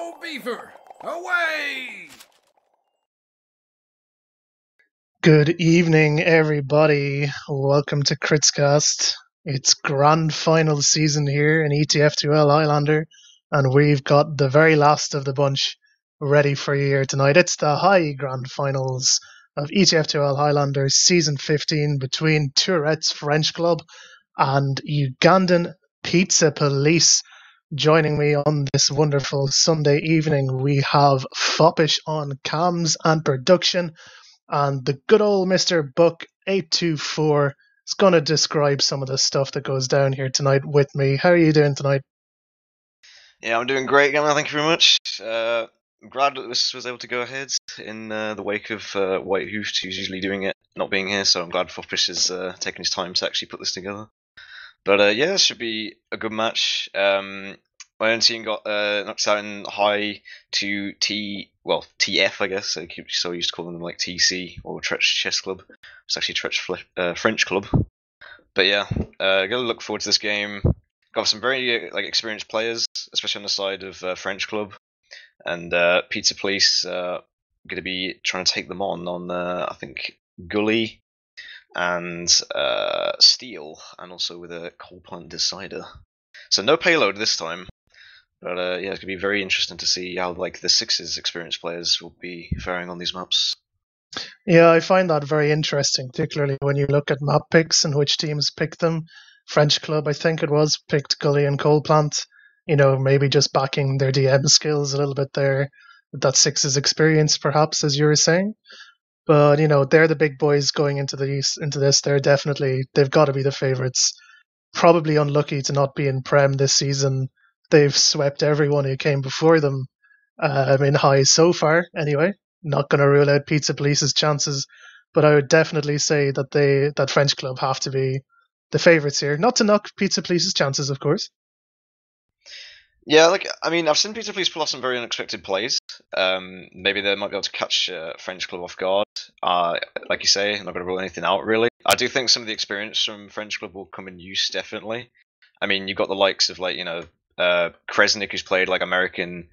Go Beaver! Away! Good evening, everybody. Welcome to Critscast. It's grand final season here in ETF2L Highlander, and we've got the very last of the bunch ready for you here tonight. It's the high grand finals of ETF2L Highlander Season 15 between Tourettes Frenchclub and Ugandan Pizza Police. Joining me on this wonderful Sunday evening, we have Foppish on cams and production, and the good old Mr. Buck 824 is going to describe some of the stuff that goes down here tonight with me. How are you doing tonight? Yeah, I'm doing great, Gamma. Thank you very much. I'm glad that this was able to go ahead in the wake of Wiethoofd, who's usually doing it, not being here. So I'm glad Foppish is taking his time to actually put this together. But yeah, this should be a good match. My own team got knocked out in high to TF, I guess. I keep so used to calling them like TC or Tourettes Chess Club. It's actually Tourettes French Club. But yeah, gotta look forward to this game. Got some very experienced players, especially on the side of French Club, and Pizza Police. Gonna be trying to take them on I think Gully and Steel, and also with a coal plant decider. So no payload this time. But yeah, it's going to be very interesting to see how the Sixes experienced players will be faring on these maps. Yeah, I find that very interesting, particularly when you look at map picks and which teams picked them. French Club, I think it was, picked Gully and Coal Plant. You know, maybe just backing their DM skills a little bit there. That Sixes experience, perhaps, as you were saying. But, you know, they're the big boys going into this. They've got to be the favourites. Probably unlucky to not be in Prem this season. They've swept everyone who came before them in high so far, anyway. Not going to rule out Pizza Police's chances, but I would definitely say that French Club have to be the favourites here. Not to knock Pizza Police's chances, of course. Yeah, I've seen Pizza Police pull off some very unexpected plays. Maybe they might be able to catch French Club off guard. Like you say, I'm not going to rule anything out, really. I do think some of the experience from French Club will come in use, definitely. I mean, you've got the likes of, Kresnik, who's played American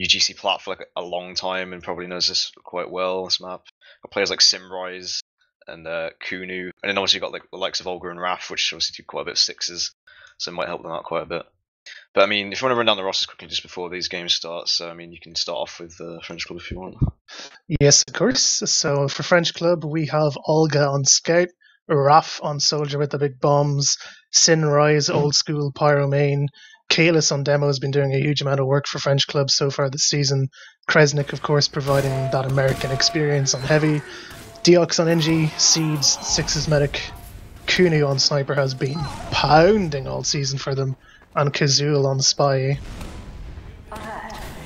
UGC plat for a long time and probably knows this quite well, this map. Got players like Simrise and Counou, and then obviously you've got the likes of Olga and Raf, which obviously do quite a bit of Sixes, so it might help them out quite a bit. But I mean, if you want to run down the rosters quickly just before these games start, so I mean, you can start off with French Club if you want. Yes, of course. So for French Club, we have Olga on Scout, Raf on Soldier with the big bombs, Sinrise, old school Pyro main, Kalis on demo has been doing a huge amount of work for French Club so far this season. Kresnik, of course, providing that American experience on heavy. Deox on NG, Seeds, Sixes medic. Counou on sniper has been pounding all season for them. And Kazul on spy.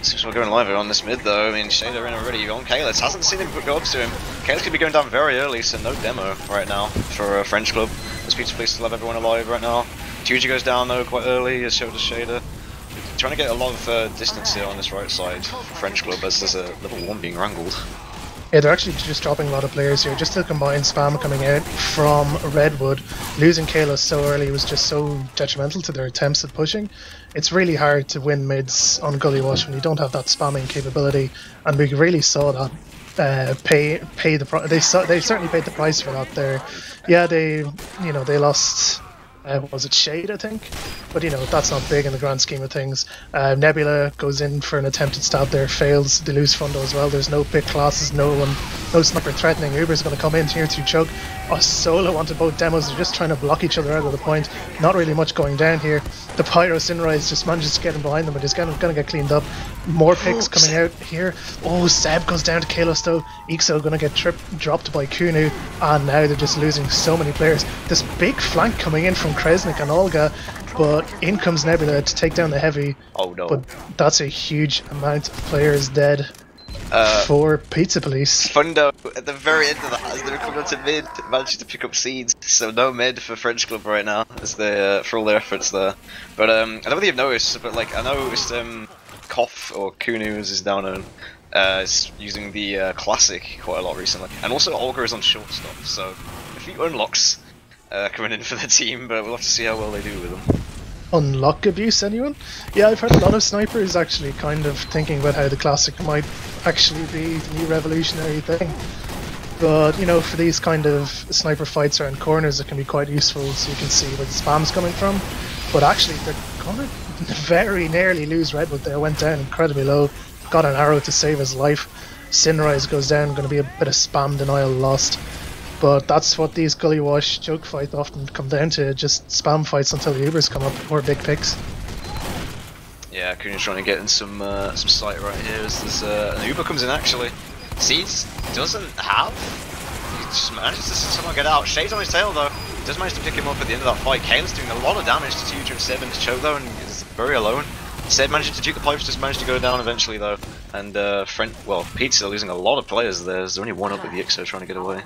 Seems we're going live on this mid though. I mean, Shader in already on Kalis. Hasn't seen him put gobs to him. Kalis could be going down very early, so no demo right now for French Club. This Pizza Police still have everyone alive right now. Tuji goes down though quite early, as shown to Shader. Trying to get a lot of distance here on this right side for French Club as there's a level 1 being wrangled. Yeah, they're actually just dropping a lot of players here. Just the combined spam coming out from Redwood. Losing Kalos so early was just so detrimental to their attempts at pushing. It's really hard to win mids on Gullywash when you don't have that spamming capability, and we really saw that. They certainly paid the price for that there. Yeah, they lost. Was it Shade, I think? But that's not big in the grand scheme of things. Nebula goes in for an attempted stab there, fails. They lose Fundo as well. There's no pick classes, no sniper threatening. Uber's going to come in here to choke. Solo onto both demos. They're just trying to block each other out of the point. Not really much going down here. The Pyro Sinrise just manages to get in behind them, but he's going to get cleaned up. More picks coming out here. Seb goes down to Kalos though. Ixo going to get dropped by Counou, and now they're just losing so many players. This big flank coming in from Kresnik and Olga, but in comes Nebula to take down the heavy. Oh no. But that's a huge amount of players dead for Pizza Police. Fundo at the very end of the as they're coming to mid, managed to pick up Seeds, so no mid for French Club right now as they for all their efforts there. But I don't know if you've noticed, but I noticed Koff, or Counou as is down known, is using the classic quite a lot recently, and also Olga is on shortstop, so a few unlocks coming in for the team, but we'll have to see how well they do with them. unlock abuse, anyone? Yeah, I've heard a lot of snipers actually kind of thinking about how the classic might actually be the new revolutionary thing. But, you know, for these kind of sniper fights around corners, it can be quite useful so you can see where the spam's coming from. But actually, they're gonna very nearly lose Redwood there. Went down incredibly low, got an arrow to save his life. Sinrise goes down, going to be a bit of spam denial lost. But that's what these Gullywash choke fights often come down to, just spam fights until the Ubers come up, or big picks. Yeah, KouNou's trying to get in some sight right here as an Uber comes in actually. Seeds doesn't have. He just manages to somehow get out. Shade's on his tail though. He does manage to pick him up at the end of that fight. Kane's doing a lot of damage to 207 to choke though, and is very alone. Seb managing to duke the pipes, just managed to go down eventually though. And Pete's losing a lot of players there. There's only one up with the IXO trying to get away.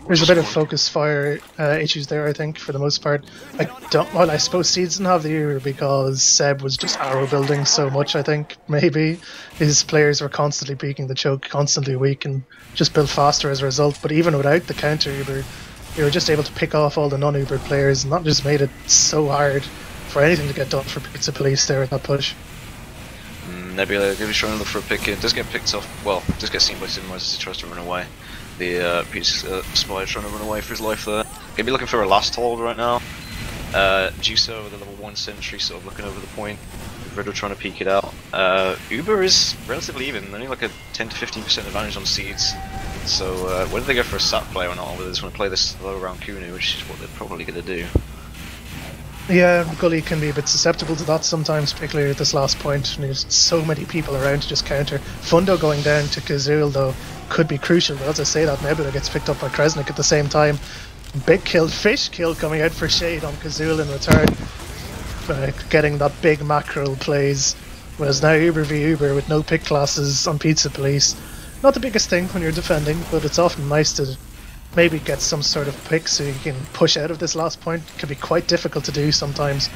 There's a bit of focus fire issues there, I think, for the most part. I suppose Seeds didn't have the Uber because Seb was just arrow building so much, I think, maybe. His players were constantly peeking the choke, constantly weak, and just built faster as a result. But even without the counter Uber, you were just able to pick off all the non-Uber players, and that just made it so hard for anything to get done for Pizza Police there at that push. Nebula going to be trying to look for a pick. It does get picked off, well, does get seen by Sinrise as he tries to run away. The Pizza Spy trying to run away for his life there. Going to be looking for a last hold right now. Juicer with a level 1 sentry sort of looking over the point. Riddle trying to peek it out. Uber is relatively even, only like a 10 to 15% advantage on Seeds. So whether they go for a sap play or not, or whether they just want to play this low around KouNou, which is what they're probably going to do. Yeah, Gully can be a bit susceptible to that sometimes, particularly at this last point. And there's so many people around to just counter. Fundo going down to Kazul, though, could be crucial. But as I say that, Nebula gets picked up by Kresnik at the same time. Big kill, fish kill coming out for Shade on Kazul in return. Getting that big mackerel plays. Whereas now Uber v Uber with no pick classes on Pizza Police. Not the biggest thing when you're defending, but it's often nice to maybe get some sort of pick so you can push out of this last point. It can be quite difficult to do sometimes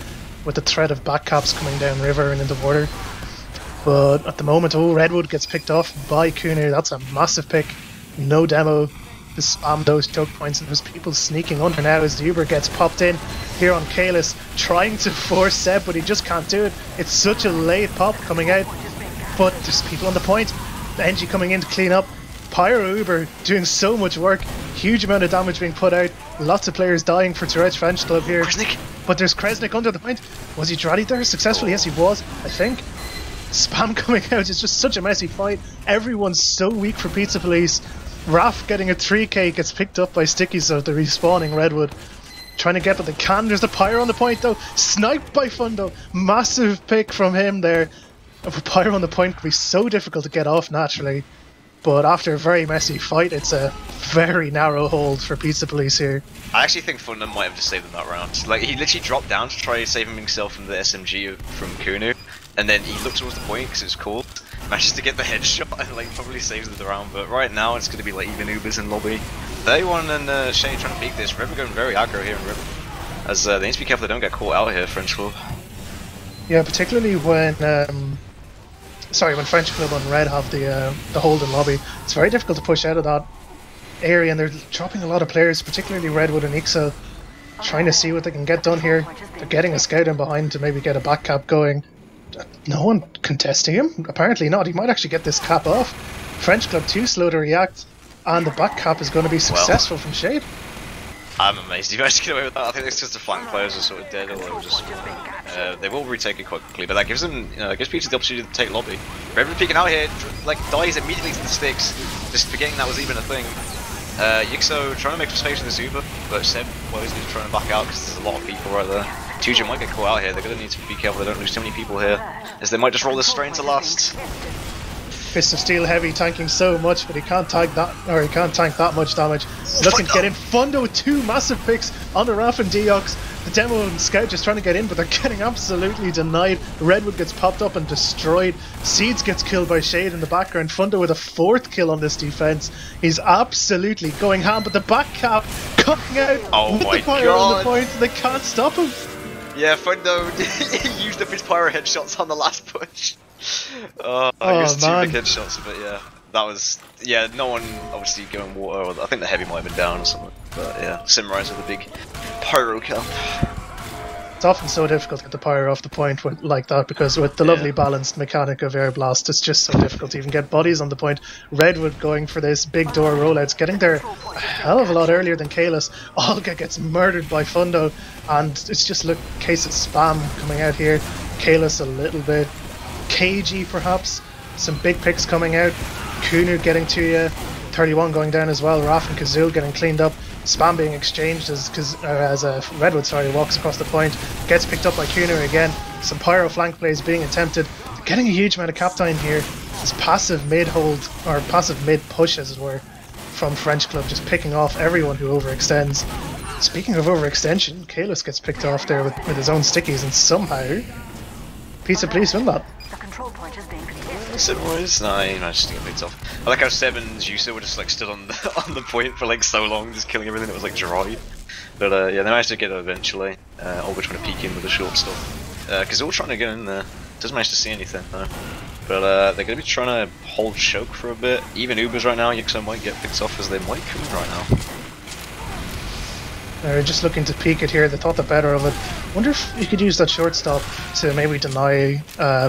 with the threat of back caps coming down river and into water. But at the moment, Redwood gets picked off by KouNou. That's a massive pick. No demo. Just spam those choke points, and there's people sneaking under now as the Uber gets popped in here on Kalis, trying to force Seb, but he just can't do it. It's such a late pop coming out, but there's people on the point. The NG coming in to clean up. Pyro Uber doing so much work, huge amount of damage being put out, lots of players dying for Tourettes Frenchclub here. Kresnik. But there's Kresnik under the point. Was he rallied there successfully? Yes, he was, I think. Spam coming out, it's just such a messy fight. Everyone's so weak for Pizza Police. Raf getting a 3k gets picked up by Sticky, so they're respawning Redwood. Trying to get what they can. There's the Pyro on the point though, sniped by Fundo. Massive pick from him there. Pyro on the point can be so difficult to get off naturally. But after a very messy fight, it's a very narrow hold for Pizza Police here. I actually think Fundo might have just saved them that round. Like, he literally dropped down to try saving himself from the SMG from KouNou, and then he looked towards the point because it's cool, manages to get the headshot and like probably saves the round. But right now it's going to be like even Ubers in lobby. 31 and Shane trying to peek this. River going very aggro here in River, as they need to be careful they don't get caught out here, Frenchclub. Yeah, particularly when when Frenchclub on Red have the hold in lobby, it's very difficult to push out of that area, and they're dropping a lot of players, particularly Redwood and Ixo, trying to see what they can get done here. They're getting a scout in behind to maybe get a back cap going. No one contesting him? Apparently not. He might actually get this cap off. Frenchclub too slow to react, and the back cap is going to be successful from Shade. I'm amazed you managed to get away with that. I think it's because the flank players are sort of dead, or they were just they will retake it quite quickly, but that gives them, gives Peter the opportunity to take lobby. Reverend peeking out here, like dies immediately to the sticks, just forgetting that was even a thing. Yixo trying to make some space in this Uber, but Seb is trying to back out because there's a lot of people right there. Tuja might get caught out here. They're going to need to be careful they don't lose too many people here, as they might just roll this straight into last. Fist of Steel heavy tanking so much, but he can't tank that, or he can't tank that much damage. Looking to get in. Fundo with 2 massive picks on the Raf and Deox. The Demo and Scout just trying to get in, but they're getting absolutely denied. Redwood gets popped up and destroyed. Seeds gets killed by Shade in the background. Fundo with a 4th kill on this defense. He's absolutely going ham, but the back cap cutting out with the fire on the point. They can't stop him. Yeah, Fundo used up his pyro headshots on the last push. I guess 2 big headshots, but yeah, that was, no one obviously going water, or I think the heavy might have been down or something, but yeah, Simrise with a big pyro camp. It's often so difficult to get the pyro off the point like that, because with the lovely balanced mechanic of Air Blast, it's just so difficult to even get bodies on the point. Redwood going for this big door rollouts, getting there a hell of a lot earlier than Kalis. Olga gets murdered by Fundo, and it's just a case of spam coming out here. Kalis a little bit cagey perhaps. Some big picks coming out. KouNou getting to you. 31 going down as well. Raf and Kazul getting cleaned up. Spam being exchanged as Redwood walks across the point. Gets picked up by KouNou again. Some pyro flank plays being attempted. Getting a huge amount of cap time here. This passive mid hold, or passive mid push as it were, from Frenchclub, just picking off everyone who overextends. Speaking of overextension, Kalis gets picked off there with his own stickies, and somehow Pizza Police win that. The control point is being contested. Simwise? No, he managed to get picked off. I like how Seven's Yusa were just like stood on the point for like so long, just killing everything that was like dry. But yeah, they managed to get it eventually. Olga trying to peek in with the short stuff. Because they're all trying to get in there. Doesn't manage to see anything though. But they're going to be trying to hold choke for a bit. Even Ubers right now, Yixo might get picked off as they might come in right now. They're just looking to peek it here. They thought the better of it. Wonder if you could use that short stop to maybe deny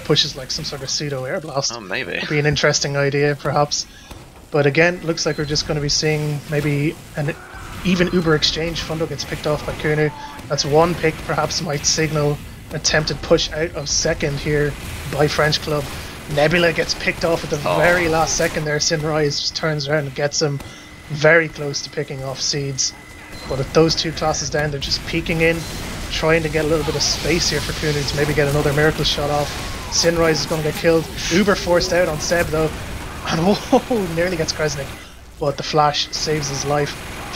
pushes like some sort of pseudo air blast. Oh, maybe. Would be an interesting idea, perhaps. But again, looks like we're just going to be seeing maybe an even Uber exchange. Fundo gets picked off by KouNou. That's one pick, perhaps might signal an attempted push out of second here by Frenchclub. Nebula gets picked off at the very last second there. Sinrise just turns around and gets him very close to picking off Seeds. But with those two classes down, they're just peeking in, trying to get a little bit of space here for KouNou to maybe get another miracle shot off. Sinrise is going to get killed. Uber forced out on Seb though, and nearly gets Kresnik. But the flash saves his life.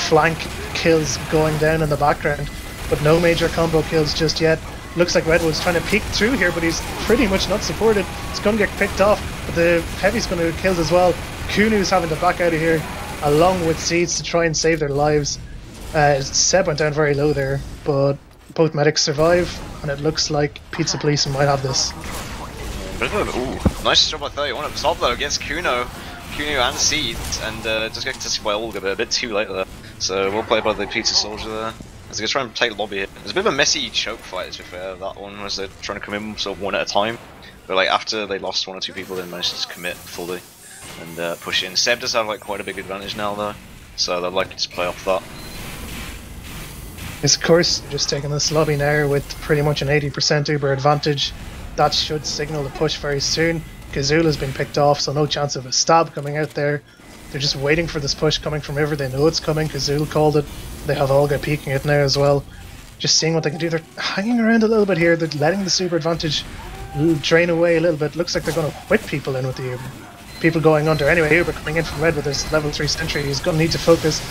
Flank kills going down in the background, but no major combo kills just yet. Looks like Redwood's trying to peek through here, but he's pretty much not supported. He's going to get picked off, but the Heavy's going to get killed as well. KouNou's having to back out of here, along with Seeds, to try and save their lives. Seb went down very low there, but both medics survive, and it looks like Pizza Police might have this. Ooh, nice job by 31 up top though against KouNou and Seeds, and just getting tested by Olga, but a bit too late there. So well played by the Pizza Soldier there. As they're trying to take lobby here. There's a bit of a messy choke fight, to be fair, that one, as they're trying to come in sort of one at a time. But like after they lost one or two people, they managed to just commit fully and push in. Seb does have like quite a big advantage now though, so they're likely to play off that. Yes, of course, just taking this lobby now with pretty much an 80% Uber advantage. That should signal the push very soon. Kazula's been picked off, so no chance of a stab coming out there. They're just waiting for this push coming from River. They know it's coming. Kazul called it. They have Olga peeking it now as well. Just seeing what they can do. They're hanging around a little bit here. They're letting the super advantage drain away a little bit. Looks like they're going to whip people in with the Uber. People going under. Anyway, Uber coming in from Red with his level 3 sentry. He's going to need to focus.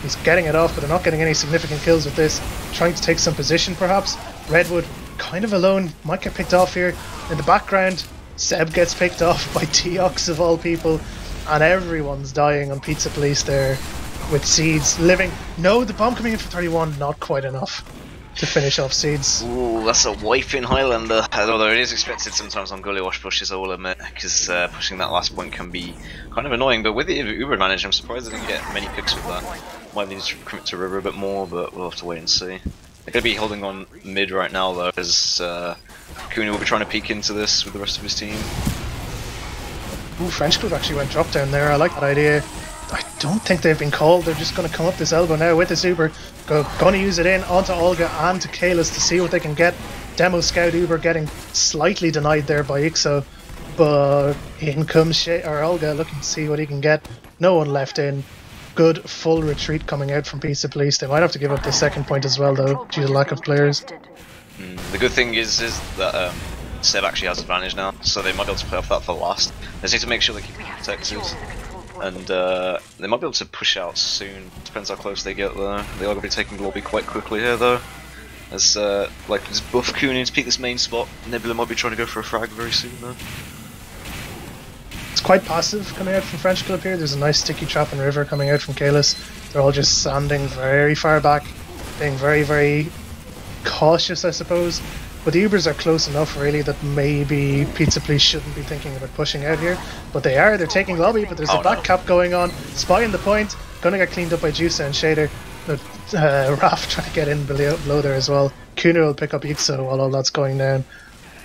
He's getting it off, but they're not getting any significant kills with this. Trying to take some position perhaps. Redwood kind of alone. Might get picked off here. In the background, Seb gets picked off by Teox of all people. And everyone's dying on Pizza Police there, with Seeds living. No, the bomb coming in for 31, not quite enough to finish off Seeds. Ooh, that's a wife in Highlander. Although it is expected sometimes on Gullywash pushes, I will admit, because pushing that last point can be kind of annoying. But with the Uber advantage, I'm surprised they didn't get many picks with that. Might need to commit to River a bit more, but we'll have to wait and see. They're going to be holding on mid right now though, as KouNou will be trying to peek into this with the rest of his team. Ooh, Frenchclub actually went drop down there. I like that idea. I don't think they've been called. They're just going to come up this elbow now with this Uber. Going to use it in onto Olga and to Kalis to see what they can get. Demo Scout Uber getting slightly denied there by Ixo. But in comes Olga looking to see what he can get. No one left in. Good full retreat coming out from Pizza Police. They might have to give up the second point as well though, due to lack of players. The good thing is that Seb actually has advantage now, so they might be able to play off that for last. They just need to make sure they keep protected, and they might be able to push out soon. Depends how close they get though. They are going to be taking the lobby quite quickly here though. As like this buff KouNou to peek this main spot. Nebula might be trying to go for a frag very soon though. It's quite passive coming out from Frenchclub here. There's a nice sticky trap and River coming out from Kalis. They're all just standing very far back, being very, very cautious, I suppose. But the Ubers are close enough really that maybe Pizza Police shouldn't be thinking about pushing out here. But they are, they're taking lobby, but there's a back cap going on. Spy in the point, gonna get cleaned up by Juica and Shader. But Raph trying to get in below there as well. KouNou will pick up Ixo while all that's going down.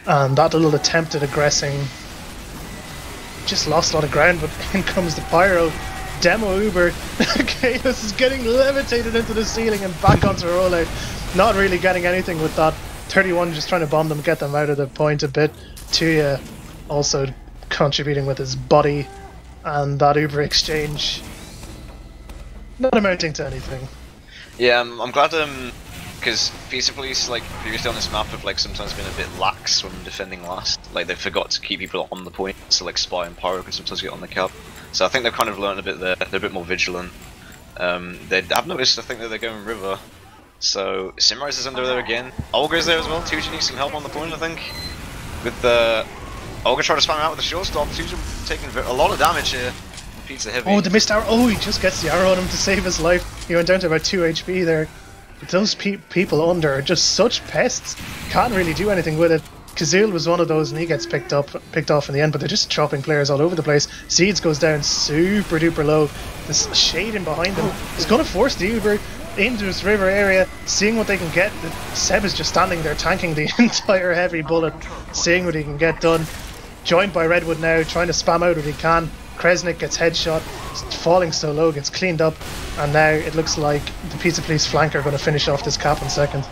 And that little attempt at aggressing just lost a lot of ground, but in comes the Pyro. Demo Uber. Kalos is getting levitated into the ceiling and back onto a rollout. Not really getting anything with that. 31 just trying to bomb them, get them out of the point a bit. Tuya also contributing with his body. And that Uber exchange not amounting to anything. Yeah, I'm glad because Pizza Police, like previously on this map, have like sometimes been a bit lax when defending last. Like they forgot to keep people on the point, so like Spy and Pyro can sometimes get on the cap. So I think they've kind of learned a bit there. They're a bit more vigilant. I've noticed, I think that they're going river. So Simrise is under there again. Olga is there as well. Tuja needs some help on the point, I think. With Olga trying to spam out with the shortstop. Tuja taking a lot of damage here. Pizza heavy. Oh, the missed arrow. Oh, he just gets the arrow on him to save his life. He went down to about 2 HP there. But those people under are just such pests. Can't really do anything with it. Kazul was one of those and he gets picked off in the end, but they're just chopping players all over the place. Seeds goes down super duper low. This shading behind him is going to force the Uber into this river area, seeing what they can get. Seb is just standing there tanking the entire heavy bullet, seeing what he can get done. Joined by Redwood now, trying to spam out what he can. Kresnik gets headshot, falling so low, gets cleaned up, and now it looks like the Pizza Police flank are going to finish off this cap in second.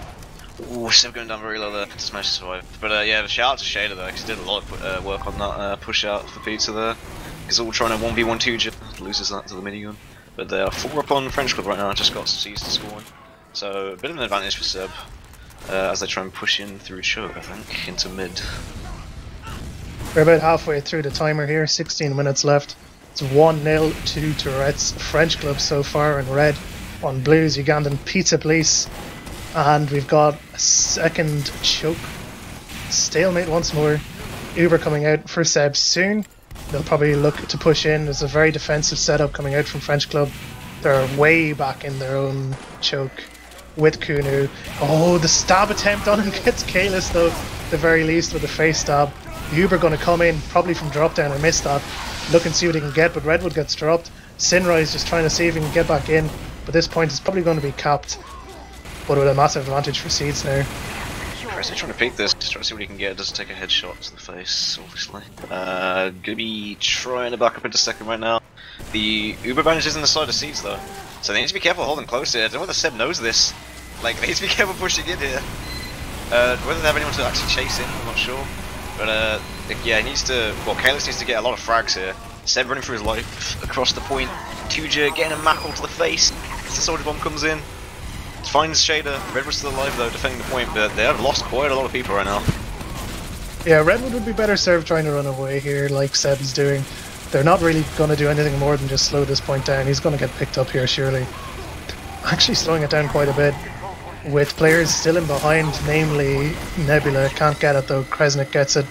Ooh, Seb going down very low there to smash the survive. But yeah, shout out to Shader there, because he did a lot of work on that push out for Pizza there. He's all trying to 1v1 Tuja, loses that to the minigun. But they are 4 up on French Club right now, just got C's to score. So a bit of an advantage for Seb, as they try and push in through choke, I think, into mid. We're about halfway through the timer here, 16 minutes left. It's 1-0 to Tourettes Frenchclub so far in red. On blues, Ugandan Pizza Police. And we've got a second choke. Stalemate once more. Uber coming out for Seb soon. They'll probably look to push in. There's a very defensive setup coming out from French Club. They're way back in their own choke with KouNou. Oh, the stab attempt on him gets Kalis though, at the very least, with a face stab. Uber going to come in, probably from drop down and miss that. Look and see what he can get, but Redwood gets dropped. Sinrise just trying to see if he can get back in, but this point is probably going to be capped. But with a massive advantage for Seeds now. Chris is trying to peek this, just trying to see what he can get. Doesn't take a headshot to the face, obviously. Gonna be trying to back up into second right now. The Uber advantage is on the side of Seeds though, so they need to be careful holding close here. I don't know whether Seb knows this. Like, they need to be careful pushing in here. Whether they have anyone to actually chase in, I'm not sure. But yeah, he needs to. Well, Kalis needs to get a lot of frags here. Seb running for his life across the point. Tuja getting a mackle to the face as the soldier bomb comes in. Finds Shader. Redwood's still alive though, defending the point, but they have lost quite a lot of people right now. Yeah, Redwood would be better served trying to run away here, like Seb's doing. They're not really going to do anything more than just slow this point down. He's going to get picked up here, surely. Actually slowing it down quite a bit. With players still in behind, namely Nebula. Can't get it though, Kresnik gets it.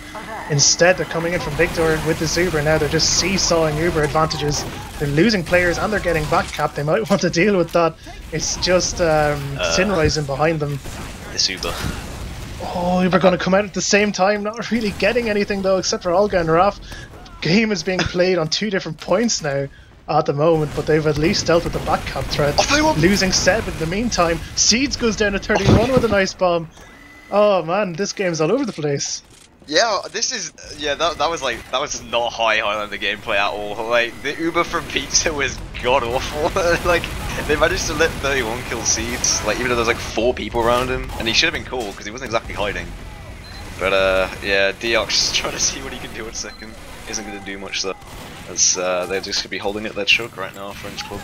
Instead, they're coming in from Victor with this Uber now. They're just seesawing Uber advantages. They're losing players and they're getting back capped. They might want to deal with that. It's just Sinrise in behind them. This Uber. Oh, Uber going to come out at the same time. Not really getting anything though, except for Olga and Raf. Game is being played on 2 different points now at the moment, but they've at least dealt with the back cap threat. Losing Seb in the meantime. Seeds goes down to 31 with a nice bomb. Oh man, this game's all over the place. Yeah, this is that was not Highlander gameplay at all. Like the Uber from Pizza was god awful. Like they managed to let 31 kill Seeds, like even though there's like 4 people around him, and he should have been cool because he wasn't exactly hiding. But yeah, Deox just trying to see what he can do at second. Isn't going to do much though, as they're just going to be holding at their choke right now. French Club.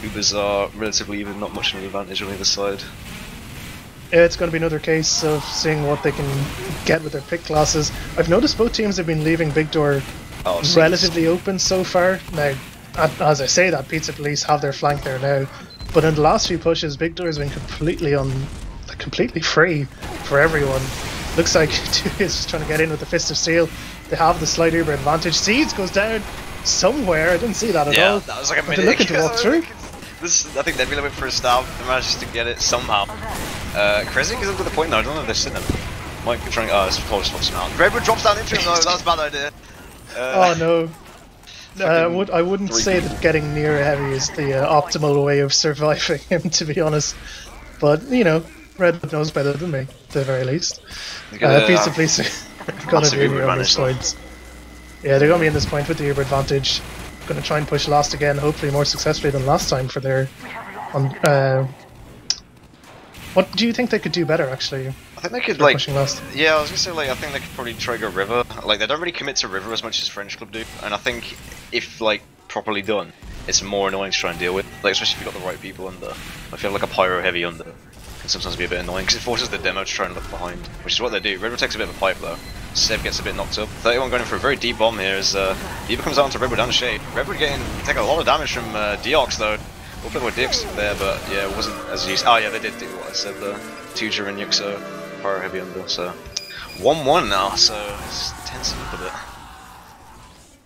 Ubers are relatively even, not much of an advantage on either side. Yeah, it's going to be another case of seeing what they can get with their pick classes. I've noticed both teams have been leaving Big Door relatively open so far. Now, as I say that, Pizza Police have their flank there now, but in the last few pushes, Big Door has been completely free for everyone. Looks like Tuya is just trying to get in with the Fist of Steel. They have the slight Uber advantage. Seeds goes down somewhere. I didn't see that at all. Yeah, that was like a minute. They're looking to walk through. I think Nebula went for a stab and managed to get it somehow. Kresnik is up to the point now. I don't know if they're sitting him. Might be trying. Oh, it's Holos swaps him out. Redwood drops down into him though. That was a bad idea. Oh no. I wouldn't say that getting near a heavy is the optimal way of surviving him, to be honest. But, you know, Redwood knows better than me, at the very least. Pizza Police are going to be on this point. Yeah, they're going to be in this point with the Uber advantage. Going to try and push last again, hopefully more successfully than last time for their... what do you think they could do better, actually? I think they could, like... Yeah, I was going to say, like, I think they could probably trigger River. Like, they don't really commit to River as much as Frenchclub do. And I think if, like, properly done, it's more annoying to try and deal with. Like, especially if you've got the right people under. I feel like a Pyro heavy under can sometimes be a bit annoying, because it forces the demo to try and look behind. Which is what they do. River takes a bit of a pipe, though. Seb gets a bit knocked up. 31 going in for a very deep bomb here as Eva comes out onto Redwood and Shade. Redwood taking a lot of damage from Deox, though. We'll play with Deox there, but yeah, it wasn't as used. Oh yeah, they did do what I said there. 2 during Yuxo, Pyro heavy under, so 1-1 now, so it's tensing up a bit.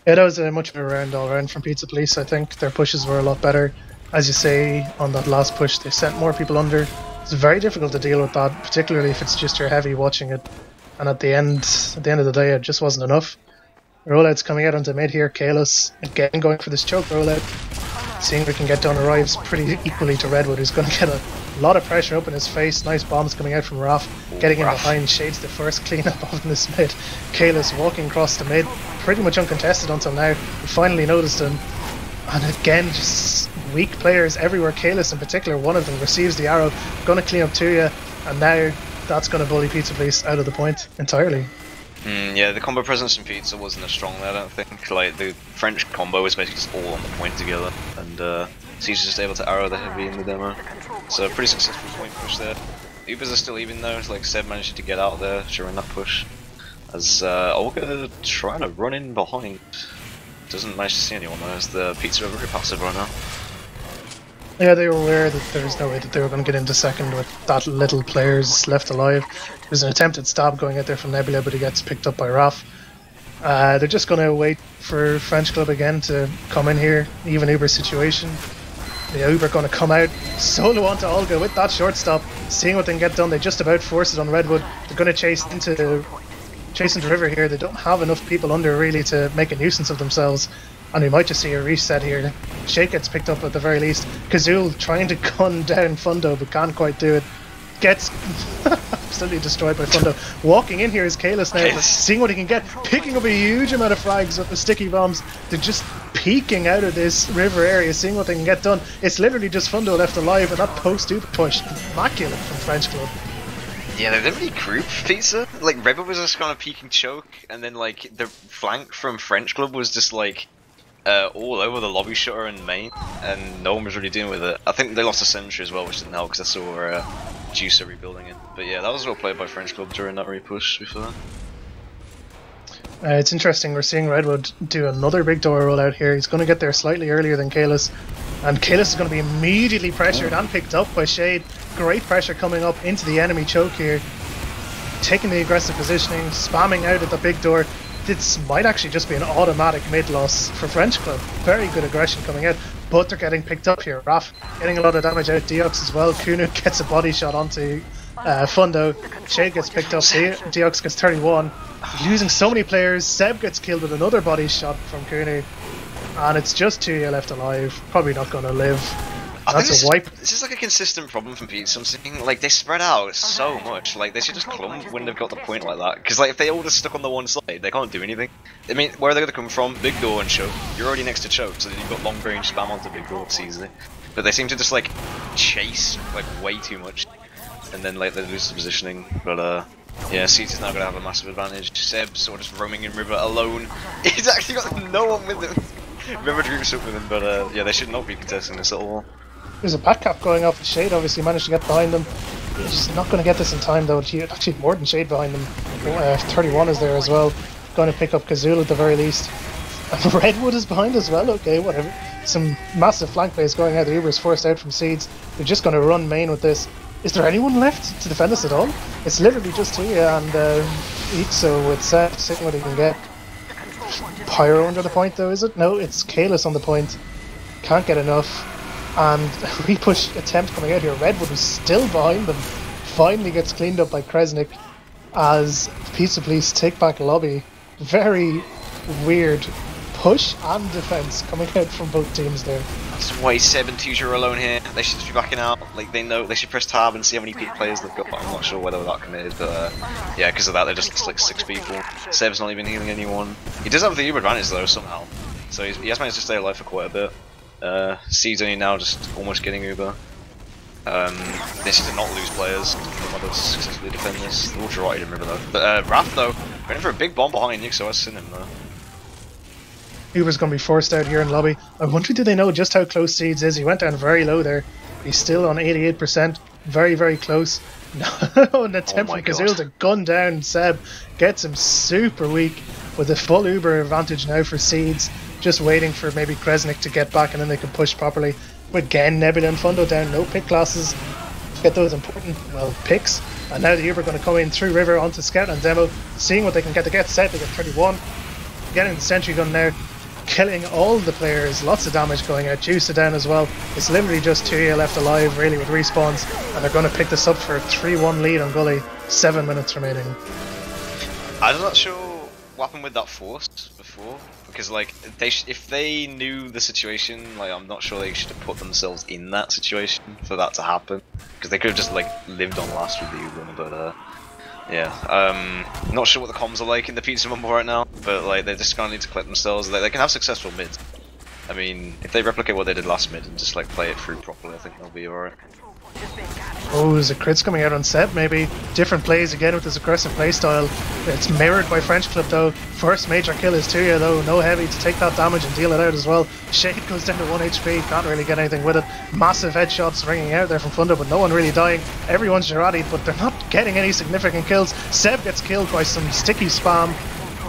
Yeah, that was a much better round all around from Pizza Police. I think their pushes were a lot better. As you say, on that last push, they sent more people under. It's very difficult to deal with that, particularly if it's just your heavy watching it. And at the end of the day, it just wasn't enough. Rollout's coming out onto mid here. Kalos again going for this choke rollout. Seeing if we can get done arrives pretty equally to Redwood, who's going to get a lot of pressure up in his face. Nice bombs coming out from Raf. Getting in behind. Shade's the first cleanup of this mid. Kalos walking across the mid, pretty much uncontested until now. We finally noticed him. And again, just weak players everywhere. Kalos in particular, one of them receives the arrow. Going to clean up to you. And now that's going to bully Pizza Police out of the point entirely. Yeah, the combo presence in Pizza wasn't as strong there, I don't think. Like, the French combo was basically just all on the point together, and Caesar's just able to arrow the heavy in the demo. So, pretty successful point push there. Ubers are still even though, like Seb managed to get out there during that push. As Olga trying to run in behind. Doesn't manage to see anyone though, as the Pizza are very passive right now. Yeah, they were aware that there was no way that they were going to get into second with that little players left alive. There's an attempted stab going out there from Nebula, but he gets picked up by Raf. They're just going to wait for Frenchclub again to come in here, even Uber situation. The Uber going to come out solo onto Olga with that short stop, seeing what they can get done. They just about force it on Redwood. They're going to chase into River here. They don't have enough people under really to make a nuisance of themselves. And we might just see a reset here. Shake gets picked up at the very least. Kazul trying to gun down Fundo, but can't quite do it. Gets absolutely destroyed by Fundo. Walking in here is Kalis now, seeing what he can get. Picking up a huge amount of frags with the sticky bombs. They're just peeking out of this river area, seeing what they can get done. It's literally just Fundo left alive, and that post-Uber push, immaculate from Frenchclub. Yeah, they didn't really group Pizza. Like, Rebel was just kind of peeking choke, and then, like, the flank from Frenchclub was just, like, all over the lobby shutter and main, and no one was really dealing with it. I think they lost a sentry as well, which didn't help because I saw Juicer rebuilding it. But yeah, that was well played by Frenchclub during that repush before. It's interesting, we're seeing Redwood do another big door rollout here. He's going to get there slightly earlier than Kalis, and Kalis is going to be immediately pressured and picked up by Shade. Great pressure coming up into the enemy choke here, taking the aggressive positioning, spamming out at the big door. This might actually just be an automatic mid-loss for Frenchclub. Very good aggression coming out, but they're getting picked up here. Raf getting a lot of damage out. Deox as well. Counou gets a body shot onto Fundo. Shade gets picked up. Deox gets 31. Losing so many players. Seb gets killed with another body shot from Counou. And it's just 2 left alive. Probably not going to live. That's a wipe. This is like a consistent problem from Pete. Something like they spread out so much. Like they should just clump when they've got the point like that. Because like if they all just stuck on the one side, they can't do anything. I mean, where are they going to come from? Big door and choke. You're already next to choke, so then you've got long range spam onto big door easily. But they seem to just like chase like way too much, and then like they lose the positioning. But yeah, Cete's now going to have a massive advantage. Seb's sort of just roaming in river alone. He's actually got no one with him. River groups up with him, but yeah, they should not be contesting this at all. There's a back cap going off. Shade obviously managed to get behind them. He's just not going to get this in time though. He actually more than Shade behind them. 31 is there as well. Going to pick up Kazul at the very least. And Redwood is behind as well. Okay, whatever. Some massive flank plays going out. The Uber's forced out from Seeds. They're just going to run main with this. Is there anyone left to defend us at all? It's literally just Tuya and Ixo with Seth, seeing what he can get. Pyro under the point though, is it? No, it's Kalis on the point. Can't get enough. And a repush attempt coming out here. Redwood is still behind them. Finally gets cleaned up by Kresnik as Pizza Police take back lobby. Very weird push and defense coming out from both teams there. That's why Seb and Tuja are alone here. They should just be backing out. Like, they know they should press tab and see how many players they've got. I'm not sure whether that committed, but yeah, because of that, they're just like 6 people. Seb's not even healing anyone. He does have the Uber advantage though, somehow. So he has managed to stay alive for quite a bit. Seed's only now just almost getting Uber. They should not lose players. They want to successfully defend this. The Ultra Right didn't remember though. But Raph though, went for a big bomb behind Nick, so I've seen him though. Uber's going to be forced out here in lobby. I wonder, do they know just how close Seeds is? He went down very low there. He's still on 88%. Very, very close. No, an attempt from Kazul to gun down Seb. Gets him super weak with a full Uber advantage now for Seeds. Just waiting for maybe Kresnik to get back and then they can push properly. But again, Nebula and Fundo down. No pick classes. Get those important, well, picks. And now the Uber going to come in through River onto Scout and Demo. Seeing what they can get. They get set. They get 31. Getting the sentry gun now. Killing all the players, lots of damage going out. Juice down as well. It's literally just 2 left alive, really, with respawns, and they're going to pick this up for a 3-1 lead on Gully. 7 minutes remaining. I'm not sure what happened with that force before, because like if they knew the situation, like I'm not sure they should have put themselves in that situation for that to happen, because they could have just like lived on last with the Ugandan, but yeah, not sure what the comms are like in the pizza mumble right now, but like they're just gonna need to collect themselves. They can have successful mids. I mean, if they replicate what they did last mid and just like play it through properly, I think they'll be alright. Oh, there's a crits coming out on set, maybe. Different plays again with this aggressive playstyle. It's mirrored by Frenchclub though. First major kill is Tuya though. No heavy to take that damage and deal it out as well. Shade goes down to 1 HP, can't really get anything with it. Massive headshots ringing out there from Fundo, but no one really dying. Everyone's Girardi, but they're not getting any significant kills. Seb gets killed by some sticky spam.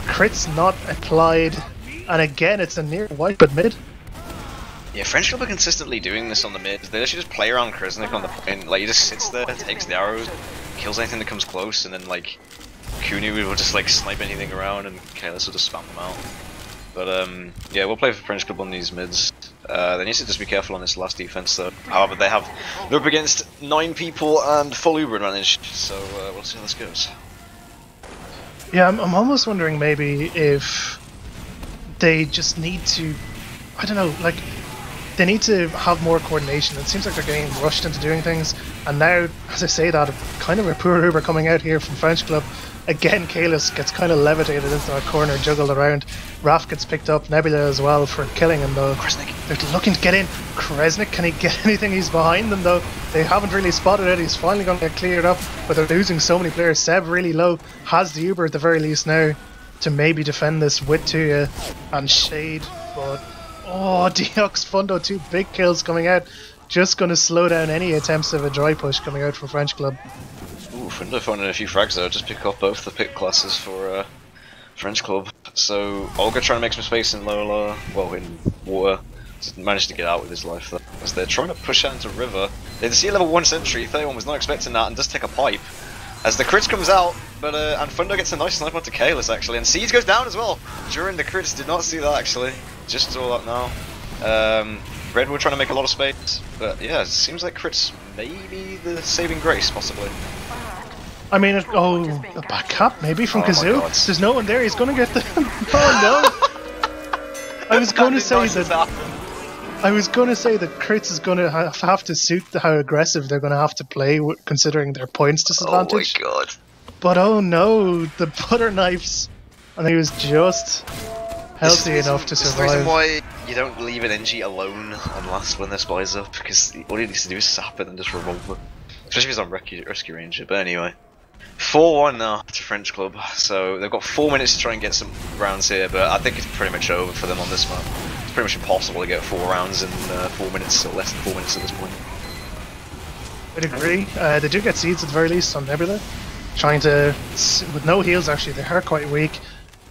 Crits not applied. And again, it's a near wipe at mid. Yeah, Frenchclub are consistently doing this on the mid. They actually just play around Kresnik on the point. Like, he just sits there, takes the arrows, kills anything that comes close, and then, like, Counou will just, like, snipe anything around, and Kalis will just spam them out. But, yeah, we'll play for Frenchclub on these mids. They need to just be careful on this last defense, though. However, they're up against 9 people and full Uber advantage, so we'll see how this goes. Yeah, I'm almost wondering maybe if they just need to, I don't know, like, they need to have more coordination. It seems like they're getting rushed into doing things, and now, as I say that, kind of a poor Uber coming out here from Frenchclub. Again, Kalis gets kind of levitated into that corner, juggled around. Raph gets picked up, Nebula as well for killing him though. Kresnik. They're looking to get in. Kresnik, can he get anything? He's behind them though. They haven't really spotted it. He's finally going to get cleared up, but they're losing so many players. Seb really low, has the Uber at the very least now to maybe defend this with Tuya and Shade, but oh, Deox Fundo, 2 big kills coming out. Just going to slow down any attempts of a dry push coming out from Frenchclub. Ooh, Fundo finding a few frags though. Just pick up both the pick classes for Frenchclub. So Olga trying to make some space in Lola, well in water. Just managed to get out with his life though. As they're trying to push out into River. They see a level 1 sentry, 31 was not expecting that and does take a pipe. As the crits comes out, but and Fundo gets a nice snipe onto Kalis actually, and Seeds goes down as well during the crits. Did not see that actually, just saw that now. Redwood trying to make a lot of space, but yeah, it seems like crits may be the saving grace possibly. I mean, a back up maybe from Kazoo. There's no one there. He's gonna get the. Oh no! I was gonna say that. I was going to say that crits is going to have to suit how aggressive they're going to have to play, considering their points disadvantage. Oh my god. But oh no, the butter knives. And he was just healthy enough to survive. This is the reason why you don't leave an NG alone on last when their spies up, because all he needs to do is sap it and just revolve it. Especially if he's on rescue ranger, but anyway. 4-1 now to Frenchclub, so they've got 4 minutes to try and get some rounds here, but I think it's pretty much over for them on this map. It's pretty much impossible to get 4 rounds in 4 minutes, or less than 4 minutes at this point. I'd agree. They do get Seeds at the very least on Nebula. Trying to, with no heals actually, they are quite weak.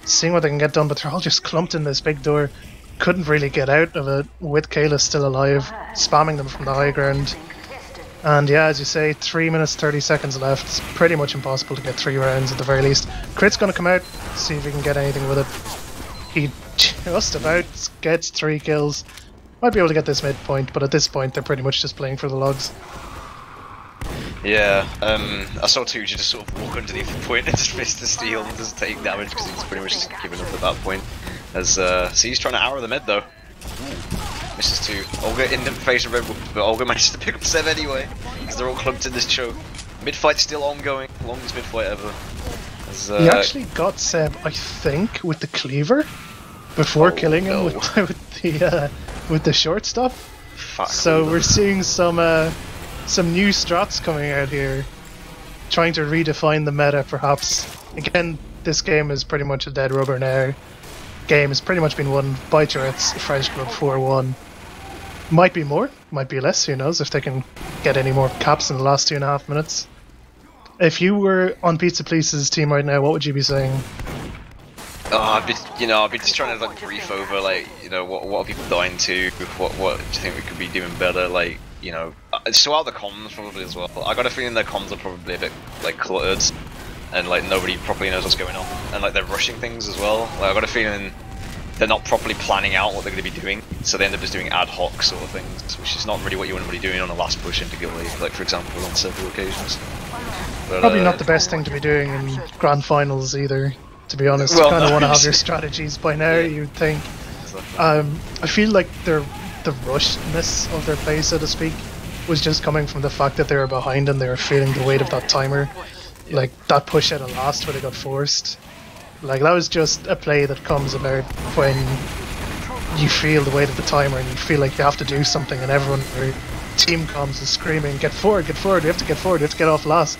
Seeing what they can get done, but they're all just clumped in this big door. Couldn't really get out of it with Kalis still alive, spamming them from the high ground. And yeah, as you say, 3 minutes 30 seconds left. It's pretty much impossible to get 3 rounds at the very least. Crit's gonna come out, see if he can get anything with it. He just about gets 3 kills. Might be able to get this midpoint, but at this point they're pretty much just playing for the logs. Yeah, I saw Tuja just sort of walk underneath the point and just miss the steal and just take damage because he's pretty much just given up at that point. As see, he's trying to arrow the mid though. Misses two. Olga in the face of Red Bull, but Olga manages to pick up Seb anyway, because they're all clumped in this choke. Mid fight's still ongoing, longest mid fight ever. As, he actually got Seb, I think, with the cleaver before killing him with the short stuff. Fuck. So we're seeing some new strats coming out here, trying to redefine the meta, perhaps. Again, this game is pretty much a dead rubber now. Game has pretty much been won by Tourettes Frenchclub 4-1. Might be more, might be less, who knows, if they can get any more caps in the last 2.5 minutes. If you were on Pizza Police's team right now, what would you be saying? Oh, I'd be just trying to like brief over like, what are people dying to? What do you think we could be doing better? Like, so are the comms probably as well. I got a feeling their comms are probably a bit like cluttered, and like nobody properly knows what's going on, and like they're rushing things as well. Like I got a feeling they're not properly planning out what they're going to be doing, so they end up just doing ad hoc sort of things, which is not really what you want to be doing on a last push into Gully, like for example on several occasions. But, probably not the best thing to be doing in grand finals either, to be honest. Well, you kind of no, want to have your strategies by now, you'd think. I feel like the rushness of their play, so to speak, was just coming from the fact that they were behind and they were feeling the weight of that timer. Like that push out of last where they got forced. Like that was just a play that comes about when you feel the weight of the timer and you feel like you have to do something, and everyone, your team comms is screaming, get forward, we have to get forward, we have to get off last.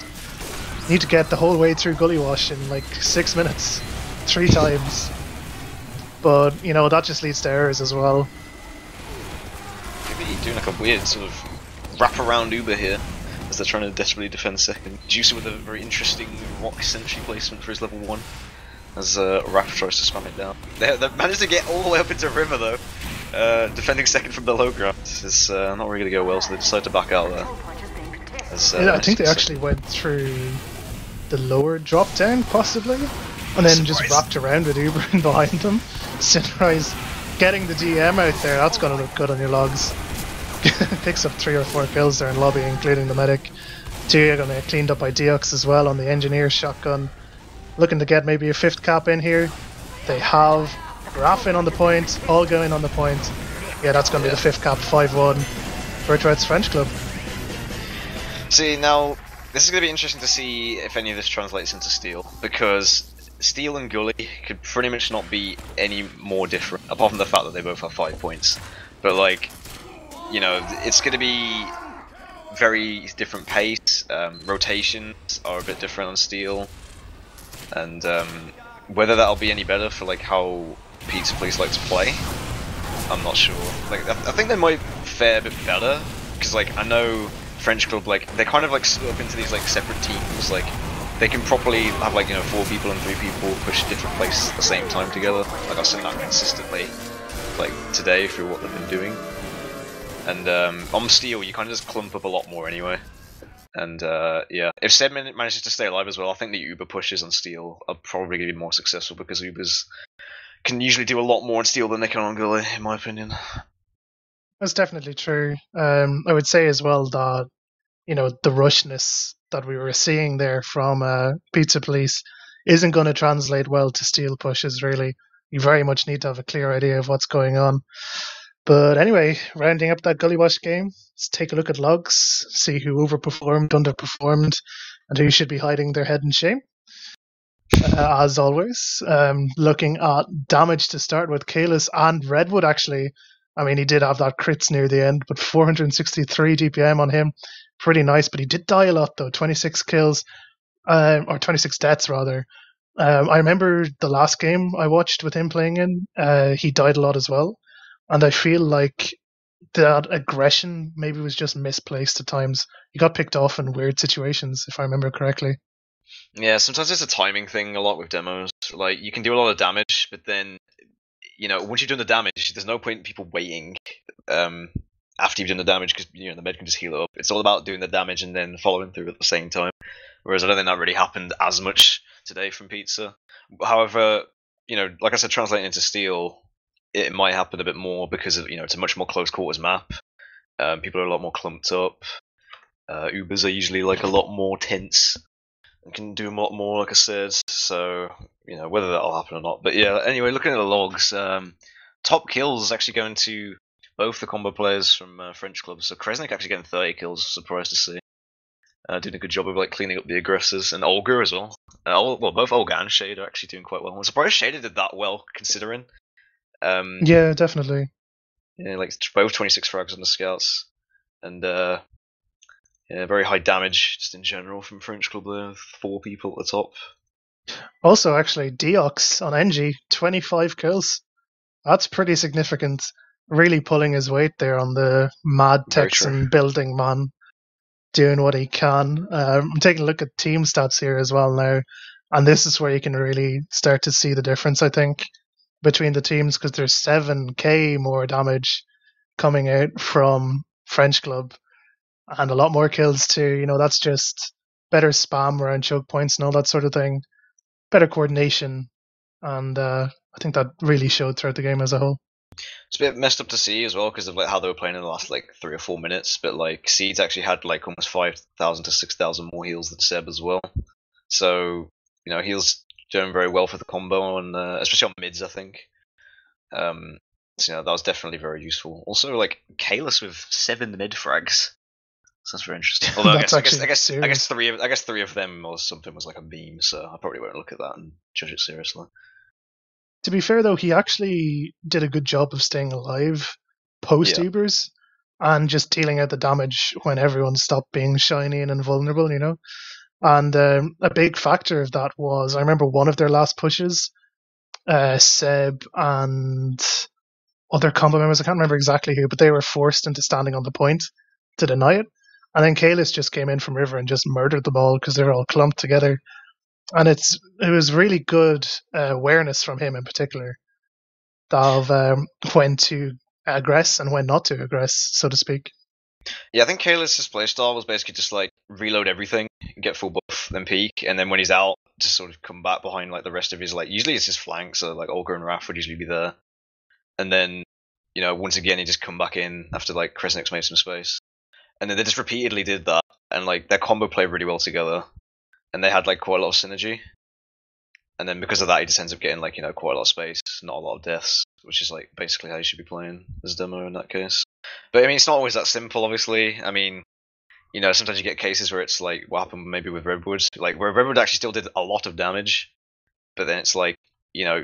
You need to get the whole way through Gullywash in like 6 minutes, 3 times. But, that just leads to errors as well. Maybe doing like a weird sort of wrap-around Uber here, as they're trying to desperately defend second. Juicer with a very interesting rock sentry placement for his level 1, as Raph tries to spam it down. They managed to get all the way up into River though, defending second from the low ground. It's not really going to go well, so they decide to back out there. As, I think they actually went through the lower drop down, possibly, and then just wrapped around with Uber in behind them. Sunrise getting the DM out there, that's going to look good on your logs. Picks up 3 or 4 kills there in lobby, including the medic. 2 are going to get cleaned up by Deox as well on the engineer shotgun. Looking to get maybe a 5th cap in here. They have Raph in on the point, all going on the point. Yeah, that's going to be the 5th cap, 5-1 for Tourettes Frenchclub. See, now, this is going to be interesting to see if any of this translates into Steel, because Steel and Gully could pretty much not be any more different, apart from the fact that they both have 5 points. But like, it's going to be very different pace, rotations are a bit different on Steel, and whether that'll be any better for like how Pizza Police like to play, I'm not sure. Like, I think they might fare a bit better, because like, I know Frenchclub, like, they kind of like split up into these like separate teams, like they can properly have like 4 people and 3 people push different places at the same time together. Like I've seen that consistently, like today through what they've been doing. And on Steel, you kind of just clump up a lot more anyway. And yeah, if Seb manages to stay alive as well, I think the Uber pushes on Steel are probably going to be more successful, because Ubers can usually do a lot more on Steel than they can on Gully, in my opinion. That's definitely true. I would say as well that the rushness that we were seeing there from Pizza Police isn't going to translate well to Steel pushes, really. You very much need to have a clear idea of what's going on. But anyway, rounding up that Gullywash game, let's take a look at logs, see who overperformed, underperformed, and who should be hiding their head in shame. As always, looking at damage to start with, Kalis and Redwood actually. I mean, he did have that crits near the end, but 463 DPM on him. Pretty nice, but he did die a lot though, 26 kills, or 26 deaths rather. I remember the last game I watched with him playing in, he died a lot as well. And I feel like that aggression maybe was just misplaced at times. He got picked off in weird situations, if I remember correctly. Yeah, sometimes it's a timing thing a lot with demos. Like, you can do a lot of damage, but then, once you've done the damage, there's no point in people waiting after you've done the damage, because the med can just heal it up. It's all about doing the damage and then following through at the same time. Whereas I don't think that really happened as much today from Pizza. However, like I said, translating into Steel, it might happen a bit more because of, it's a much more close quarters map. People are a lot more clumped up. Ubers are usually like a lot more tense. and can do a lot more, like I said. So whether that'll happen or not. But yeah, anyway, looking at the logs, top kills actually going to both the combo players from Frenchclub. So Kresnik actually getting 30 kills. Surprised to see. Doing a good job of like cleaning up the aggressors, and Olga as well. Both Olga and Shade are actually doing quite well. I'm surprised Shade did that well considering. Yeah, definitely. Yeah, like both 26 frags on the scouts, and very high damage just in general from Frenchclub there. 4 people at the top. Also, actually, Deox on NG, 25 kills. That's pretty significant. Really pulling his weight there on the mad Texan building man, doing what he can. I'm taking a look at team stats here as well now, and this is where you can really start to see the difference, I think, between the teams, because there's 7k more damage coming out from Frenchclub, and a lot more kills too. That's just better spam around choke points and all that sort of thing. Better coordination, and I think that really showed throughout the game as a whole. It's a bit messed up to see as well because of like how they were playing in the last like 3 or 4 minutes. But like Seeds actually had like almost 5,000 to 6,000 more heals than Seb as well. So heals doing very well for the combo, and especially on mids, I think. So that was definitely very useful. Also, like Kalis with 7 mid frags. So that's very interesting. Although I guess 3 of them or something was like a meme, so I probably won't look at that and judge it seriously. To be fair, though, he actually did a good job of staying alive post-Ubers and just dealing out the damage when everyone stopped being shiny and invulnerable, And a big factor of that was, I remember one of their last pushes, Seb and other combo members, I can't remember exactly who, but they were forced into standing on the point to deny it. And then Kalis just came in from River and just murdered them all because they were all clumped together. And it was really good awareness from him in particular of when to aggress and when not to aggress, so to speak. Yeah, I think Kalis' playstyle was basically just like reload everything, get full buff, then peek, and then when he's out, just sort of come back behind like the rest of his usually it's his flank, so like Olga and Raph would usually be there. And then, once again he just come back in after like Kresnik's made some space. And then they just repeatedly did that, and like their combo played really well together. And they had like quite a lot of synergy, and then because of that, he just ends up getting like quite a lot of space, not a lot of deaths, which is like basically how you should be playing as demo in that case. But I mean, it's not always that simple, obviously. I mean, sometimes you get cases where it's like what happened maybe with Redwood, like where Redwood actually still did a lot of damage, but then it's like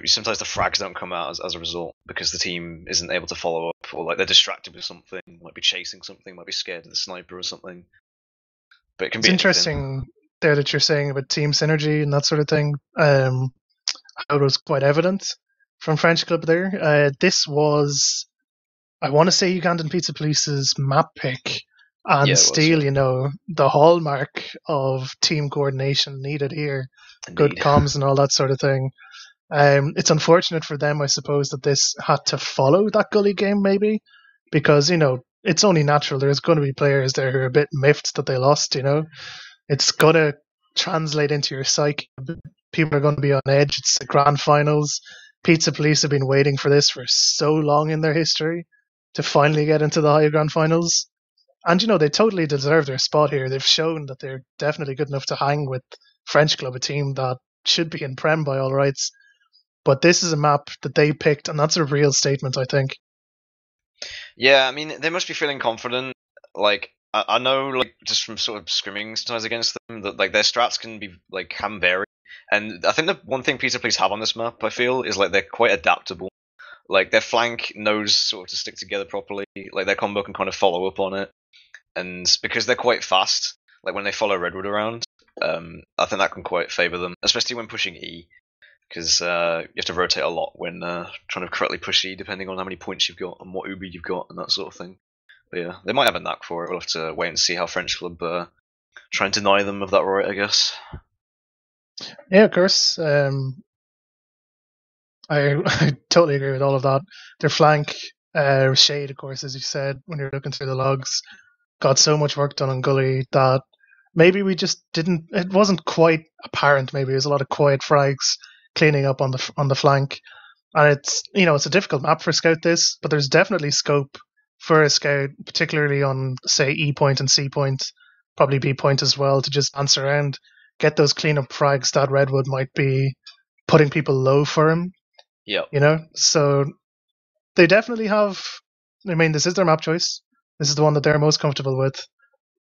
sometimes the frags don't come out as a result because the team isn't able to follow up, or like they're distracted with something, might be chasing something, might be scared of the sniper or something. But it can be interesting there that you're saying about team synergy and that sort of thing. It was quite evident from Frenchclub there. This was, I want to say, Ugandan Pizza Police's map pick, and still, the hallmark of team coordination needed here. Indeed. Good comms and all that sort of thing. It's unfortunate for them, I suppose, that this had to follow that Gully game, maybe, because, it's only natural. There's going to be players there who are a bit miffed that they lost, It's going to translate into your psyche. People are going to be on edge. It's the grand finals. Pizza Police have been waiting for this for so long in their history to finally get into the higher grand finals. And, they totally deserve their spot here. They've shown that they're definitely good enough to hang with Frenchclub, a team that should be in Prem by all rights. But this is a map that they picked, and that's a real statement, I think. Yeah, I mean, they must be feeling confident. Like, I know, like, just from sort of scrimming sometimes against them, that like their strats can vary. And I think the one thing Pizza Police have on this map, I feel, is like they're quite adaptable. Like their flank knows sort of to stick together properly. Like their combo can kind of follow up on it, and because they're quite fast, like when they follow Redwood around, I think that can quite favour them, especially when pushing E, because you have to rotate a lot when trying to correctly push E, depending on how many points you've got and what Uber you've got and that sort of thing. But yeah, they might have a knack for it. We'll have to wait and see how Frenchclub try and deny them of that right, I guess. Yeah, of course. I totally agree with all of that. Their flank, Shade, of course, as you said, when you're looking through the logs, got so much work done on Gully that maybe we just didn't. It wasn't quite apparent. Maybe it was a lot of quiet frags cleaning up on the flank, and it's it's a difficult map for Scout this, but there's definitely scope for a Scout, particularly on say E point and C point, probably B point as well, to just dance around, get those cleanup frags that Redwood might be putting people low for him. Yep. You know, so they definitely have. I mean, this is their map choice. This is the one that they're most comfortable with.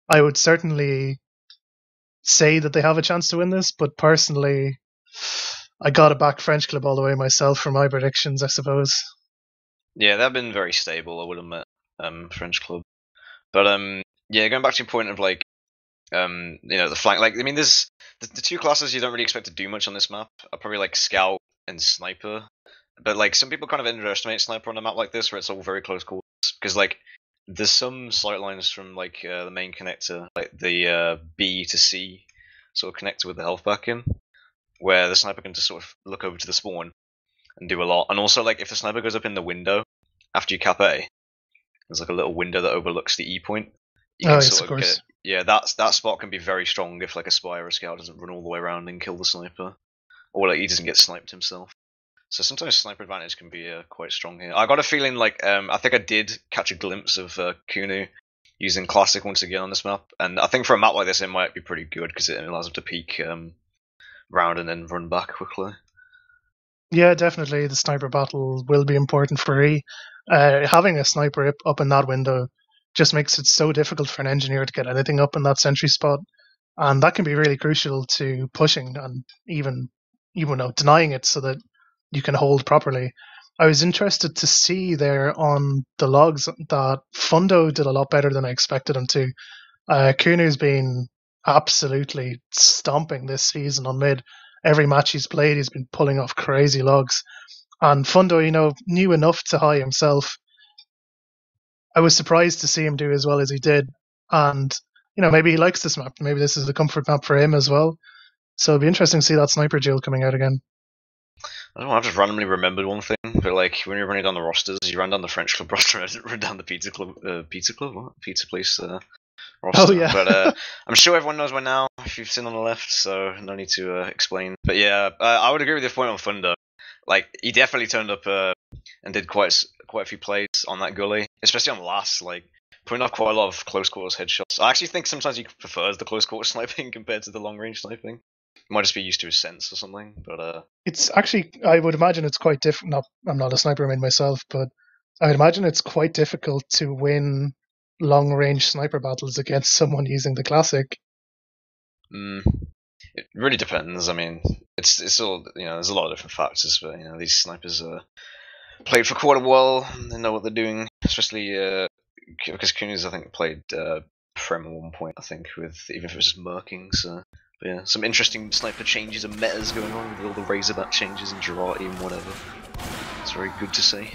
I would certainly say that they have a chance to win this, but personally, I gotta back Frenchclub all the way myself for my predictions, I suppose. Yeah, they've been very stable, I would admit, Frenchclub. But yeah, going back to your point of like, the flank. Like, I mean, there's the two classes you don't really expect to do much on this map are probably like Scout and Sniper. But like, some people kind of underestimate Sniper on a map like this, where it's all very close quarters, because like, there's some sight lines from like the main connector, like the B to C sort of connector with the health back in, where the sniper can just sort of look over to the spawn and do a lot. And also, like, if the sniper goes up in the window after you cap A, there's like a little window that overlooks the E point. You can Yes, of course. that spot can be very strong if like a spy or a scout doesn't run all the way around and kill the sniper, or like he doesn't get sniped himself. So sometimes sniper advantage can be quite strong here. I got a feeling like I think I did catch a glimpse of Counou using classic once again on this map, and I think for a map like this it might be pretty good because it allows him to peek round and then run back quickly. Yeah, definitely the sniper battle will be important for E. Having a sniper up in that window just makes it so difficult for an engineer to get anything up in that sentry spot, and that can be really crucial to pushing and even denying it so that you can hold properly. I was interested to see there on the logs that Fundo did a lot better than I expected him to. Kounou's been absolutely stomping this season on mid. Every match he's played, he's been pulling off crazy logs. And Fundo, knew enough to high himself. I was surprised to see him do as well as he did. And, maybe he likes this map. Maybe this is a comfort map for him as well. So it'll be interesting to see that sniper duel coming out again. I don't know, I just randomly remembered one thing, but like when you're running down the rosters, you ran down the Frenchclub roster, I didn't run down the Pizza Place roster. Oh, yeah. But I'm sure everyone knows by now if you've seen on the left, so no need to explain. But yeah, I would agree with your point on Thunder. Like, he definitely turned up and did quite a few plays on that gully, especially on last, like putting off quite a lot of close quarters headshots. I actually think sometimes he prefers the close quarter sniping compared to the long range sniping. Might just be used to his sense or something, but it's actually, I would imagine it's quite different. No, I'm not a sniper main myself, but I would imagine it's quite difficult to win long range sniper battles against someone using the classic. It really depends. I mean, it's all, there's a lot of different factors, but these snipers played for quite a while. They know what they're doing, especially because Kounou's, I think, played Prem at one point. I think even if it was just murking. So. But yeah, some interesting sniper changes and metas going on with all the Razorback changes and Girardi and whatever. It's very good to see.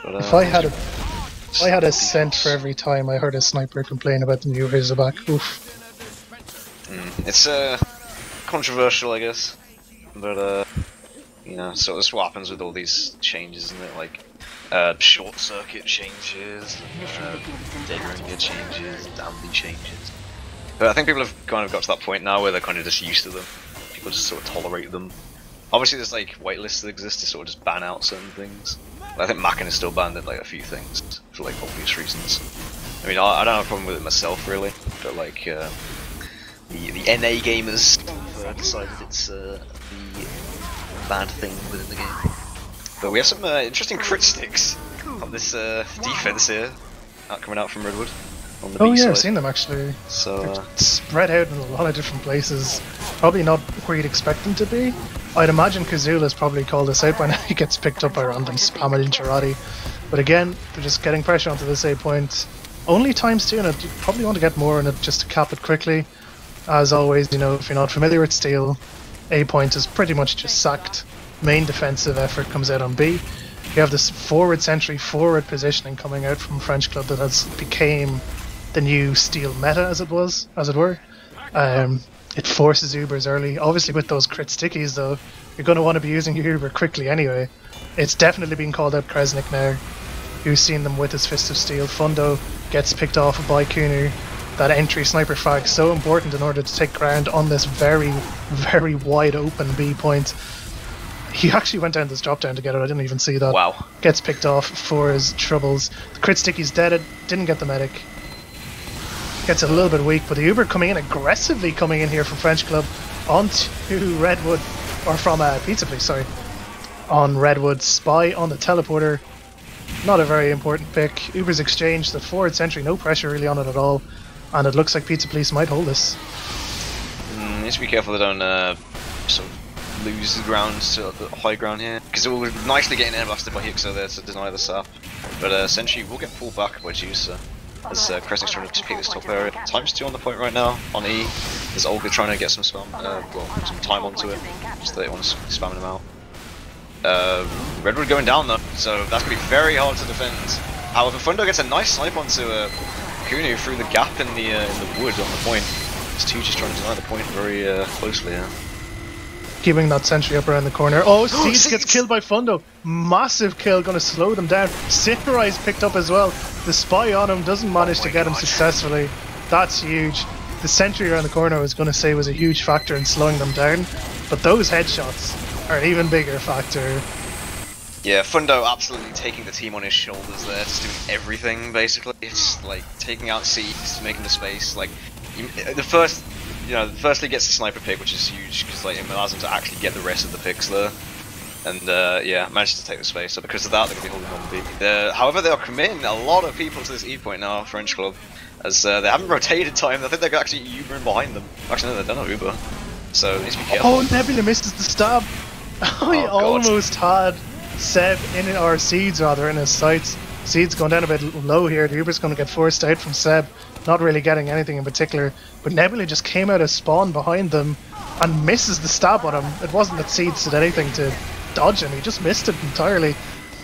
But, if I had a cent for every time I heard a sniper complain about the new Razorback, oof. It's controversial, I guess, but so that's what happens with all these changes, isn't it? Like short circuit changes, dead ringer changes, Dandy changes. But I think people have kind of got to that point now where they're kind of just used to them. People just sort of tolerate them. Obviously there's like whitelists that exist to sort of just ban out certain things. But I think Macken is still banned in like a few things for like obvious reasons. I mean, I don't have a problem with it myself really, but like the NA gamers have decided it's the bad thing within the game. But we have some interesting crit sticks on this defense here, coming out from Redwood. On the oh B yeah, side. I've seen them actually. So they're spread out in a lot of different places. Probably not where you'd expect them to be. I'd imagine Kazula's probably called this out by now. He gets picked up by random spamming Girardi. But again, they're just getting pressure onto this A point. Only ×2, and you probably want to get more in it just to cap it quickly. As always, if you're not familiar with Steel, A point is pretty much just sacked. Main defensive effort comes out on B. You have this forward sentry, forward positioning coming out from Frenchclub that has became the new Steel meta, as it were. It forces Ubers early. Obviously with those crit stickies though, you're going to want to be using your Uber quickly anyway. It's definitely been called out Kresnik now, who's seen them with his Fist of Steel. Fundo gets picked off by Counou. That entry sniper frag so important in order to take ground on this very, very wide open B point. He actually went down this drop down to get it, I didn't even see that. Wow. Gets picked off for his troubles. The crit sticky's dead, didn't get the medic. gets a little bit weak, but the Uber coming in aggressively coming in here from Frenchclub onto Redwood, or from Pizza Police, sorry, on Redwood. Spy on the Teleporter, not a very important pick. Uber's exchange, the forward sentry, no pressure really on it at all, and it looks like Pizza Police might hold this. Need to be careful they don't sort of lose the ground, to the high ground here, because it will be nicely getting air blasted by Hixo there to deny the sap. But Sentry will get pulled back by Juicer as Kresnik's trying to pick this top area. ×2 on the point right now on E. There's Olga trying to get some spam, well, some time onto it, so they want to spam him out. Redwood going down though, so that's going to be very hard to defend. However, Fundo gets a nice snipe onto Counou through the gap in the wood on the point. It's two just trying to deny the point very closely here. Keeping that sentry up around the corner. Oh, Seeds gets killed by Fundo. Massive kill, going to slow them down. Samurai picked up as well. The spy on him doesn't manage to get him successfully. That's huge. The sentry around the corner I was going to say was a huge factor in slowing them down, but those headshots are an even bigger factor. Yeah, Fundo absolutely taking the team on his shoulders there, just doing everything basically. It's like taking out Seeds, making the space. Like firstly gets the sniper pick, which is huge because like it allows him to actually get the rest of the picks there, and yeah, managed to take the space. So because of that, they're going to be holding on B. However, they are committing a lot of people to this E point now, Frenchclub, as they haven't rotated time. I think they're actually Ubering behind them. Actually, no, they're not Uber, so they need to be careful. Oh, Nebula misses the stab. Oh, he almost had Seb in, or Seeds rather, in his sights. Seeds going down a bit low here. The Uber's going to get forced out from Seb. Not really getting anything in particular, but Nebula just came out of spawn behind them and misses the stab on him. It wasn't that Seeds did anything to dodge him, he just missed it entirely.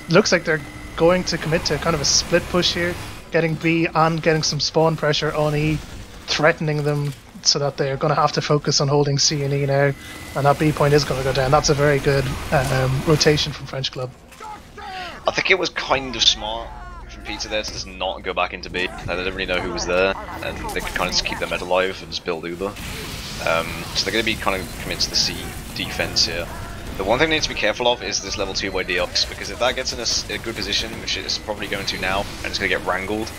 Looks like they're going to commit to kind of a split push here, getting B and getting some spawn pressure on E, threatening them so that they're going to have to focus on holding C and E now, and that B point is going to go down. That's a very good rotation from Frenchclub. I think it was kind of smart from Pizza there to just not go back into B. They didn't really know who was there, and they could kind of just keep their med alive and just build Uber. So they're going to be kind of committed to the C defense here. The one thing they need to be careful of is this level 2 by Deox, because if that gets in a good position, which it's probably going to now, and it's going to get wrangled,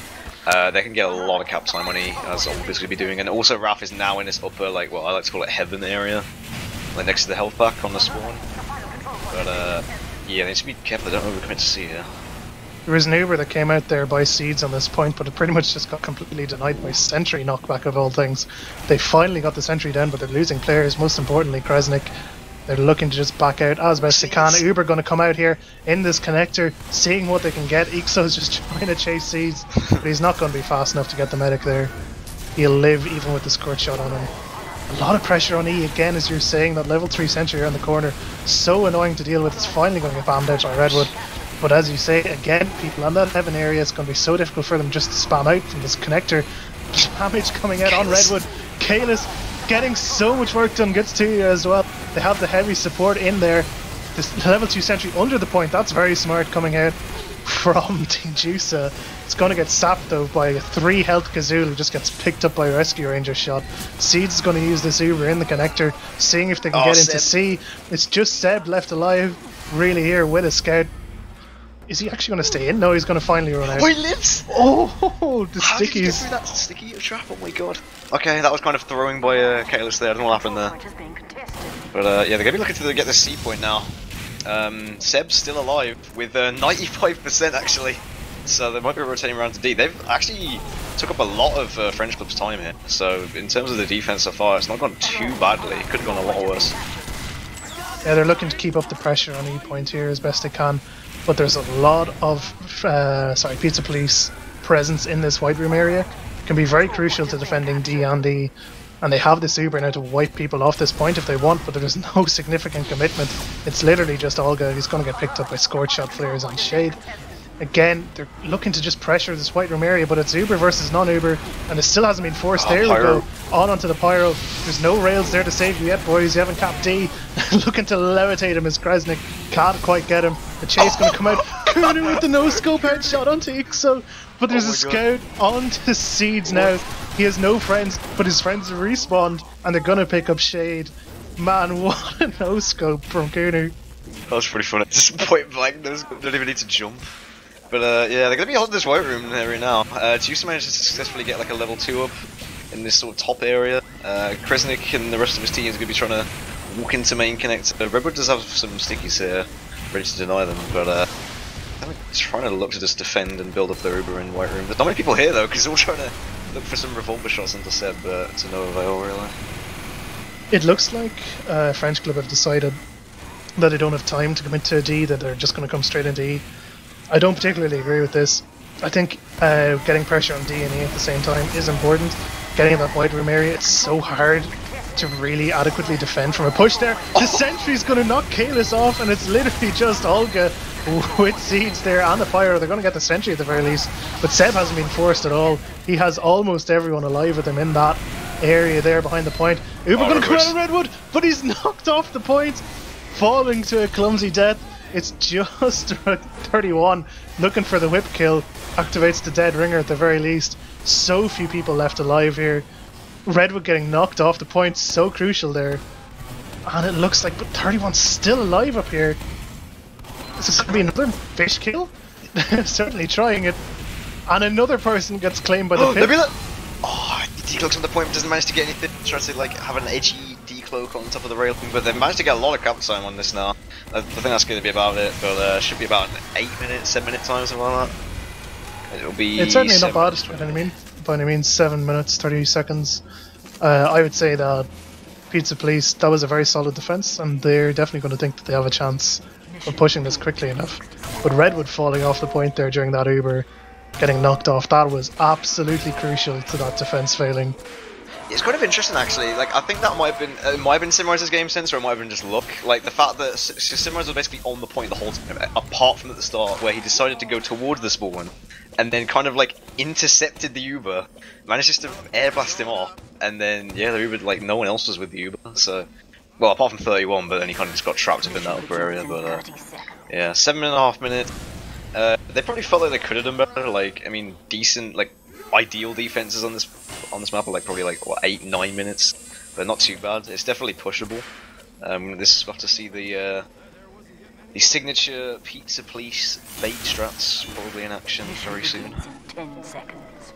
they can get a lot of cap time on E, as Olga's going to be doing. And also Raph is now in this upper, like, what I like to call it heaven area, like next to the health pack on the spawn. But yeah, they need to be careful they don't overcommit to C here. There was an Uber that came out there by Seeds on this point, but it pretty much just got completely denied by Sentry knockback of all things. They finally got the Sentry down, but they're losing players, most importantly Kresnik. They're looking to just back out as best they can. Uber going to come out here in this connector, seeing what they can get. Ixo's just trying to chase Seeds, but he's not going to be fast enough to get the medic there. He'll live even with the squirt shot on him. A lot of pressure on E again, as you're saying. That level 3 Sentry around the corner, so annoying to deal with. It's finally going to get bammed out by Redwood. But as you say, again, people on that heaven area, it's going to be so difficult for them just to spam out from this connector. Damage coming out on Redwood. Kalis getting so much work done, gets to you as well. They have the heavy support in there. This level 2 Sentry under the point, that's very smart coming out from Team Juica. It's going to get sapped though by a 3 health Kazoo who just gets picked up by a Rescue Ranger shot. Seeds is going to use this Uber in the connector, seeing if they can get into C. It's just Seb left alive, really here with a scout. Is he actually going to stay in? No, he's going to finally run out. Oh, he lives! Oh, the How stickies. did you get through that sticky trap? Oh my god. Okay, that was kind of throwing by Kalis there. I don't know what happened there. But yeah, they're going to be looking to get the C point now. Seb's still alive with 95% actually. So they might be rotating around to D. They've actually took up a lot of Frenchclub's time here. So in terms of the defense so far, it's not gone too badly. It could have gone a lot worse. Yeah, they're looking to keep up the pressure on E point here as best they can. But there's a lot of Pizza Police presence in this white room area. Can be very crucial to defending D and E. And they have this Uber now to wipe people off this point if they want, but there's no significant commitment. It's literally just Olga who's going to get picked up by scored shot flares on Shade. Again, they're looking to just pressure this white room area, but it's Uber versus non-Uber, and it still hasn't been forced. There Pyro. we go, on onto the Pyro. There's no rails there to save you yet, boys. You haven't capped D. Looking to levitate him as Kresnik can't quite get him. The chase going to come out. Counou with the no-scope headshot onto Ixo, but there's a scout onto Seeds now. He has no friends, but his friends have respawned, and they're going to pick up Shade. Man, what a no-scope from Counou. That was pretty funny. Just point blank, they don't even need to jump. yeah, they're gonna be holding this white room area now. Juicy managed to successfully get like a level 2 up in this sort of top area. Kresnik and the rest of his team is gonna be trying to walk into main connect. Redwood does have some stickies here, ready to deny them, but they're trying to look to just defend and build up their Uber in white room. There's not many people here though, because they're all trying to look for some revolver shots into Seb, but to no avail really. It looks like Frenchclub have decided that they don't have time to commit to a D, that they're just going to come straight into E. I don't particularly agree with this. I think getting pressure on D and E at the same time is important. Getting in that white room area, it's so hard to really adequately defend from a push there. The sentry's going to knock Kalis off, and it's literally just Olga with Siege there and the fire. They're going to get the sentry at the very least, but Seb hasn't been forced at all. He has almost everyone alive with him in that area there behind the point. Uber going to come out of Redwood, but he's knocked off the point, falling to a clumsy death. It's just 31 looking for the whip kill, activates the dead ringer at the very least. So few people left alive here. Redwood getting knocked off the point, so crucial there. And it looks like, but 31's still alive up here. Is this going to be another fish kill? Certainly trying it. And another person gets claimed by the pit. Oh, he decloaks on the point, but doesn't manage to get anything. Tries to like have an edgy decloak on top of the railing, but they've managed to get a lot of cap time on this now. I think that's going to be about it, but should be about an 8-minute, 7-minute time, something like that. It'll be. It's certainly not bad. By any means, 7 minutes, 30 seconds. I would say that Pizza Police, that was a very solid defense, and they're definitely going to think that they have a chance of pushing this quickly enough. But Redwood falling off the point there during that Uber, getting knocked off, that was absolutely crucial to that defense failing. It's kind of interesting actually. Like I think that might have been Simrise's game sense, or it might have been just luck. Like the fact that Simrise was basically on the point the whole time, apart from at the start where he decided to go towards the spawn, and then kind of like intercepted the Uber, managed just to airblast him off, and then yeah, the Uber, like no one else was with the Uber, so well apart from 31, but then he kind of just got trapped up in that upper area. But yeah, 7.5 minutes. They probably felt like they could have done better. Like I mean, decent like. Ideal defenses on this map are like probably like what 8-9 minutes, but not too bad. It's definitely pushable. This is we'll have to see the signature Pizza Police bait strats probably in action very soon. 10 seconds.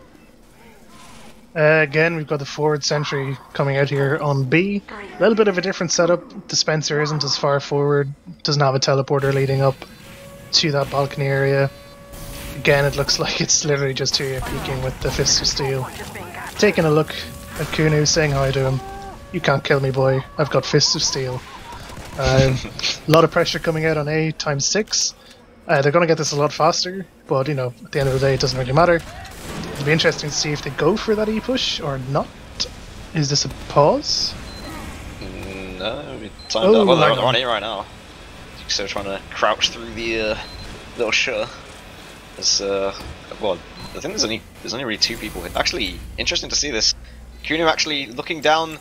Again, we've got the forward sentry coming out here on B. A little bit of a different setup. Dispenser isn't as far forward, doesn't have a teleporter leading up to that balcony area. Again, it looks like it's literally just here peeking with the Fists of Steel. Taking a look at KouNou, saying hi to him. You can't kill me, boy. I've got Fists of Steel. A lot of pressure coming out on A times 6. They're going to get this a lot faster, but you know, at the end of the day, it doesn't really matter. It'll be interesting to see if they go for that E push or not. Is this a pause? No, we timed out. Well, they're on A right now. So trying to crouch through the little shutter. There's well, I think there's only really 2 people here. Actually, interesting to see this. KouNou actually looking down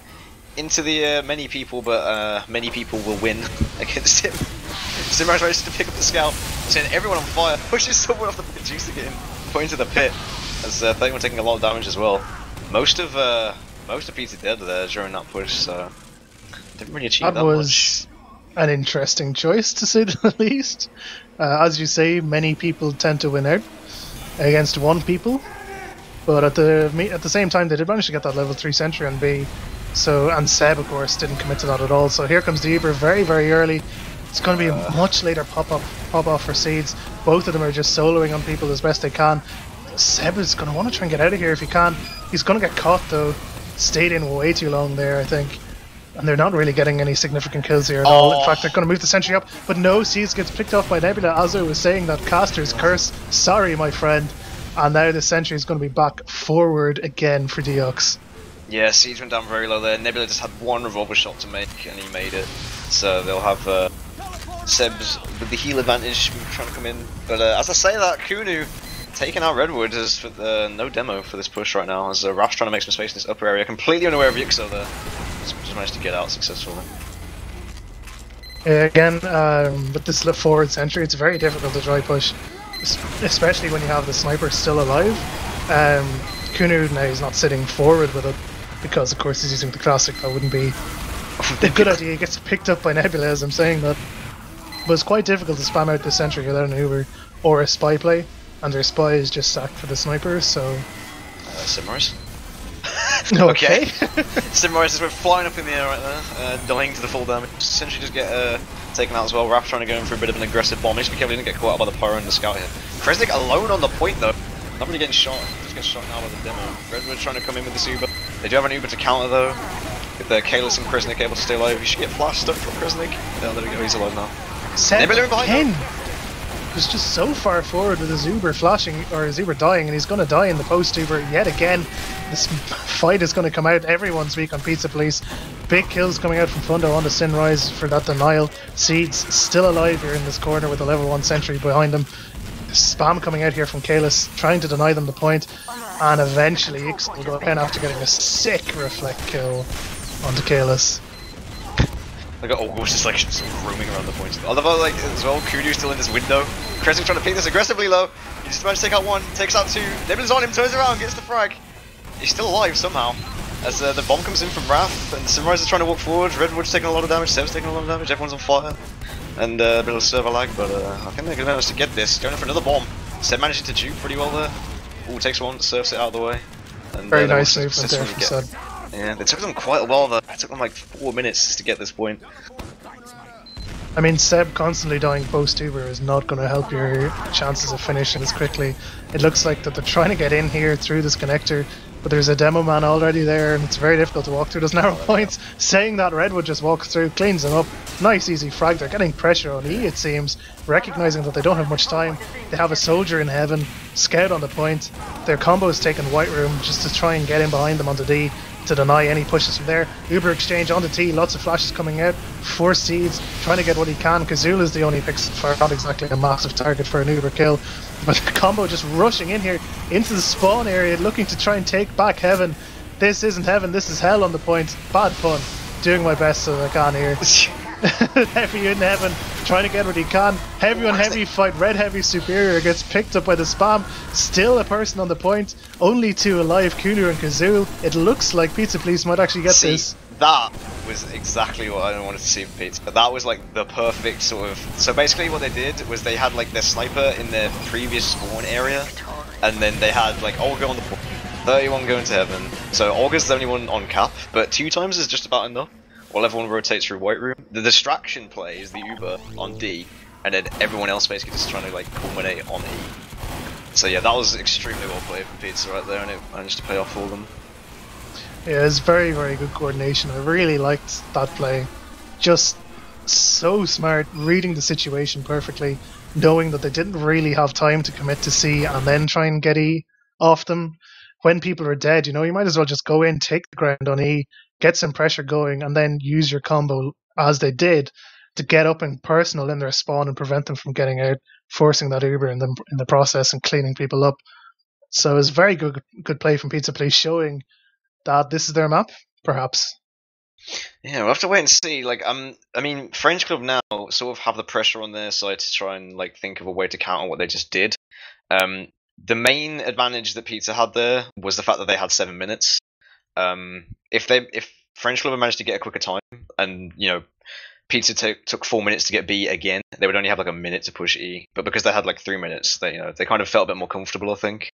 into the many people, but many people will win against him. Simrise manages to pick up the scout, send everyone on fire, pushes someone off the pit juice to get him, put into the pit. As 31 taking a lot of damage as well. Most of Pizza dead there during that push, so didn't really achieve that much. That was an interesting choice, to say the least. As you say, many people tend to win out against 1 people, but at the same time they did manage to get that level 3 sentry on B. So, and Seb of course didn't commit to that at all. So here comes the Uber very early. It's going to be a much later pop off for Seeds. Both of them are just soloing on people as best they can. Seb is going to want to try and get out of here if he can. He's going to get caught though. Stayed in way too long there, I think. And they're not really getting any significant kills here at all. In fact, they're going to move the sentry up. But no, Seeds gets picked off by Nebula. As I was saying, that caster's curse. Sorry, my friend. And now the sentry is going to be back forward again for Deox. Yeah, Seeds went down very low there. Nebula just had 1 revolver shot to make, and he made it. So they'll have Seb's with the heal advantage trying to come in. But as I say that, KouNou taking out Redwood is for no demo for this push right now. As Raf's trying to make some space in this upper area, completely unaware of Yixo there. Just managed to get out successfully. Again, with this forward sentry, it's very difficult to try push, especially when you have the sniper still alive. KouNou now is not sitting forward with it because, of course, he's using the classic. That wouldn't be a good idea. He gets picked up by Nebula as I'm saying that. But it's quite difficult to spam out the sentry without an Uber or a spy play. and their spy is just sacked for the sniper, so... Simrise. Okay. Simrise went flying up in the air right there, dying to the full damage. Essentially just get taken out as well. Raph trying to go in for a bit of an aggressive bomb. He's careful he didn't get caught out by the pyro and the scout here. Kresnik alone on the point though. Not really getting shot. Just gets shot now by the demo. Redwood trying to come in with this Uber. They do have an Uber to counter though. With Kalis and Kresnik able to stay alive. You should get flash stuff from Kresnik. Yeah, there we go. He's alive now. Nebula behind him. Was just so far forward with his Uber flashing, or his Uber dying, and he's going to die in the post Uber yet again. This fight is going to come out. Everyone's weak on Pizza Police. Big kills coming out from Fundo on the Sinrise for that denial. Seeds still alive here in this corner with a level 1 sentry behind him. Spam coming out here from Kalis, trying to deny them the point, and eventually Ix will go in after getting a sick reflect kill onto Kalis. I got August just like sort of roaming around the point. I love how like as well, Kudu's still in this window. Kresnik trying to pick this aggressively low. He just managed to take out one, takes out two. Nebula's on him, turns around, gets the frag. He's still alive somehow. As the bomb comes in from Wrath, and Simrise is trying to walk forward. Redwood's taking a lot of damage, Seb's taking a lot of damage, everyone's on fire. And a bit of server lag, but I think they're going to manage to get this. Going in for another bomb. Seb managing to juke pretty well there. Ooh, takes one, surfs it out of the way. And, very nice movement there from Seb. Yeah, it took them quite a while though. It took them like 4 minutes to get this point. I mean, Seb constantly dying post-Uber is not going to help your chances of finishing this quickly. It looks like that they're trying to get in here through this connector, but there's a demo man already there and it's very difficult to walk through those narrow points. Saying that, Redwood just walks through, cleans them up. Nice easy frag. They're getting pressure on E, it seems, recognizing that they don't have much time. They have a soldier in heaven, scout on the point. Their combo is taking White Room just to try and get in behind them onto D to deny any pushes from there. Uber exchange onto T, lots of flashes coming out. 4 seeds, trying to get what he can. Kazul is the only pick for not exactly a massive target for an Uber kill. But the combo just rushing in here into the spawn area, looking to try and take back Heaven. This isn't Heaven, this is Hell on the point. Bad pun. Doing my best so I can here. Heavy in Heaven, trying to get what he can. Heavy on Heavy fight, Red Heavy superior gets picked up by the spam. Still a person on the point, only 2 alive, Counou and Kazoo. It looks like Pizza Police might actually get this. That was exactly what I wanted to see from Pizza, but that was like the perfect sort of... So basically what they did was they had like their sniper in their previous spawn area, and then they had like Olga on the point, 31 going to Heaven. So Olga's the only one on cap, but 2 times is just about enough. While everyone rotates through White Room. The distraction play is the Uber on D, and then everyone else basically just trying to like culminate on E. So yeah, that was extremely well played from Pizza right there, and it managed to pay off for them. Yeah, it's very, very good coordination. I really liked that play. Just so smart, reading the situation perfectly, knowing that they didn't really have time to commit to C and then try and get E off them. When people are dead, you know, you might as well just go in, take the ground on E, get some pressure going, and then use your combo as they did to get up and personal in their spawn and prevent them from getting out, forcing that Uber in the process and cleaning people up. So it's very good play from Pizza Police, showing that this is their map, perhaps. Yeah, we'll have to wait and see. Like, I mean, French Club now sort of have the pressure on their side to try and like think of a way to counter what they just did. The main advantage that Pizza had there was the fact that they had 7 minutes. If French Club had managed to get a quicker time, and you know, Pizza took 4 minutes to get B again, they would only have like a minute to push E. But because they had like 3 minutes, they kind of felt a bit more comfortable. I think,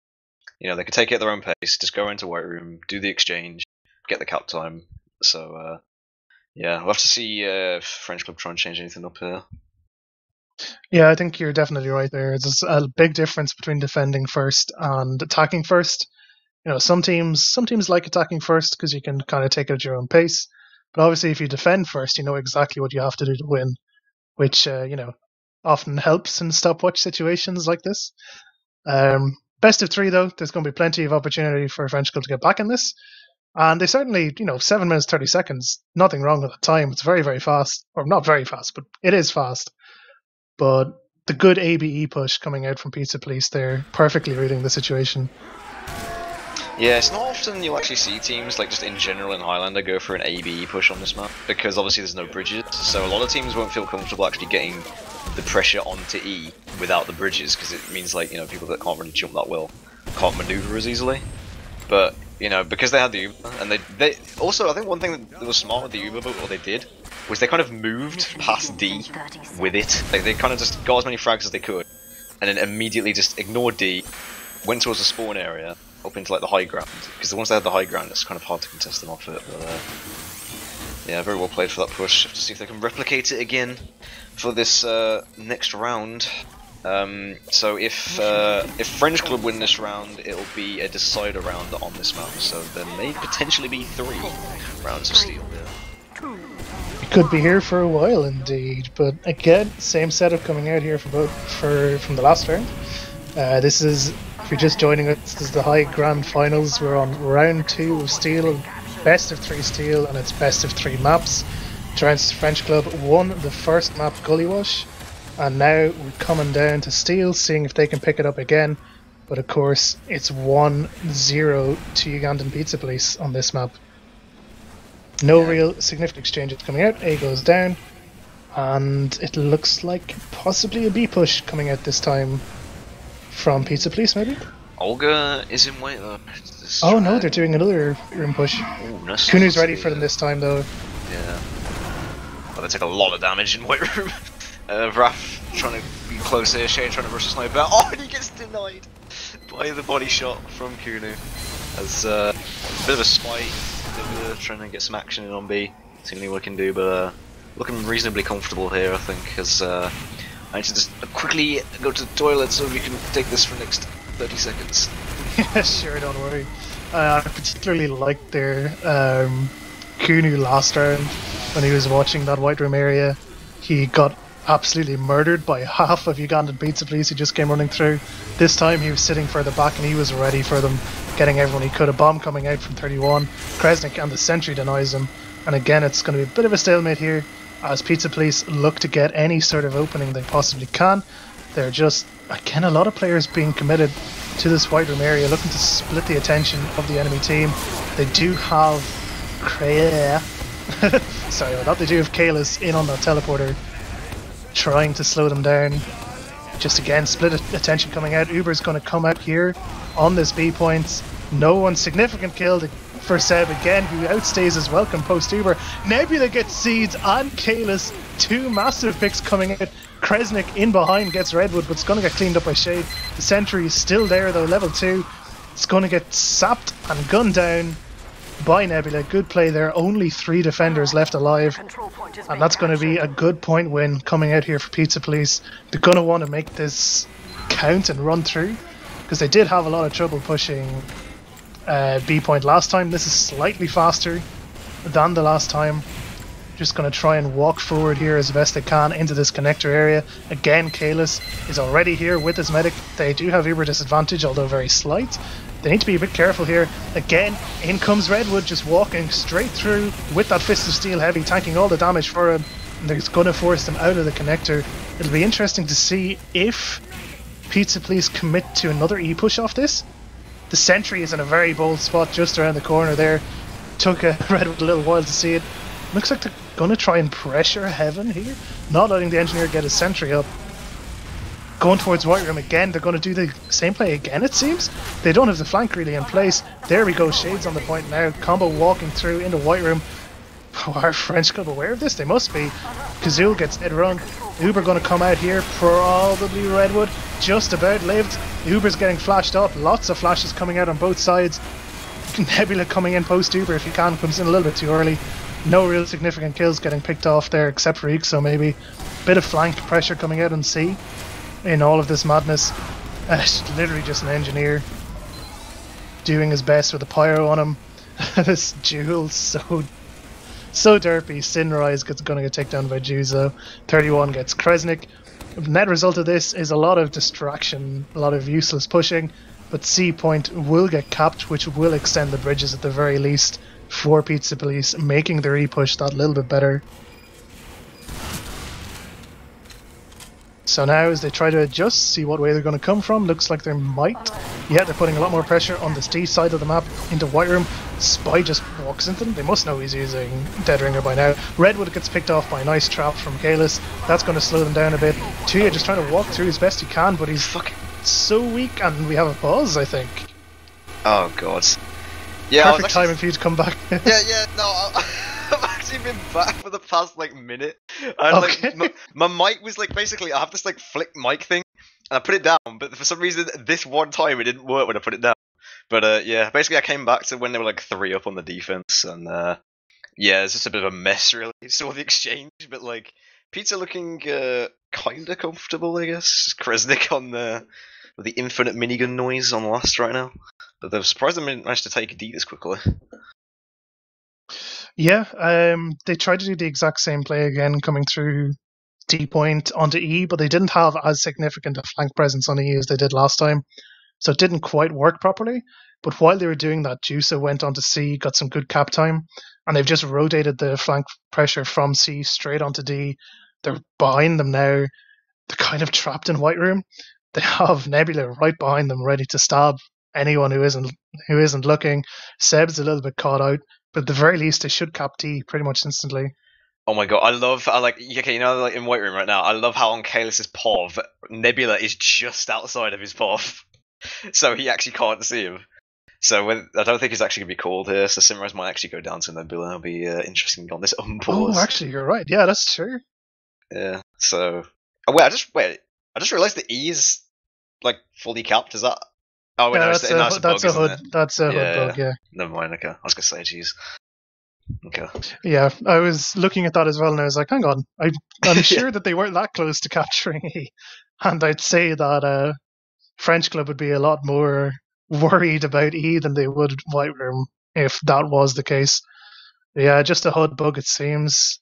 you know, they could take it at their own pace, just go into White Room, do the exchange, get the cap time. So yeah, we'll have to see if French Club try and change anything up here. Yeah, I think you're definitely right there. There's a big difference between defending first and attacking first. You know, some teams like attacking first because you can kind of take it at your own pace. But obviously, if you defend first, you know exactly what you have to do to win, which you know, often helps in stopwatch situations like this. Best of 3 though, there's going to be plenty of opportunity for French Club to get back in this, and they certainly, you know, 7 minutes 30 seconds, nothing wrong with the time. It's very, very fast, or not very fast, but it is fast. But the good ABE push coming out from Pizza Police there, perfectly reading the situation. Yeah, it's not often you'll actually see teams, like just in general in Highlander, go for an ABE push on this map, because obviously there's no bridges, so a lot of teams won't feel comfortable actually getting the pressure onto E without the bridges, because it means, like, you know, people that can't really jump that well can't maneuver as easily. But, you know, because they had the Uber, and they also, I think one thing that was smart with the Uber, but what they did, was they kind of moved past D with it. Like, they kind of just got as many frags as they could, and then immediately just ignored D, went towards the spawn area, up into like the high ground, because once they had the high ground, it's kind of hard to contest them off it. But yeah, very well played for that push. Have to see if they can replicate it again for this next round. So if Frenchclub win this round, it'll be a decider round on this map. So there may potentially be 3 rounds of steel. Yeah. It could be here for a while indeed, but again, same setup coming out here from the last round. This is, if you're just joining us, this is the high grand finals. We're on round 2 of steel, best of 3 steel, and it's best of 3 maps. Tourettes Frenchclub won the first map, Gullywash, and now we're coming down to steel, seeing if they can pick it up again. But of course, it's 1-0 to Ugandan Pizza Police on this map. No real significant exchanges coming out. A goes down, and it looks like possibly a B push coming out this time from Pizza Police, maybe? Olga is in white though. Oh no, they're doing another room push. Ooh, nice. Couno's ready for them this time though. Yeah. Well, they take a lot of damage in white room. Vraf trying to be close here, Shane trying to rush the sniper. Oh, and he gets denied by the body shot from Counou. As a bit of a spite, trying to get some action in on B, seeing what he can do, but looking reasonably comfortable here, I think, as I need to just quickly go to the toilet so we can take this for the next 30 seconds. Yeah, sure, don't worry. I particularly liked their Counou last round when he was watching that white room area. He got absolutely murdered by half of Ugandan Pizza Police who just came running through. This time he was sitting further back and he was ready for them, getting everyone he could. A bomb coming out from 31. Kresnik and the sentry denies him. And again, it's going to be a bit of a stalemate here as Pizza Police look to get any sort of opening they possibly can. They're just, again, a lot of players being committed to this white room area, looking to split the attention of the enemy team. They do have sorry about that. They do have Kalis in on that teleporter, trying to slow them down. Just again, split attention coming out. Uber's going to come out here on this B point. No one significant killed for Seb again, who outstays his welcome post Uber. Nebula gets seeds and Kalis. 2 massive picks coming out. Kresnik in behind gets Redwood, but it's going to get cleaned up by Shade. The sentry is still there though, level 2. It's going to get sapped and gunned down by Nebula. Good play there. Only 3 defenders left alive, and that's going to be a good point win coming out here for Pizza Police. They're going to want to make this count and run through, because they did have a lot of trouble pushing B point last time. This is slightly faster than the last time. Just going to try and walk forward here as best they can into this connector area. Again, Kalis is already here with his medic. They do have Uber disadvantage, although very slight. They need to be a bit careful here. Again, in comes Redwood, just walking straight through with that Fist of Steel Heavy, tanking all the damage for him. And they're going to force them out of the connector. It'll be interesting to see if Pizza Police commit to another E-push off this. The sentry is in a very bold spot just around the corner there. Took Redwood a little while to see it. Looks like they're going to try and pressure Heaven here, not letting the engineer get his sentry up. Going towards white room again. They're going to do the same play again, it seems. They don't have the flank really in place. There we go, Shades on the point now. Combo walking through into white room. Are Frenchclub aware of this? They must be. Kazoo gets head run. Uber going to come out here. Probably Redwood. Just about lived. Uber's getting flashed up. Lots of flashes coming out on both sides. Nebula coming in post Uber if he can. Comes in a little bit too early. No real significant kills getting picked off there except for Ixo maybe. Bit of flank pressure coming out on C in all of this madness. Literally just an engineer doing his best with a pyro on him. This Jewel so derpy. Sinrise going to get taken down by Juzo. 31 gets Kresnik. Net result of this is a lot of distraction, a lot of useless pushing, but C point will get capped, which will extend the bridges at the very least for Pizza Police, making the re-push that little bit better. So now as they try to adjust, see what way they're going to come from, looks like they might. Yeah, they're putting a lot more pressure on the D side of the map into white room. Spy just walks into them. They must know he's using Dead Ringer by now. Redwood gets picked off by a nice trap from Kalis. That's going to slow them down a bit. Tuya just trying to walk through as best he can, but he's fucking so weak, and we have a pause, I think. Oh god. Yeah, perfect timing for you to come back. yeah, no, I'm actually been back for the past like minute. And like my mic was like basically I have this like flick mic thing, and I put it down, but for some reason this one time it didn't work when I put it down. But yeah, basically I came back to when they were like 3 up on the defense, and yeah, it's just a bit of a mess really. Saw the exchange, but like Pizza looking kinda comfortable, I guess. Kresnik on with the infinite minigun noise on last right now. But they're surprised they managed to take D this quickly. Yeah, they tried to do the exact same play again, coming through D point onto E, but they didn't have as significant a flank presence on E as they did last time. So it didn't quite work properly. But while they were doing that, Juica went onto C, got some good cap time, and they've just rotated the flank pressure from C straight onto D. They're behind them now. They're kind of trapped in White Room. They have Nebula right behind them, ready to stab anyone who isn't looking. Seb's a little bit caught out, but at the very least, they should cap D pretty much instantly. Oh my god, okay, you know, like in White Room right now, I love how on Kaelus's POV, Nebula is just outside of his POV, so he actually can't see him. So I don't think he's actually going to be called here, so Simrose might actually go down to Nebula. It'll be interesting on this unpause. Oh, actually, you're right. Yeah, that's true. Yeah, so... Oh, wait, I just realised the E is, like, fully capped, is that... Oh, wait, yeah, no, that's a bug, a HUD. isn't it? That's a HUD bug, yeah. Never mind, okay. I was going to say, jeez. Okay. Yeah, I was looking at that as well, and I was like, hang on, I'm sure that they weren't that close to capturing E. And I'd say that Frenchclub would be a lot more worried about E than they would White Room if that was the case. Yeah, just a HUD bug, it seems.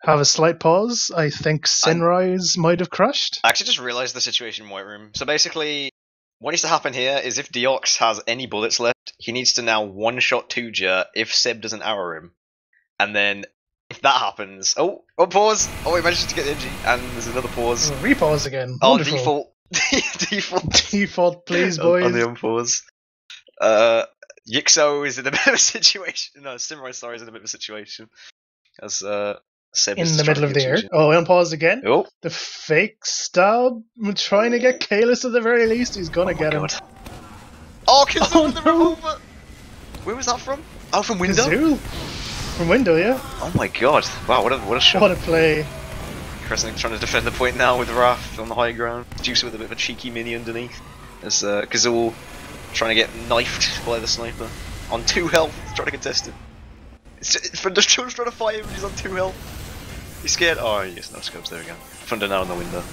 Have a slight pause. I think Sinrise might have crashed. I actually just realised the situation in White Room. So basically, what needs to happen here is if Deox has any bullets left, he needs to now one-shot Tuja if Seb doesn't arrow him. And then, if that happens... Oh, pause! Oh, he managed to get the NG, and there's another pause. Repause again. Oh, Wonderful. default. Default, please, boys. On the unpause. Yixo is in a bit of a situation. No, Simrise, sorry, is in a bit of a situation. As Seb is in the middle of the air. Oh, unpause again. Oh. The fake stab. I'm trying to get Kaelus at the very least. He's gonna get him. Oh, Kazoo with the revolver! Where was that from? Oh, from window? Kazoo? From window, yeah. Oh my god. Wow, what a shot. What a play. Kresnik trying to defend the point now with Wrath on the high ground. Juica with a bit of a cheeky mini underneath. As Kazoo trying to get knifed by the sniper. On 2 health, trying to contest him. Thunder's trying to fight him, he's on 2 health. He's scared. Oh, yes, no scopes, there we go. Thunder now in the window.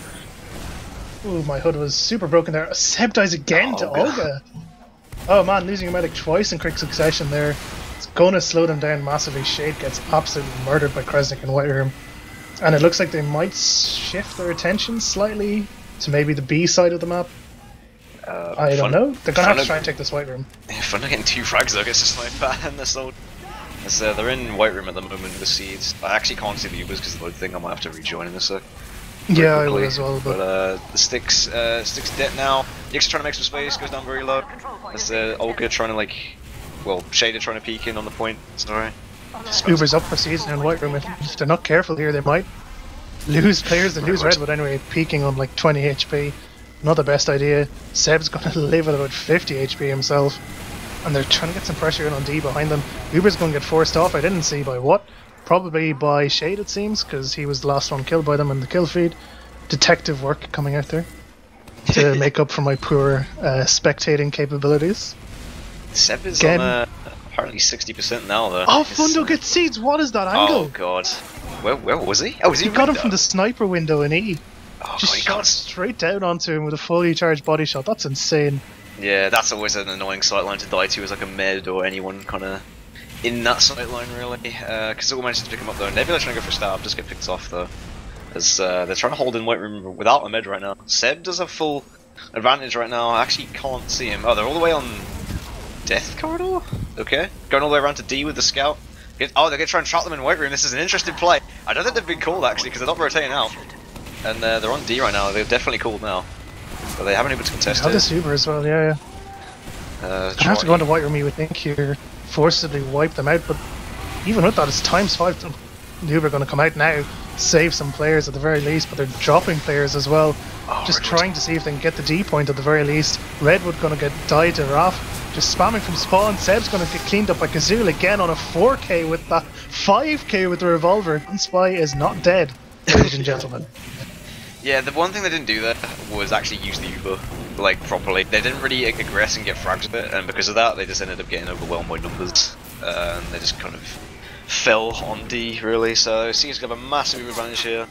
Ooh, my HUD was super broken there. Seb dies again to Olga. Oh man, losing a medic twice in quick succession there. It's gonna slow them down massively. Shade gets absolutely murdered by Kresnik in White Room. And it looks like they might shift their attention slightly to maybe the B side of the map. I don't know. They're gonna have to try and take this White Room. Yeah, Thunder getting 2 frags though, gets a sniper and the sword. As they're in White Room at the moment with Seeds. I actually can't see the Ubers because of the load thing. I might have to rejoin in a sec. Yeah, I will as well. But the Sticks dead now. Yix trying to make some space, goes down very low. As Olga trying to Shader trying to peek in on the point. Sorry. Uber's up for Seeds in White Room. If they're not careful here, they might lose players and lose Red. But anyway, peeking on like 20 HP. Not the best idea. Seb's gonna live at about 50 HP himself. And they're trying to get some pressure in on D behind them. Uber's going to get forced off. I didn't see by what. Probably by Shade, it seems, because he was the last one killed by them in the kill feed. Detective work coming out there to make up for my poor spectating capabilities. Seb is on apparently 60% now, though. Oh, Fundo gets Seeds! What is that angle? Oh, God. Where was he? Oh, was he got him from the sniper window in E. Oh, just shot straight down onto him with a fully charged body shot. That's insane. Yeah, that's always an annoying sightline to die to, as like a med or anyone kind of in that sightline, really. Because all managed to pick him up though. Nebula trying to go for a stab, just get picked off though. As they're trying to hold in White Room without a med right now. Seb does have full advantage right now. I actually can't see him. Oh, they're all the way on Death Corridor? Okay. Going all the way around to D with the scout. Oh, they're going to try and trap them in White Room. This is an interesting play. I don't think they've been called actually, because they're not rotating out. And they're on D right now. They're definitely called now. But they haven't been able to contest it. This Uber as well, yeah. Gonna have to go into White Room, you would think, here. Forcibly wipe them out, but even with that, it's ×5. The Uber going to come out now, save some players at the very least, but they're dropping players as well. Just trying to see if they can get the D point at the very least. Redwood going to get died to Raph. just spamming from spawn. Seb's going to get cleaned up by Kazul again on a 4k with that 5k with the revolver. And Spy is not dead, ladies and gentlemen. Yeah, the one thing they didn't do there was actually use the Uber, like, properly. They didn't really aggress and get frags with it, and because of that, they just ended up getting overwhelmed by numbers. And they just kind of fell on D, really. So C's got a massive advantage here.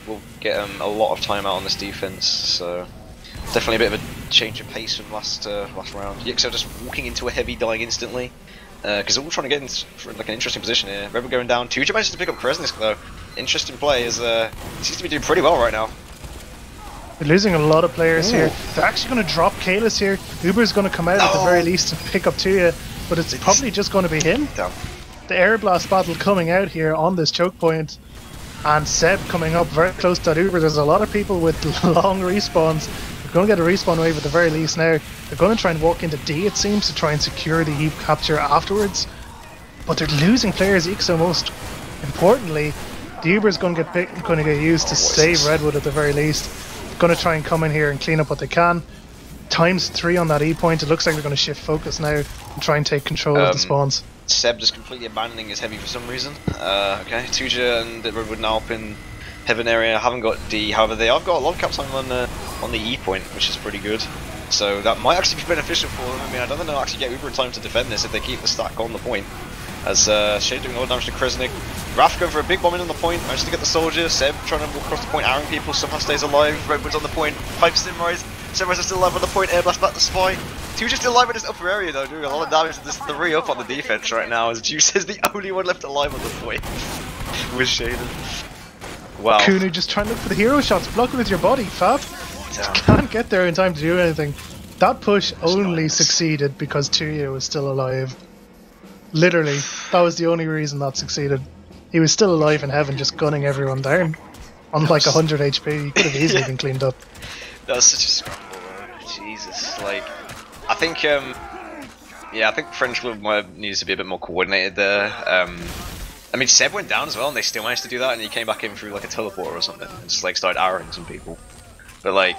We'll get a lot of time out on this defense, so definitely a bit of a change of pace from last round. Yixo just walking into a heavy, dying instantly, because they're all trying to get into like an interesting position here. Rebel going down. Tuja manages to pick up Kresnik though. Interesting play, as he seems to be doing pretty well right now. They're losing a lot of players here. They're actually going to drop Kalis here. Uber's going to come out at the very least and pick up Tuya, but it's probably just going to be him. Damn. The air blast battle coming out here on this choke point, and Seb coming up very close to that Uber. There's a lot of people with long respawns. They're going to get a respawn wave at the very least now. They're going to try and walk into D, it seems, to try and secure the heap capture afterwards. But they're losing players. Ixo, most importantly, the Uber is going to get used to save Redwood at the very least. Going to try and come in here and clean up what they can. ×3 on that E point. It looks like they're going to shift focus now and try and take control of the spawns. Seb just completely abandoning his heavy for some reason. Okay, Tuja and Redwood now up in heaven area. Haven't got D. However, they have got a lot of cap time on the E point, which is pretty good. So that might actually be beneficial for them. I mean, I don't think they'll actually get Uber in time to defend this if they keep the stack on the point. As Shade doing all the damage to Kresnik. Raph going for a big bomb in on the point, manages to get the soldier. Seb trying to walk across the point, arrowing people, somehow stays alive. Redwood's on the point, 5 Simrise. Simrise is still alive on the point, air blast back to Spy. Tuja's still alive in this upper area though, doing a lot of damage to this 3 up on the defense right now, as Juice is the only one left alive on the point. With Shaden. Wow. Counou just trying to look for the hero shots, block it with your body, Fab. Just can't get there in time to do anything. That push only succeeded because Tuya was still alive. Literally, that was the only reason that succeeded. He was still alive in heaven, just gunning everyone down. On like 100 HP, he could have easily been cleaned up. That was such a scramble, Jesus. Like, I think, I think Frenchclub needs to be a bit more coordinated there. I mean, Seb went down as well, and they still managed to do that, and he came back in through like a teleporter or something, and just like started arrowing some people. But like,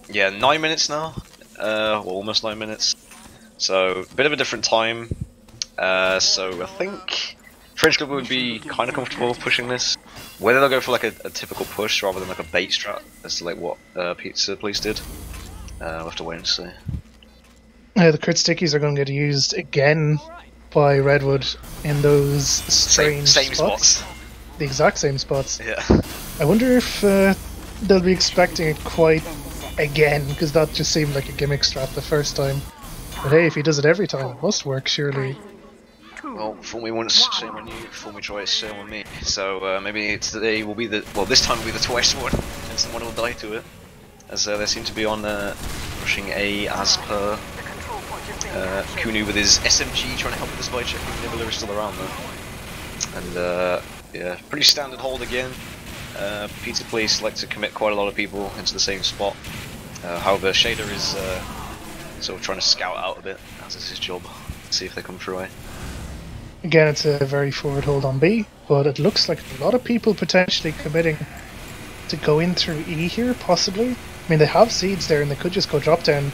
yeah, 9 minutes now, well, almost 9 minutes. So a bit of a different time. So I think Frenchclub would be kind of comfortable pushing this. Whether they'll go for like a typical push rather than like a bait strat, as to like what Pizza Police did, we'll have to wait and see. Yeah, the crit stickies are going to get used again by Redwood in those strange same spots. The exact same spots. Yeah. I wonder if they'll be expecting it quite again, because that just seemed like a gimmick strat the first time. But hey, if he does it every time, it must work, surely. Well, fool me once, shame on you. Fool me twice, shame on me. So maybe today will be the, well, this time will be the twice one, and someone will die to it. As they seem to be on pushing A as per Counou with his SMG trying to help with the spy check. Nibbler is still around though. And yeah, pretty standard hold again. Pizza Police like to commit quite a lot of people into the same spot. However, Shader is sort of trying to scout out a bit, as is his job. See if they come through. Again, it's a very forward hold on B, but it looks like a lot of people potentially committing to go in through E here, possibly. I mean, they have Seeds there and they could just go drop down.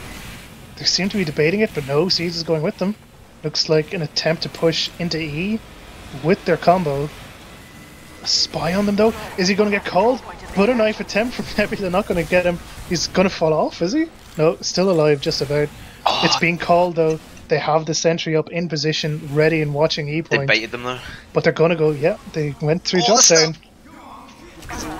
They seem to be debating it, but no, Seeds is going with them. Looks like an attempt to push into E with their combo. A spy on them though. Is he going to get called? Butter knife attempt from Nebula, not going to get him. He's going to fall off, is he? No, still alive, just about. Oh. It's being called though. They have the sentry up in position, ready and watching E point. They baited them though. But they're going to go, yeah, they went through drop down.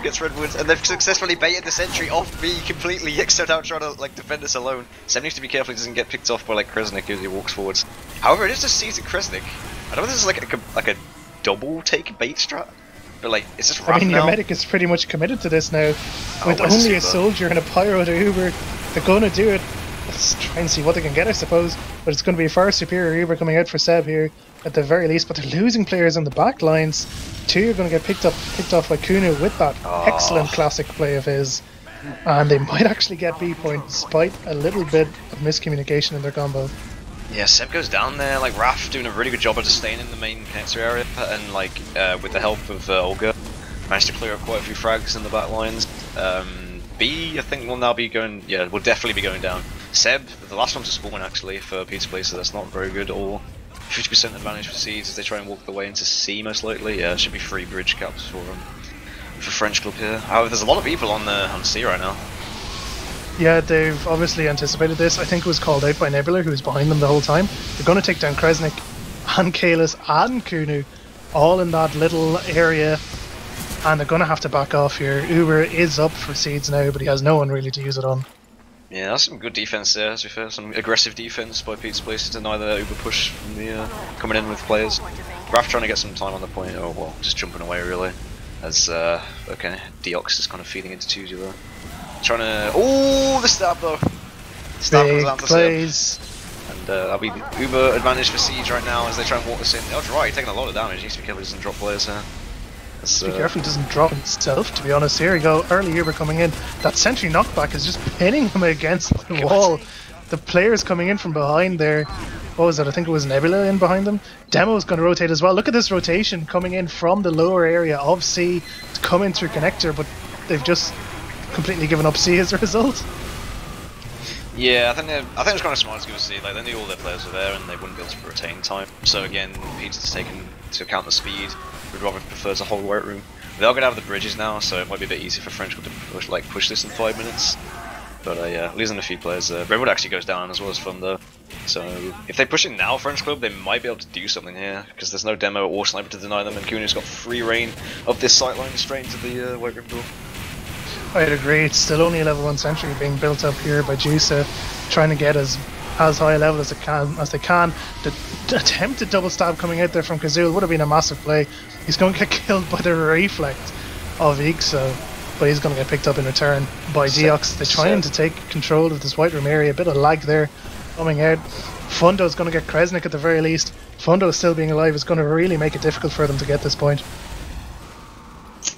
Gets Redwood, and they've successfully baited the sentry off B completely. Yixo out trying to like defend this alone. Seb needs to be careful he doesn't get picked off by like Kresnik as he walks forwards. However, it is just seizing Kresnik. I don't know if this is like a double take bait strat, but like it's just. I mean, your medic is pretty much committed to this now. With only a soldier and a pyro to Uber, they're going to do it. Let's try and see what they can get, I suppose. But it's going to be a far superior Uber coming out for Seb here, at the very least. But they're losing players on the back lines. Two are going to get picked off by Counou with that excellent classic play of his. And they might actually get B point, despite a little bit of miscommunication in their combo. Yeah, Seb goes down there, like Raph doing a really good job of just staying in the main connector area, and like with the help of Olga, managed to clear up quite a few frags in the back lines. B, I think will now be going, yeah, will definitely be going down. Seb, the last one to spawn actually for Pizza Place, so that's not very good at all. 50% advantage for Seeds as they try and walk their way into C most likely. Yeah, it should be 3 bridge caps for French Club here. However, there's a lot of people on C right now. Yeah, they've obviously anticipated this. I think it was called out by Nebula, who was behind them the whole time. They're going to take down Kresnik and Kalis and KouNou, all in that little area, and they're going to have to back off here. Uber is up for Seeds now, but he has no one really to use it on. Yeah, that's some good defense there, to be fair. Some aggressive defense by Pizza Place to deny the Uber push from the coming in with players. Graf trying to get some time on the point, or well, just jumping away really. As okay, Deox is kind of feeding into 2 there. Trying to the stab though. Stab comes down to Seb. And that'll be the Uber advantage for Siege right now as they try and walk this in. Oh, right, taking a lot of damage. He needs to be careful he doesn't drop players here. Be careful he doesn't drop himself, to be honest. Here we go, early Uber coming in. That sentry knockback is just pinning him against the wall. The players coming in from behind there. What was it? I think it was Nebula in behind them. Demo's going to rotate as well. Look at this rotation coming in from the lower area of C to come in through connector, but they've just completely given up C as a result. Yeah, I think it was kind of smart to go C. Like they knew all their players were there and they wouldn't be able to retain time. So again, Peter's taken into account the speed. Would rather prefer to hold white room. They are going to have the bridges now, so it might be a bit easier for French Club to push this in 5 minutes. But yeah, losing a few players. Redwood actually goes down as well as Fun though. So if they push it now, French Club, they might be able to do something here because there's no demo or sniper to deny them, and KouNou's got free reign of this sightline straight into the white room door. I'd agree. It's still only a level 1 sentry being built up here by Juica, trying to get as high a level as they can. The attempted double stab coming out there from Kazul would have been a massive play. He's going to get killed by the reflect of Ixo, but he's going to get picked up in return by Deox. They're trying to take control of this white room area. A bit of lag there coming out. Fundo's going to get Kresnik at the very least. Fundo still being alive is going to really make it difficult for them to get this point.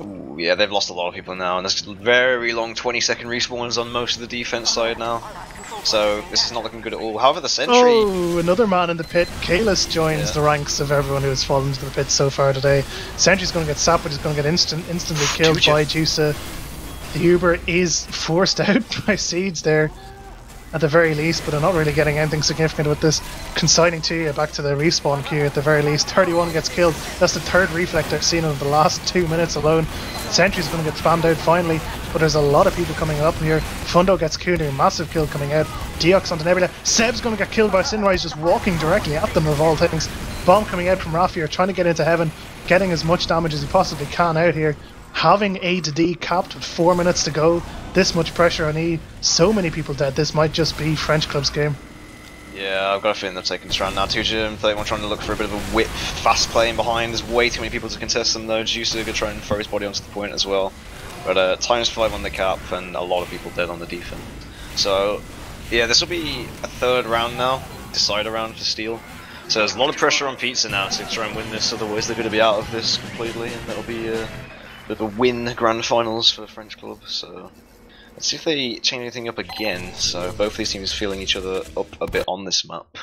Ooh, yeah, they've lost a lot of people now, and there's very long 20-second respawns on most of the defense side now. So this is not looking good at all. However, the sentry... Oh, another man in the pit. Kalis joins the ranks of everyone who has fallen into the pit so far today. Sentry's going to get sapped, but he's going to get instantly killed by Juica. The Uber is forced out by Seeds there, at the very least, but they're not really getting anything significant with this. Consigning to you back to the respawn queue at the very least. 31 gets killed. That's the 3rd reflect I've seen in the last 2 minutes alone. Sentry's going to get spammed out finally, but there's a lot of people coming up here. Fundo gets KouNou, massive kill coming out. Deox onto Nebula. Seb's going to get killed by Sinrise, just walking directly at them of all things. Bomb coming out from Rafier, trying to get into heaven, getting as much damage as he possibly can out here. Having A to D capped with 4 minutes to go, this much pressure on E, so many people dead, this might just be French Club's game. Yeah, I've got a feeling they're taking this round now. 2Gym31 trying to look for a bit of a whip, fast playing behind. There's way too many people to contest them though. Juica gonna try and throw his body onto the point as well. But ×5 on the cap and a lot of people dead on the defense. So yeah, this will be a 3rd round now, decider round for Steel. So there's a lot of pressure on Pizza now to try and win this, otherwise they're going to be out of this completely, and that'll be a bit of a win grand finals for the French Club. So let's see if they change anything up again. So both these teams feeling each other up a bit on this map.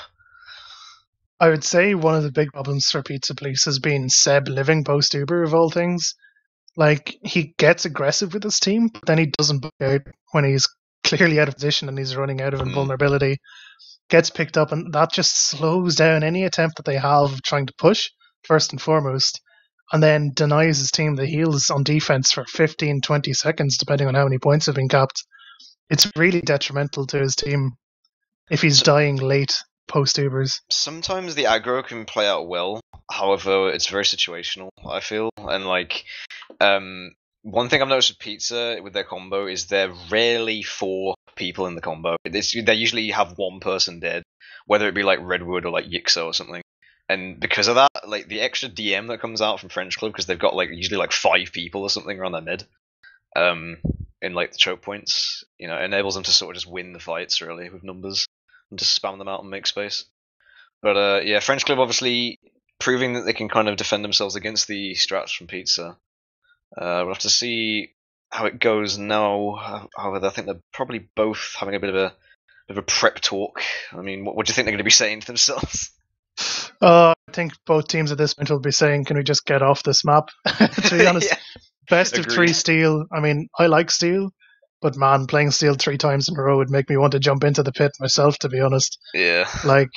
I would say one of the big problems for Pizza Police has been Seb living post Uber of all things. Like, he gets aggressive with his team, but then he doesn't back out when he's clearly out of position and he's running out of invulnerability. Gets picked up, and that just slows down any attempt that they have of trying to push, first and foremost, and then denies his team the heals on defense for 15-20 seconds, depending on how many points have been capped. It's really detrimental to his team if he's dying late post-Ubers. Sometimes the aggro can play out well, however, it's very situational, I feel, and like, one thing I've noticed with Pizza, with their combo, is they're rarely 4 people in the combo. They usually have 1 person dead, whether it be like Redwood or like Yixo or something. And because of that, like the extra DM that comes out from French Club, because they've got like usually like 5 people or something around their mid, in like the choke points, you know, enables them to sort of just win the fights really with numbers and just spam them out and make space. But yeah, French Club obviously proving that they can kind of defend themselves against the strats from Pizza. We'll have to see how it goes now. However, I think they're probably both having a bit of a prep talk. I mean, what do you think they're going to be saying to themselves? I think both teams at this point will be saying, can we just get off this map? To be honest, Yeah. best Agreed. of 3 Steel. I mean, I like Steel, But man, playing steel 3 times in a row would make me want to jump into the pit myself, to be honest. Yeah. Like,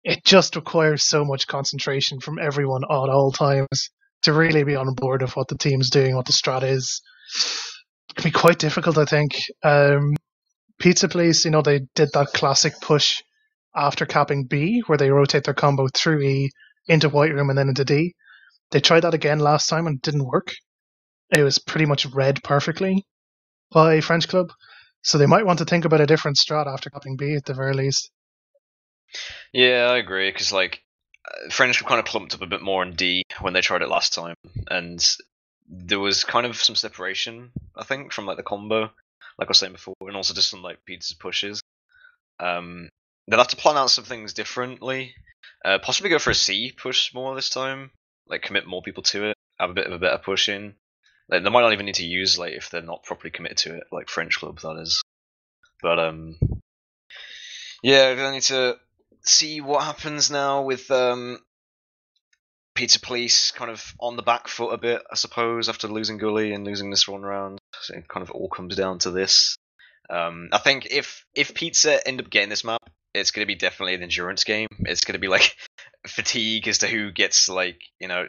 it just requires so much concentration from everyone at all times to really be on board of what the team's doing, what the strat is. It can be quite difficult, I think. Pizza Place, they did that classic push after capping B, where they rotate their combo through E into White Room and then into D. They tried that again last time and it didn't work. It was pretty much read perfectly by French Club. So they might want to think about a different strat after capping B at the very least. Yeah, I agree, because French kind of clumped up a bit more in D when they tried it last time, and there was kind of some separation, I think, from the combo, like I was saying before, and also just some Pizza's pushes. They'll have to plan out some things differently. Possibly go for a C push more this time, commit more people to it, have a bit of a better push in. They might not even need to use if they're not properly committed to it, like French Club, that is. But yeah, they need to see what happens now with Pizza Police kind of on the back foot a bit, I suppose, after losing Gully and losing this one round. So it kind of all comes down to this. I think if Pizza end up getting this map, it's going to be definitely an endurance game. It's going to be fatigue as to who gets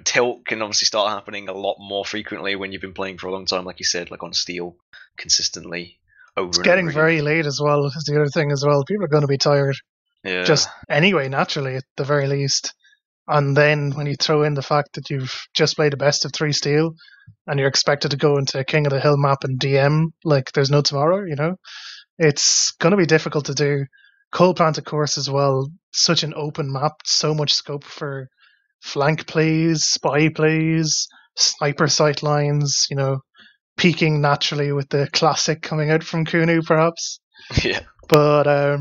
tilt can obviously start happening a lot more frequently when you've been playing for a long time, like you said, on steel consistently over. It's getting very late as well, is the other thing as well. People are going to be tired. Yeah. Just anyway, naturally, at the very least. And then when you throw in the fact that you've just played a best of 3 steel and you're expected to go into King of the Hill map and DM there's no tomorrow, it's going to be difficult to do. Coal Plant, of course, as well. Such an open map, so much scope for flank plays, spy plays, sniper sight lines, peaking naturally with the classic coming out from KouNou, perhaps. Yeah. But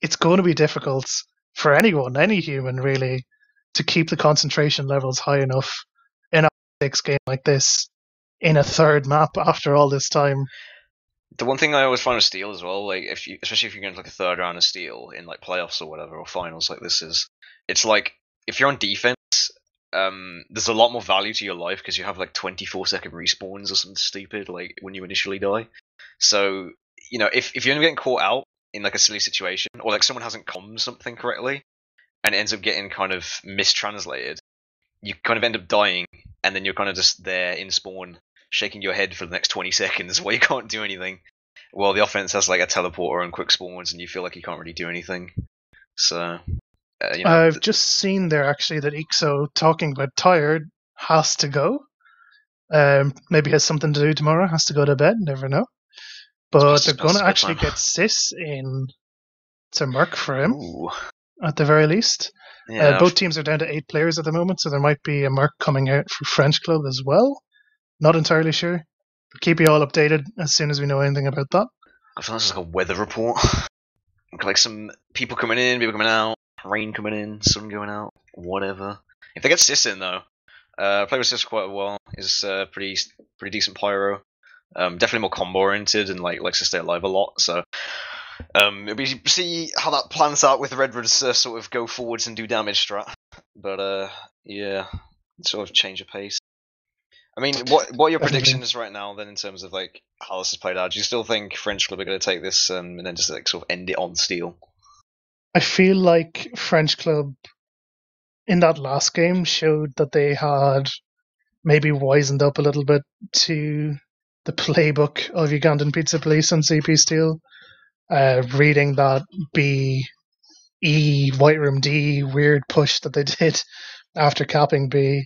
it's going to be difficult for anyone, any human really, to keep the concentration levels high enough in a 6 game like this in a third map after all this time. The one thing I always find with Steel as well, especially if you're going to a third round of Steel in playoffs or whatever, or finals like this is, it's if you're on defense, there's a lot more value to your life because you have 24-second respawns or something stupid when you initially die. So if you're getting caught out in a silly situation, or someone hasn't commed something correctly, and it ends up getting kind of mistranslated, you kind of end up dying, and then you're kind of just there in spawn, shaking your head for the next 20 seconds while you can't do anything. Well, the offense has a teleporter and quick spawns, and you feel you can't really do anything. So, I've just seen there actually that Ixo, talking about tired, has to go. Maybe has something to do tomorrow, has to go to bed, never know. But they're going to actually get Sis in to Merc for him. Ooh. At the very least. Yeah. Both teams are down to 8 players at the moment, so there might be a Merc coming out for French Club as well. Not entirely sure. But keep you all updated as soon as we know anything about that. I feel this is a weather report. Some people coming in, people coming out, rain coming in, sun going out, whatever. If they get Sis in though, I played with Sis quite a while. He's pretty decent pyro. Definitely more combo oriented and likes to stay alive a lot. So it'll be see how that plans out with Redwood's sort of go forwards and do damage strat. But yeah, sort of change of pace. I mean, what are your predictions right now then in terms of how this is played out? Do you still think French Club are going to take this and then just sort of end it on steel? I feel like French Club in that last game showed that they had maybe wisened up a little bit to the playbook of Ugandan Pizza Police and CP Steel. Reading that B, E, White Room D weird push that they did after capping B,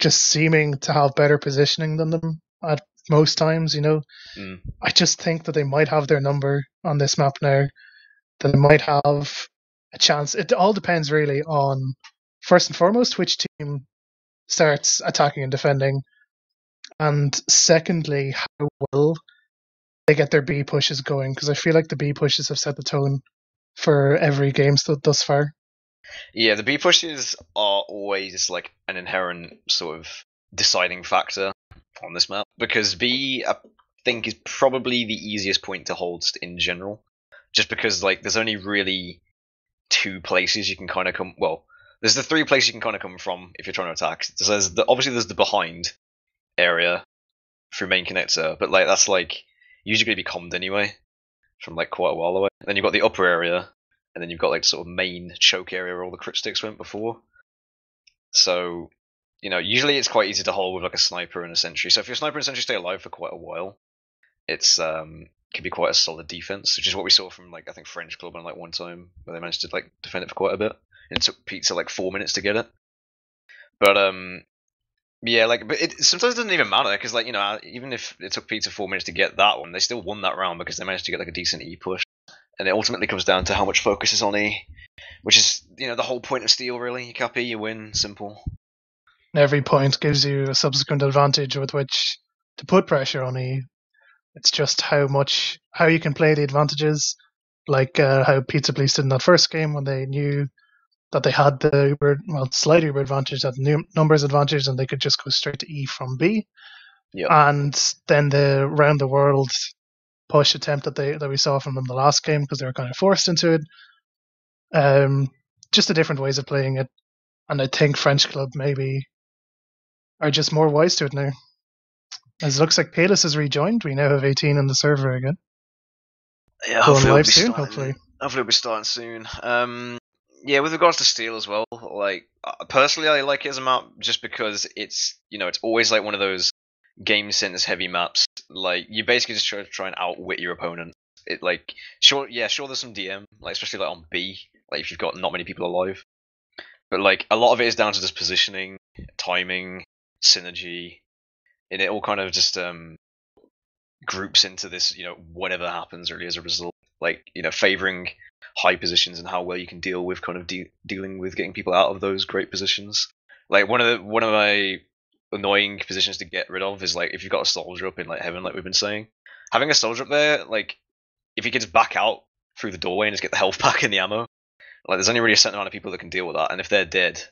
just seeming to have better positioning than them at most times, I just think that they might have their number on this map now, that they might have a chance. It all depends really on, first and foremost, which team starts attacking and defending, and secondly, how well they get their B pushes going, because I feel like the B pushes have set the tone for every game thus far. Yeah, the B pushes are always an inherent sort of deciding factor on this map, because B, I think, is probably the easiest point to hold in general, just because there's only really 2 places you can kind of come. Well, there's the 3 places you can kind of come from if you're trying to attack. So obviously there's the behind area through main connector, but that's usually going to be commed anyway from like quite a while away. And then you've got the upper area, and then you've got like sort of main choke area where all the crit sticks went before. So, you know, usually it's quite easy to hold with like a sniper and a sentry. So if your sniper and sentry stay alive for quite a while, it's can be quite a solid defense, which is what we saw from like I think Frenchclub on like one time where they managed to like defend it for quite a bit. And it took Pizza like 4 minutes to get it. But yeah, like, but it sometimes doesn't even matter because, like, you know, even if it took Pizza 4 minutes to get that one, they still won that round because they managed to get like a decent E push. And it ultimately comes down to how much focus is on E, which is, you know, the whole point of Steel. Really, you cap E, you win, simple. Every point gives you a subsequent advantage with which to put pressure on E. It's just how you can play the advantages, like how Pizza Police did in that first game when they knew that they had the slight Uber advantage, that numbers advantage, and they could just go straight to E from B. Yep. And then the round the world push attempt that we saw from them the last game, because they were kind of forced into it. Just the different ways of playing it, and I think Frenchclub maybe are just more wise to it now. As it looks like Payless has rejoined, we now have 18 on the server again. Yeah, going hopefully live soon. Hopefully we'll be starting soon. Yeah, with regards to Steel as well, like personally, I like it as a map just because it's, you know, it's always like one of those game sentence heavy maps. Like you basically just try and outwit your opponent. It like sure there's some DM, like especially like on B, like if you've got not many people alive. But like a lot of it is down to just positioning, timing, synergy, and it all kind of just groups into this, you know, whatever happens really as a result. Like, you know, favoring high positions and how well you can deal with kind of dealing with getting people out of those great positions. Like one of my annoying positions to get rid of is like if you've got a soldier up in like heaven, like we've been saying, having a soldier up there, like if he can just back out through the doorway and just get the health pack and the ammo, like there's only really a certain amount of people that can deal with that, and if they're dead,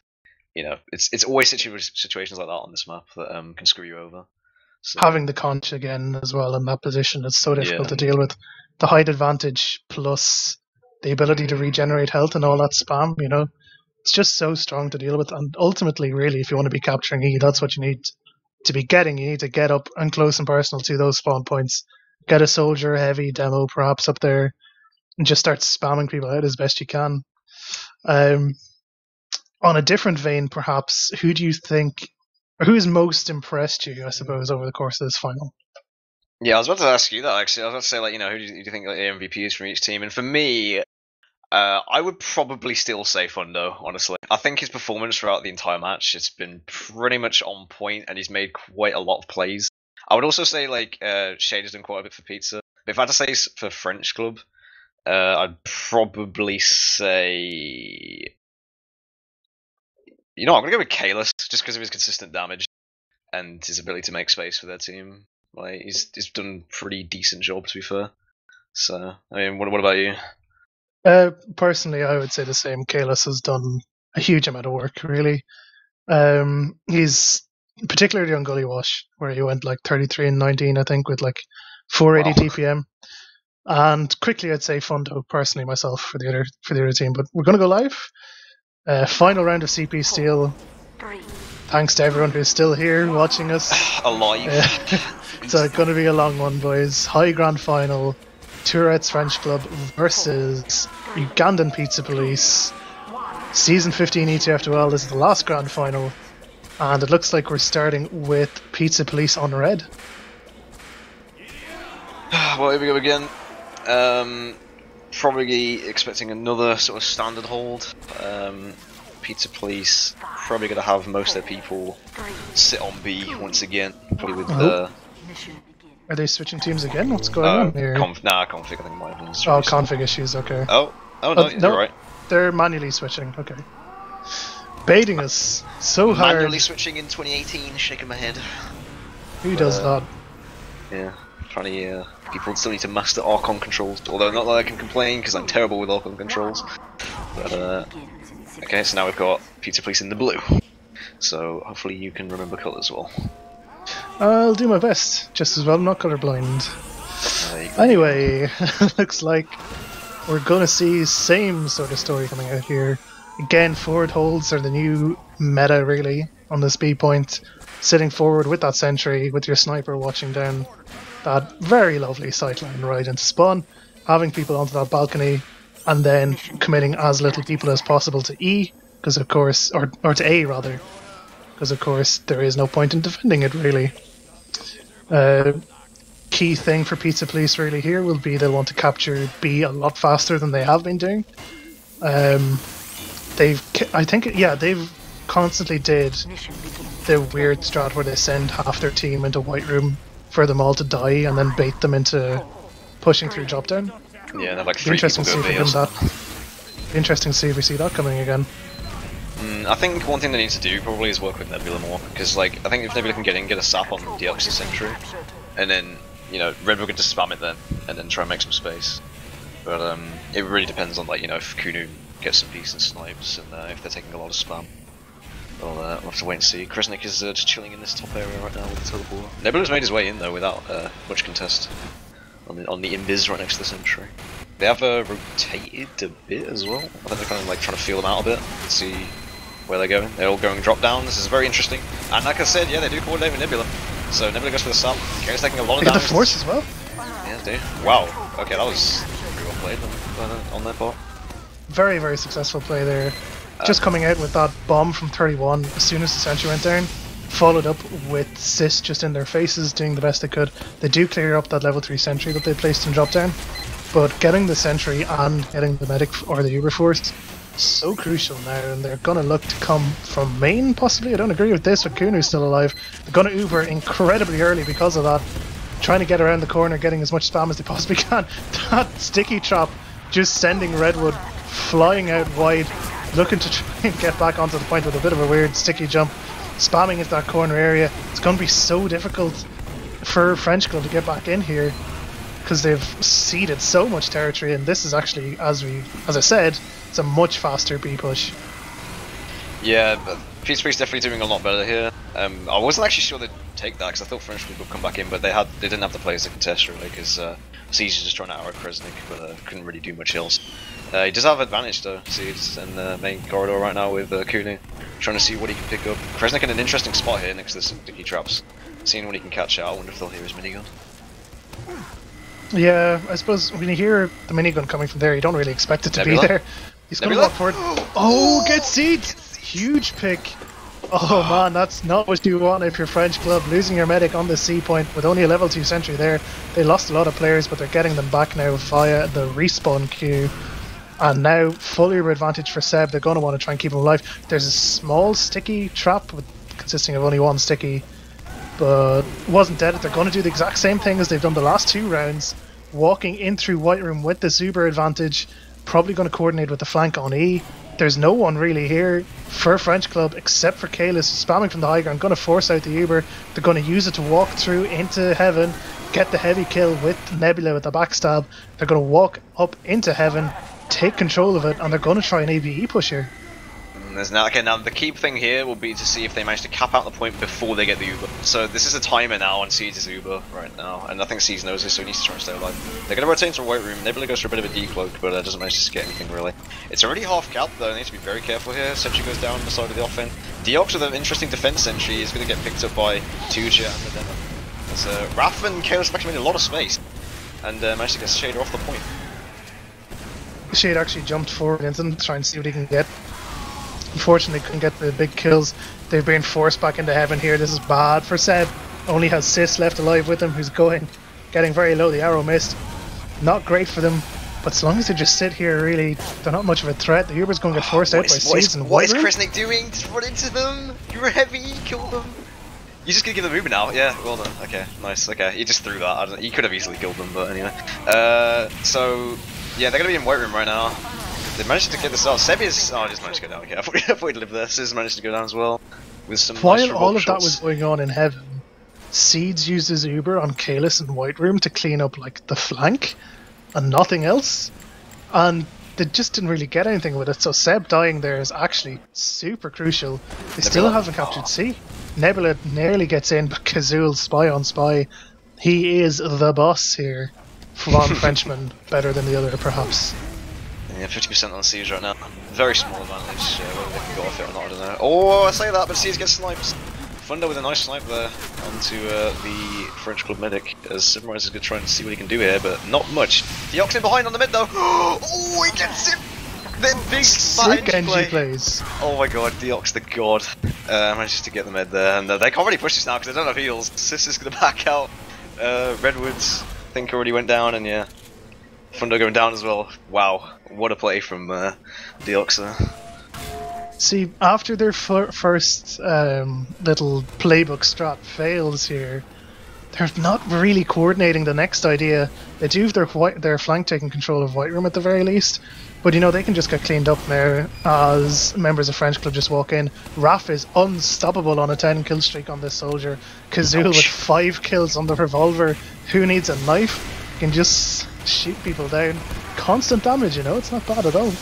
you know, it's always situations like that on this map that can screw you over. So, having the conch again as well in that position is so difficult to deal with. The height advantage plus the ability to regenerate health and all that spam, you know, it's just so strong to deal with. And ultimately, really, if you want to be capturing E, that's what you need to be getting. You need to get up and close and personal to those spawn points. Get a soldier, heavy demo perhaps up there, and just start spamming people out as best you can. On a different vein, perhaps, who do you think, or who's most impressed you, I suppose, over the course of this final? Yeah, I was about to ask you that actually. I was about to say, like, you know, who do you think like, the MVP is from each team? And for me, I would probably still say Fundo, honestly. I think his performance throughout the entire match has been pretty much on point, and he's made quite a lot of plays. I would also say, like, Shader's done quite a bit for Pizza. But if I had to say for Frenchclub, I'd probably say... You know, I'm going to go with Kalis, just because of his consistent damage and his ability to make space for their team. Like, he's done a pretty decent job, to be fair. So, I mean, what about you? Personally, I would say the same. Kalis has done a huge amount of work, really. He's particularly on Gullywash, where he went like 33 and 19, I think, with like 480 TPM. And quickly, I'd say Fundo, personally, myself, for the other team. But we're going to go live. Final round of CP Steel. Thanks to everyone who's still here watching us. Alive. It's going to be a long one, boys. High Grand Final. Tourettes Frenchclub versus Ugandan Pizza Police. Season 15 ETF2L. This is the last Grand Final. And it looks like we're starting with Pizza Police on red. Well, here we go again. Probably expecting another sort of standard hold. Pizza Police probably going to have most of their people sit on B once again. Probably with the... Are they switching teams again? What's going on here? Config I think it might have been. Config issues, okay. Oh no, you're right. They're manually switching, okay. Baiting us so hard. Manually switching in 2018, shaking my head. Who does that? Yeah, trying to, people still need to master Archon controls, although not that I can complain, because I'm terrible with Archon controls. But, okay, so now we've got Pizza Police in the blue. So, hopefully you can remember colours well. I'll do my best, just as well, I'm not colourblind. Anyway, looks like we're gonna see same sort of story coming out here. Again, forward holds are the new meta, really, on this B point. Sitting forward with that sentry, with your sniper watching down that very lovely sightline right into spawn, having people onto that balcony, and then committing as little people as possible to E, because of course, or to A rather, because of course there is no point in defending it really. Key thing for Pizza Police really here will be they'll want to capture B a lot faster than they have been doing. They've constantly did the weird strat where they send half their team into White Room for them all to die and then bait them into pushing through drop down. Yeah, they're like 3 people go B. Interesting to see if we see that coming again. I think one thing they need to do probably is work with Nebula more, because like I think if Nebula can get a sap on the Deoxys Sentry, and then Red Bull can just spam it then, and then try and make some space. But it really depends on if KouNou gets some decent snipes and if they're taking a lot of spam. We'll have to wait and see. Kresnik is just chilling in this top area right now with the teleport. Nebula's made his way in though without much contest on the Imbiz right next to the Sentry. They have rotated a bit as well. I think they're kind of trying to feel them out a bit and see where they're going. They're all going drop down. This is very interesting. And like I said, yeah, they do coordinate with Nebula. So Nebula goes for the sap. Karen's taking a lot of damage. The force as well. Yeah, they do. Wow. Okay, that was pretty well played on their part. Very, very successful play there. Just coming out with that bomb from 31 as soon as the Sentry went down. Followed up with Sis just in their faces, doing the best they could. They do clear up that level 3 Sentry that they placed in drop down. But getting the Sentry and getting the Medic or the Uber Force, so crucial now, and they're going to look to come from main possibly. I don't agree with this, but KouNou's still alive. They're going to Uber incredibly early because of that. Trying to get around the corner, getting as much spam as they possibly can. That sticky trap just sending Redwood flying out wide, looking to try and get back onto the point with a bit of a weird sticky jump. Spamming into that corner area. It's going to be so difficult for Frenchclub to get back in here because they've ceded so much territory, and this is actually, as I said, it's a much faster B push. Yeah, but Pizza Police definitely doing a lot better here. I wasn't actually sure they'd take that because I thought Frenchclub would come back in, but they didn't have the players to contest really because Siege is just trying to out Kresnik, but couldn't really do much else. He does have advantage though. Siege in the main corridor right now with KouNou, trying to see what he can pick up. Kresnik in an interesting spot here next to the sticky traps, seeing what he can catch out. I wonder if they'll hear his minigun. Yeah, I suppose when you hear the minigun coming from there, you don't really expect it to be there. He's going to walk forward. Oh, get seeds! Huge pick. Oh man, that's not what you want if you're Frenchclub. Losing your medic on the C point with only a level 2 Sentry there. They lost a lot of players, but they're getting them back now via the respawn queue. And now, full Uber advantage for Seb. They're going to want to try and keep him alive. There's a small sticky trap consisting of only one sticky, but wasn't dead. They're going to do the exact same thing as they've done the last 2 rounds. Walking in through White Room with this Uber advantage. Probably going to coordinate with the flank on E. There's no one really here for Frenchclub except for Kalis spamming from the high ground. Going to force out the Uber. They're going to use it to walk through into Heaven. Get the heavy kill with Nebula with the backstab. They're going to walk up into Heaven. Take control of it, and they're going to try an AVE push here. Now the key thing here will be to see if they manage to cap out the point before they get the Uber. So this is a timer now on Siege's Uber right now, and I think Siege knows this, so he needs to try and stay alive. They're going to rotate into a White Room. Nebula goes for a bit of a decloak, but doesn't manage to get anything really. It's already half capped though, they need to be very careful here. Sentry goes down the side of the offense. Deox with an interesting defense Sentry is going to get picked up by Tuja and the Demo. As Raph and Chaos actually made a lot of space, and managed to get Shader off the point. Shade actually jumped forward into them to try and see what he can get. Unfortunately, couldn't get the big kills. They've been forced back into Heaven here. This is bad for Seb. Only has Sis left alive with him, who's getting very low. The arrow missed. Not great for them, but as long as they just sit here, really, they're not much of a threat. The Uber's going to get forced out by Seeds and What is White Room. Kresnik doing? Just run into them! You're heavy, kill them! You're just gonna give them Uber now? Yeah, well done. Okay, nice. Okay, he just threw that. He could have easily killed them, but anyway. So, yeah, they're gonna be in White Room right now. They managed to get this out. Seb is... Oh, I just managed to go down. Okay, I thought he'd live there. Sis managed to go down as well. With some While nice all of shots. that was going on in Heaven, Seeds uses Uber on Kalis and White Room to clean up like the flank and nothing else. And they just didn't really get anything with it. So Seb dying there is actually super crucial. They still haven't captured C. Nebula nearly gets in, but Kazul spy on spy. He is the boss here. One Frenchman better than the other, perhaps. Yeah, 50% on Siege right now. Very small advantage. Whether they can go off it or not, I don't know. Oh, I say that, but Siege gets sniped. Thunder with a nice snipe there onto the French Club medic, as Simrise is going to try and see what he can do here, but not much. Deox in behind on the mid though. Oh, he gets him! The big Sick NG play. plays. Oh my god, Deox the god. Manages to get the mid there, and they can't really push this now because they don't have heals. Sis is going to back out. Redwoods, I think, already went down, and yeah. Thunder going down as well. Wow, what a play from Deox there. See, after their first little playbook strat fails here, they're not really coordinating the next idea. They do have their flank taking control of White Room at the very least, but you know, they can just get cleaned up now as members of French Club just walk in. Raf is unstoppable on a 10 kill streak on this soldier. Kazul with 5 kills on the revolver. Who needs a knife? Can just shoot people down. Constant damage, you know, it's not bad at all.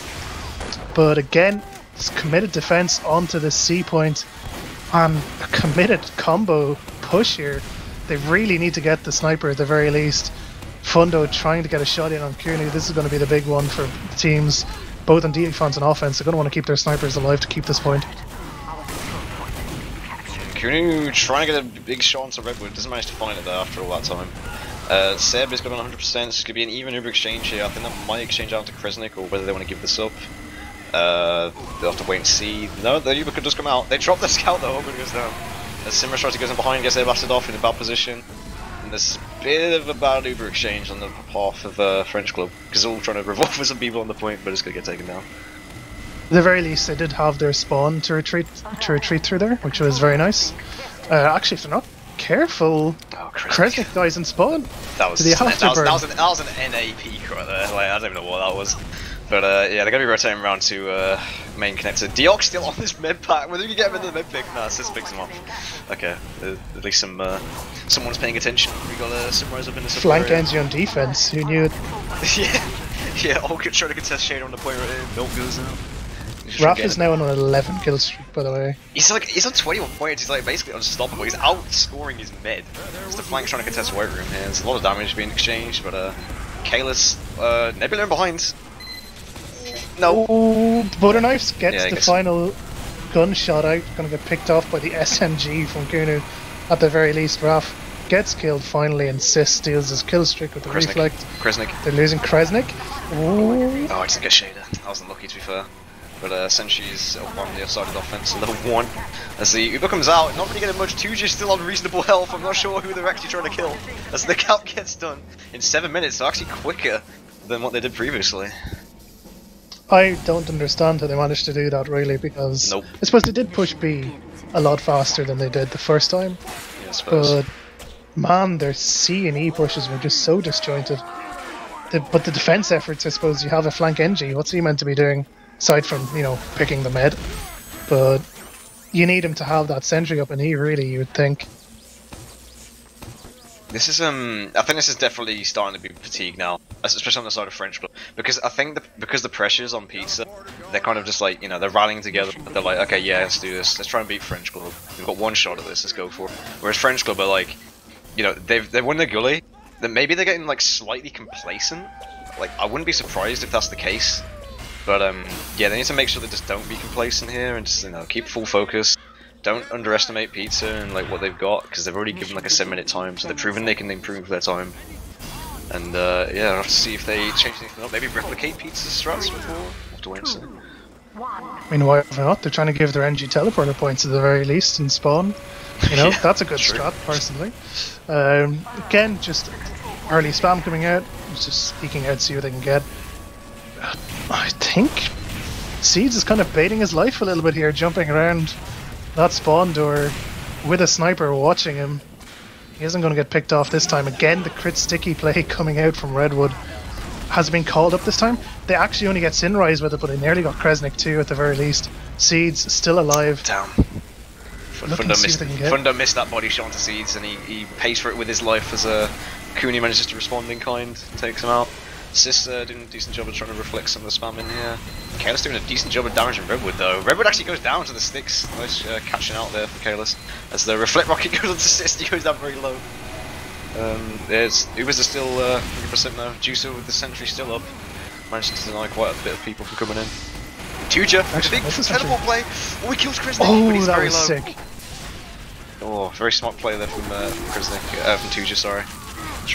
But again, this committed defense onto the C point and a committed combo push here. They really need to get the sniper at the very least. Fundo trying to get a shot in on CouNou. This is going to be the big one for teams, both on defense and offense. They're going to want to keep their snipers alive to keep this point. CouNou trying to get a big shot onto Redwood, doesn't manage to find it there after all that time. Seb is going on 100%, so it's going to be an even Uber exchange here. I think that might exchange out to Kresnik, or whether they want to give this up. They'll have to wait and see. No, the Uber could just come out. They drop the scout though, Uber goes down. As Simmer tries to go in behind, gets air blasted off in a bad position. And there's a bit of a bad Uber exchange on the half of French Club, because they're all trying to revolve with some people on the point, but it's going to get taken down. At the very least, they did have their spawn to retreat through there, which was very nice. Actually, if they're not careful, Kresnik dies in spawn. That was an NA peak right there. Like, I don't even know what that was. But yeah, they're going to be rotating around to main connector. Deox still on this mid pack. Whether you get him into the mid pick, nah, Sis picks him off. Okay, at least someone's paying attention. We got Simrise up in this flank NG on defense. Who knew it? yeah. All trying to contest Shade on the point right here. Milk goes out. Raf is now on an 11 kill streak, by the way. He's on 21 points. He's like basically unstoppable. He's outscoring his mid. It's the flank trying to contest White Room here. There's a lot of damage being exchanged, but Kalis, Nebula in behind. No. Oh, Butter Knives gets the final gunshot out. Gonna get picked off by the SMG from CouNou. At the very least, Raf gets killed finally, and Sis steals his kill streak with the reflect. Kresnik. They're losing Kresnik. Oh, I didn't get Shader. I was unlucky, to be fair. But Senshi's up on the other side of the offense, level 1. As the Uber comes out, not really getting much. Tuja's still on reasonable health. I'm not sure who they're actually trying to kill. As the count gets done in 7 minutes, they're actually quicker than what they did previously. I don't understand how they managed to do that, really, because I suppose they did push B a lot faster than they did the first time. Yeah, I suppose. But man, their C and E pushes were just so disjointed. But the defense efforts, I suppose, you have a flank NG. What's he meant to be doing? Aside from, you know, picking the med. But you need him to have that sentry up in E, really, you would think. This is I think this is definitely starting to be fatigued now, especially on the side of French Club, because I think because the pressure's on Pizza, they're kind of just like, you know, they're rallying together. They're like, okay, yeah, let's do this. Let's try and beat French Club. We've got one shot at this. Let's go for it. Whereas French Club are like, you know, they've won the Gully. Then maybe they're getting like slightly complacent. Like, I wouldn't be surprised if that's the case. But yeah, they need to make sure they just don't be complacent here and just, you know, keep full focus. Don't underestimate Pizza and like what they've got, because they've already given like a 7-minute time, so they've proven they can improve their time. And yeah, I'll have to see if they change anything up. Maybe replicate Pizza's strats before. We'll have to wait and see. I mean, why not? They're trying to give their NG teleporter points at the very least in spawn. You know, that's a good strat, personally. Again, just early spam coming out, just peeking out, see what they can get. I think Seeds is kind of baiting his life a little bit here, jumping around that spawn door with a sniper watching him. He isn't going to get picked off this time. Again, the crit sticky play coming out from Redwood has been called up this time. They actually only get Sinrise with it, but they nearly got Kresnik too at the very least. Seeds still alive. Damn. Fundo missed that body shot onto Seeds, and he pays for it with his life as CouNou manages to respond in kind, takes him out. Sis doing a decent job of trying to reflect some of the spam in here. Kalis doing a decent job of damaging Redwood though. Redwood actually goes down to the sticks. Nice catching out there for Kalis. As the reflect rocket goes onto Sis, he goes down very low. Ubers are still 100% though. Juicer with the sentry still up. Managed to deny quite a bit of people from coming in. Tuja, big teleport play. Oh, he kills Kresnik, but he's very low. Sick. Oh, very smart play there from Tuja, sorry.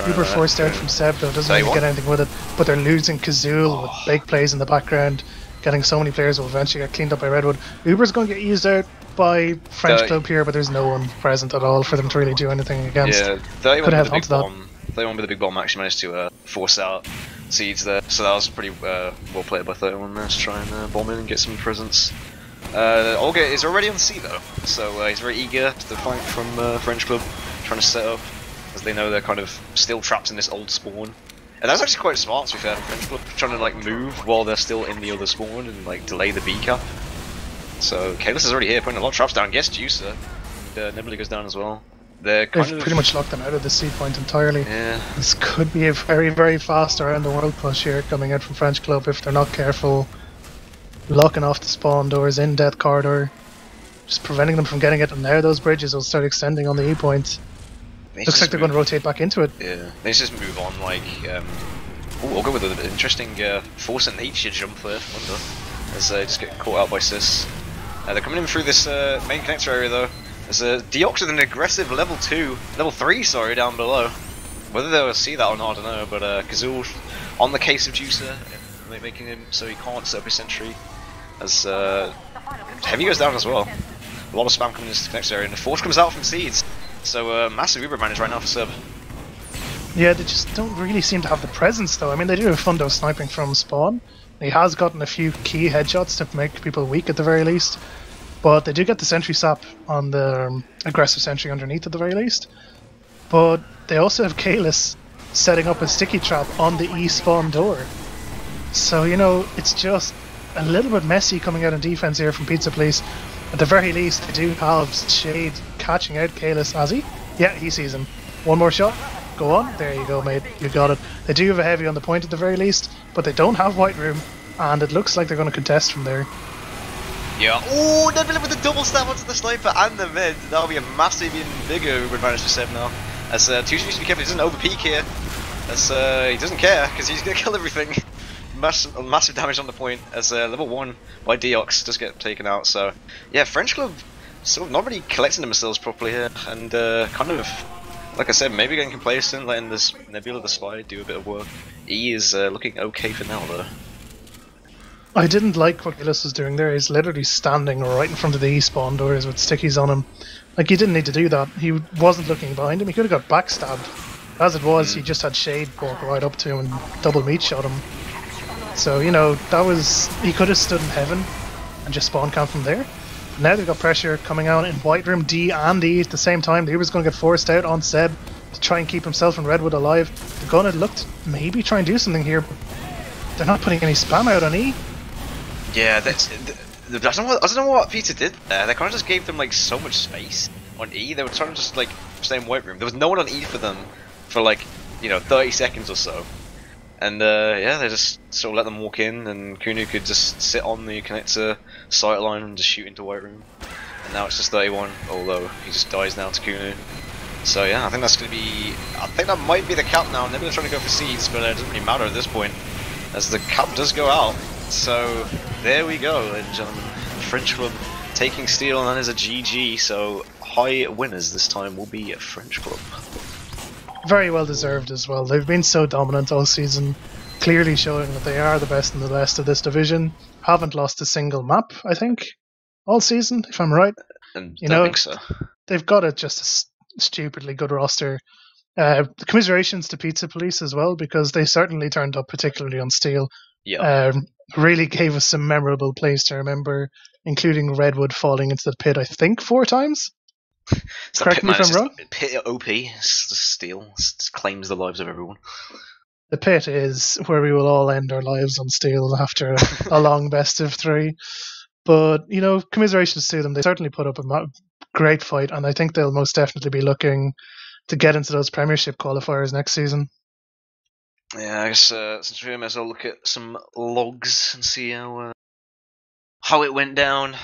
Uber forced out from Seb though, doesn't really get anything with it, but they're losing Kazul with big plays in the background, getting so many players will eventually get cleaned up by Redwood. Uber's going to get used out by French Club here, but there's no one present at all for them to really do anything against. Yeah, 31 with the big bomb. 31 with the big bomb actually managed to force out Seeds there, so that was pretty well played by 31 there to try and bomb in and get some presence. Olga is already on C though, so he's very eager to the fight from French Club, trying to set up, as they know they're kind of still trapped in this old spawn. And that's actually quite smart to be fair from French Club, trying to like move while they're still in the other spawn and like delay the B cap. So Kalis is already here, putting a lot of traps down, guess Juicer, and Nebula goes down as well. They've pretty much locked them out of the C point entirely. Yeah. This could be a very, very fast around the world push here coming out from French Club if they're not careful. Locking off the spawn doors in Death Corridor, just preventing them from getting it, and now those bridges will start extending on the E point. Looks like they're going to rotate back into it. Yeah, they just move on like. I'll go with an interesting Force of Nature jump there, as they just get caught out by Sis. They're coming in through this main connector area though. There's a Deox with an aggressive level 3, sorry, down below. Whether they'll see that or not, I don't know, but Kazul on the case of Juicer, making him so he can't set up his sentry. As Heavy goes down as well. A lot of spam coming into the connector area, and the Force comes out from Seeds. So massive Uber advantage right now for Seb. Yeah, they just don't really seem to have the presence though. I mean, they do have Fundo sniping from spawn. He has gotten a few key headshots to make people weak at the very least. But they do get the sentry sap on the aggressive sentry underneath at the very least. But they also have Kalis setting up a sticky trap on the E spawn door. So, you know, it's just a little bit messy coming out in defense here from Pizza Police. At the very least, they do have Shade catching out Kalis. Has he? Yeah, he sees him. One more shot. Go on. There you go, mate. You got it. They do have a heavy on the point at the very least, but they don't have White Room, and it looks like they're going to contest from there. Yeah. Oh, Nebula with the double stab onto the sniper and the mid. That'll be a massive, even bigger advantage for Seb now. As Tuja needs to be careful, he doesn't overpeak here. As he doesn't care, because he's going to kill everything. Massive damage on the point, as level 1 by Deox does get taken out. So, yeah, French Club sort of not really collecting themselves properly here. And kind of, like I said, maybe getting complacent, letting this Nebula the Spy do a bit of work. E is looking okay for now, though. I didn't like what Gillis was doing there. He's literally standing right in front of the E spawn doors with stickies on him. Like, he didn't need to do that. He wasn't looking behind him. He could have got backstabbed. As it was, he just had Shade walk right up to him and double meat shot him. So, you know, that was... He could have stood in heaven and just spawn camp from there. But now they've got pressure coming out in White Room D and E at the same time. The Uber's going to get forced out on Seb to try and keep himself and Redwood alive. They're going to look to maybe try and do something here, but they're not putting any spam out on E. Yeah, I don't know what Peter did there. They kind of just gave them like so much space on E. They were trying to just like stay in White Room. There was no one on E for them for like, you know, 30 seconds or so. And yeah, they just sort of let them walk in, and KouNou could just sit on the connector sight line and just shoot into White Room. And now it's just 31, although he just dies now to KouNou. So yeah, I think that's going to be... I think that might be the cap now. They're trying to go for Seeds, but it doesn't really matter at this point, as the cap does go out. So there we go, ladies and gentlemen. French Club taking Steel, and that is a GG. So high winners this time will be French Club. Very well deserved as well. They've been so dominant all season, clearly showing that they are the best in the best of this division. Haven't lost a single map, I think, all season, if I'm right. You know, think so. They've got just a stupidly good roster. Commiserations to Pizza Police as well, because they certainly turned up, particularly on Steel. Yeah. Really gave us some memorable plays to remember, including Redwood falling into the pit, I think, 4 times. Correct me if I'm wrong. Pit OP, Steel, claims the lives of everyone. The pit is where we will all end our lives on Steel after a long best of 3. But, you know, commiserations to them. They certainly put up a great fight, and I think they'll most definitely be looking to get into those Premiership qualifiers next season. Yeah, I guess since we may as well look at some logs and see how it went down.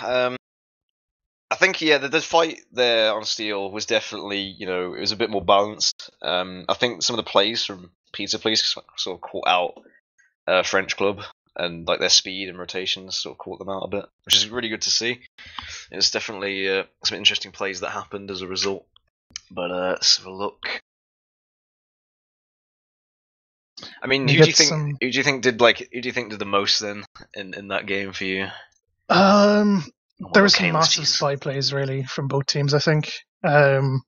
I think, yeah, the fight there on Steel was definitely, you know, it was a bit more balanced. I think some of the plays from Pizza Police sort of caught out French Club. and like their speed and rotations sort of caught them out a bit, which is really good to see. It's definitely some interesting plays that happened as a result. But let's have a look. I mean, who do you think did the most then in that game for you? There were some massive spy plays really from both teams, I think. In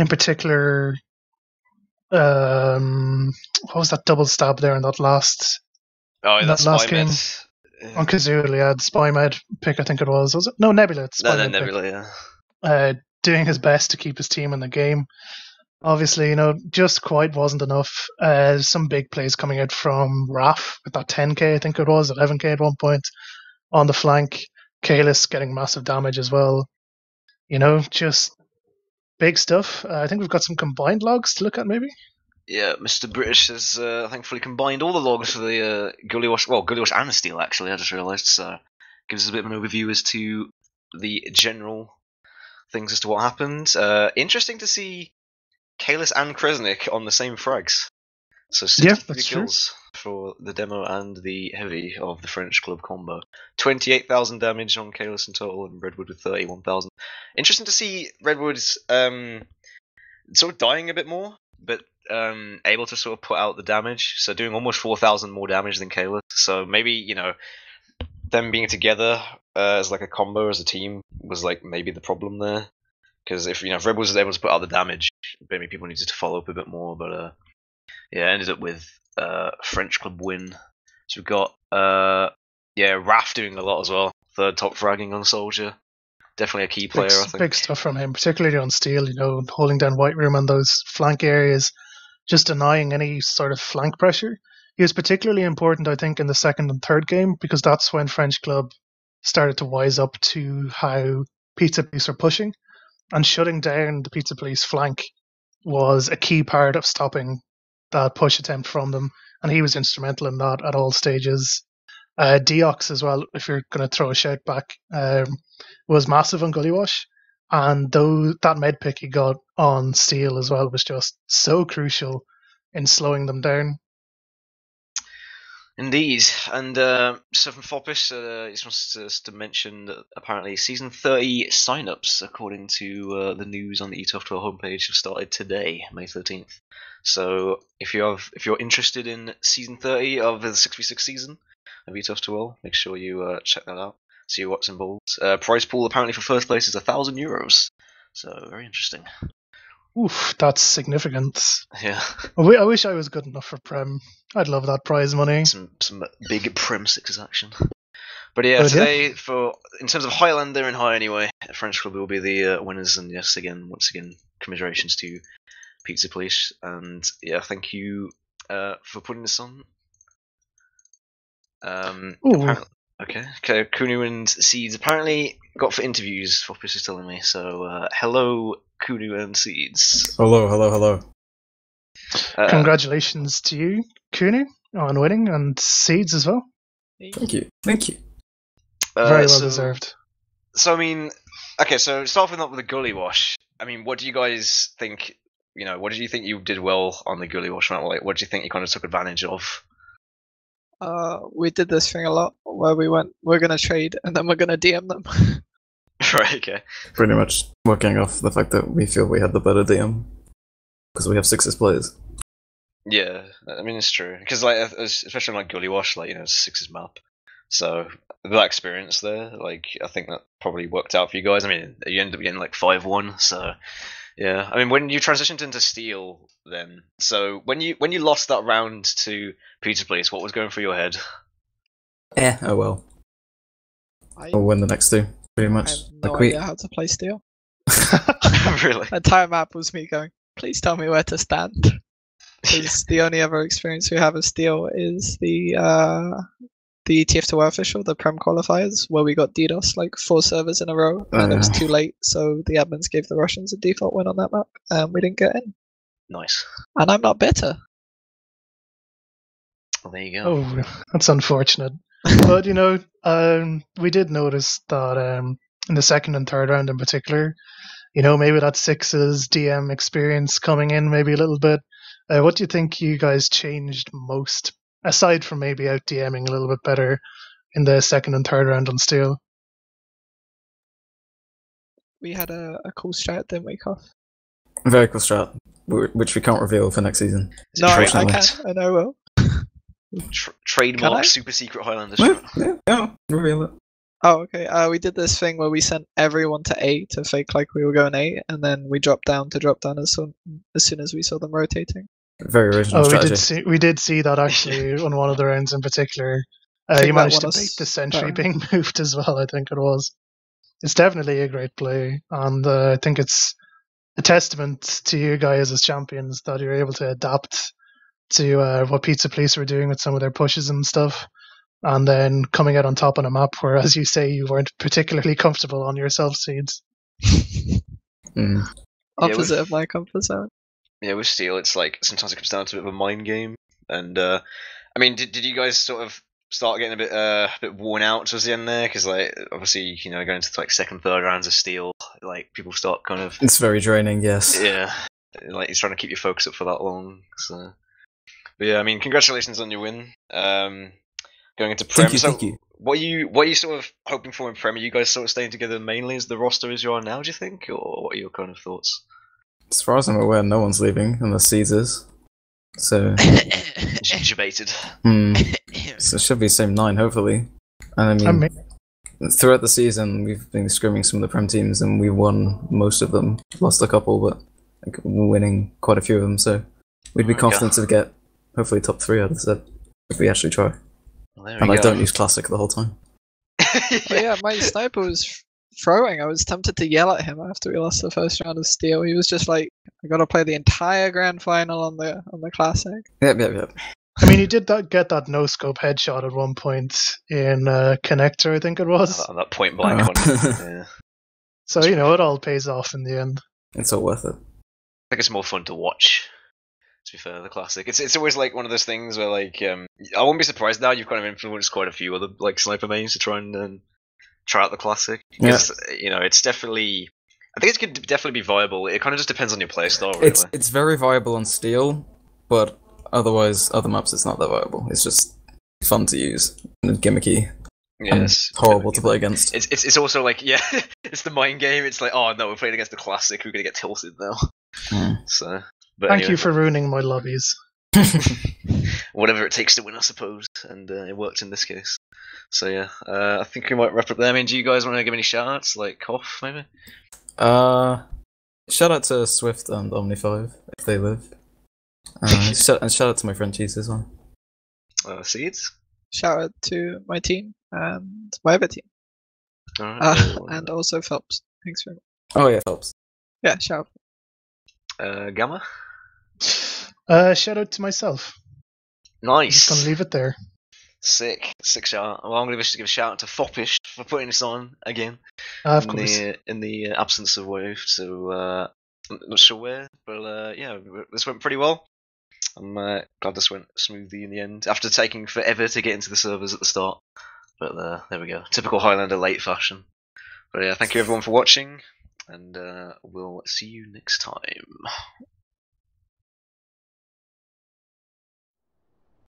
particular, what was that double stab there in that last? Oh, that last game on Kazoo. Yeah, the spy med pick, I think it was. Was it? No, Nebula. Nebula, pick. Yeah. Doing his best to keep his team in the game. Obviously, just quite wasn't enough. Some big plays coming out from Raf with that 10k, I think it was, 11k at one point on the flank. Kalis getting massive damage as well. Just big stuff. I think we've got some combined logs to look at, maybe. Yeah, Mr. British has thankfully combined all the logs for the Gullywash. Well, Gullywash and Steel, actually, I just realised. So gives us a bit of an overview as to the general things as to what happened. Interesting to see Kalis and Kresnik on the same frags. So 63 kills for the demo and the heavy of the Frenchclub combo. 28,000 damage on Kalis in total, and Redwood with 31,000. Interesting to see Redwood's sort of dying a bit more, but able to sort of put out the damage. So doing almost 4,000 more damage than Kalis. So maybe, them being together as like a combo, as a team, was like maybe the problem there. Because if Redwood was able to put out the damage, maybe people needed to follow up a bit more. But ended up with Frenchclub win. So we've got Raf doing a lot as well. Third top fragging on Soldier. Definitely a key player, I think. Big stuff from him, particularly on Steel, holding down White Room on those flank areas, just denying any sort of flank pressure. He was particularly important, I think, in the second and third game, because that's when Frenchclub started to wise up to how Pizza Police are pushing. And shutting down the Pizza Police flank was a key part of stopping that push attempt from them, and he was instrumental in that at all stages. Deox as well, if you're going to throw a shout back, was massive on Gullywash, and that med pick he got on Steel as well was just so crucial in slowing them down. Indeed, and so from Foppish, he just wants us to mention that apparently Season 30 sign-ups, according to the news on the ETF2L homepage, have started today, May 13th. So if you're interested in Season 30 of the 6v6 season of ETF2L, make sure you check that out, see what's involved. Prize pool apparently for first place is €1,000, so very interesting. Oof, that's significant. Yeah. I wish I was good enough for Prem. I'd love that prize money. Some big Prem 6s action. But yeah, today, in terms of Highlander and High anyway, Frenchclub will be the winners, and once again, commiserations to Pizza Police, and yeah, thank you for putting this on. Okay, Counou and Seeds apparently got for interviews, Foppish is telling me, so hello, Counou and Seeds. Hello. Congratulations to you, Counou, on winning, and Seeds as well. Thank you. Very well deserved. So I mean, okay, so starting off with the Gullywash, I mean, what do you guys think, what did you think you did well on the Gullywash round? Like, what do you think you kind of took advantage of? We did this thing a lot where we're going to trade and then we're going to DM them. Right, okay. Pretty much working off the fact that we feel we had the better DM because we have 6s players. Yeah, I mean, it's true. Because, like, especially on Gullywash, like, it's a 6s map. So, that experience there, like, I think that probably worked out for you guys. I mean, you ended up getting, like, 5-1, so... Yeah, I mean, when you transitioned into Steel, then, so when you lost that round to Pizza Police, what was going through your head? Oh well. We'll win the next two, pretty much. I have no idea how to play Steel. Really? The entire map was me going, please tell me where to stand. Because the only other experience we have of Steel is the TF2 official, the Prem qualifiers, where we got DDoS like 4 servers in a row, and it was too late, so the admins gave the Russians a default win on that map, and we didn't get in. Nice. And I'm not bitter. Well, there you go. Oh, that's unfortunate. But, we did notice that in the second and third round in particular, maybe that 6's DM experience coming in maybe a little bit. What do you think you guys changed most aside from maybe out DMing a little bit better in the second and third round on steel. We had a cool strat, didn't we, Koff? Very cool strat, which we can't reveal for next season. No, I unfortunately. can. I know I will. Trademark Can I? super secret Highlander Yeah, strat. yeah, reveal it. Oh, okay. We did this thing where we sent everyone to A to fake like we were going A, and then we dropped down as soon as we saw them rotating. Very original Oh, strategy. we did see that actually on one of the rounds in particular. I think You that managed to one bait was the sentry better. being moved as well, I think it was. It's definitely a great play, and I think it's a testament to you guys as champions that you're able to adapt to what Pizza Police were doing with some of their pushes and stuff, and then coming out on top on a map where, as you say, you weren't particularly comfortable on your self-seeds. Mm. Opposite of my comfort zone. Yeah, with Steel, it's like sometimes it comes down to a bit of a mind game. And I mean, did you guys sort of start getting a bit worn out towards the end there? Because like obviously, you know, going into like second, third rounds of Steel, like people start kind of It's very draining, yes. yeah, like he's trying to keep your focus up for that long. So, but yeah, I mean, congratulations on your win. Going into Prem. Thank you. What are you sort of hoping for in Prem? Are you guys sort of staying together mainly as the roster as you are now? Do you think, or what are your kind of thoughts? As far as I'm aware, no one's leaving unless Caesars. So, Debated. so it should be same 9, hopefully. And I mean, throughout the season, we've been scrimming some of the Prem teams, and we won most of them. Lost a couple, but like, we're winning quite a few of them. So we'd be confident to get hopefully top 3 out of that if we actually try. Well, there And we I go. don't use classic the whole time. But yeah, my sniper was throwing. I was tempted to yell at him after we lost the first round of Steel. He was just like, "I got to play the entire grand final on the classic." Yep. I mean, you did get that no-scope headshot at one point in Connector, I think it was. On that point blank one. Yeah. So, you know, it all pays off in the end. It's all worth it. I think it's more fun to watch. To be fair, the classic. It's always like one of those things where like I won't be surprised now you've kind of influenced quite a few other like sniper mains to try and try out the classic. Because you know, it's definitely. I think it could definitely be viable. It kind of just depends on your playstyle, really. It's very viable on Steel, but otherwise, other maps it's not that viable. It's just fun to use and gimmicky. Yes, and horrible to play against. It's also like it's the mind game. It's like oh no, we're playing against the classic. We're gonna get tilted now. So. But Thank anyway, you for ruining my lobbies. whatever it takes to win, I suppose, and it worked in this case. So yeah, I think we might wrap up there. I mean, do you guys want to give any shout-outs, like Koff, maybe? Shout out to Swift and Omni5 if they live. And shout out to my friend Cheese as well. Seeds. Shout out to my team and my other team, Alright, and also Phelps. Thanks very much. Oh yeah, helps. Yeah, shout out. Gamma. Shout out to myself. Nice. I'm just gonna leave it there. Sick shout out. Well, I'm gonna give a shout out to Foppish for putting this on again. Of course. In the absence of Wiethoofd, so I'm not sure where, but yeah, this went pretty well. I'm glad this went smoothly in the end, after taking forever to get into the servers at the start. But there we go, typical Highlander late fashion. But yeah, thank you everyone for watching, and we'll see you next time.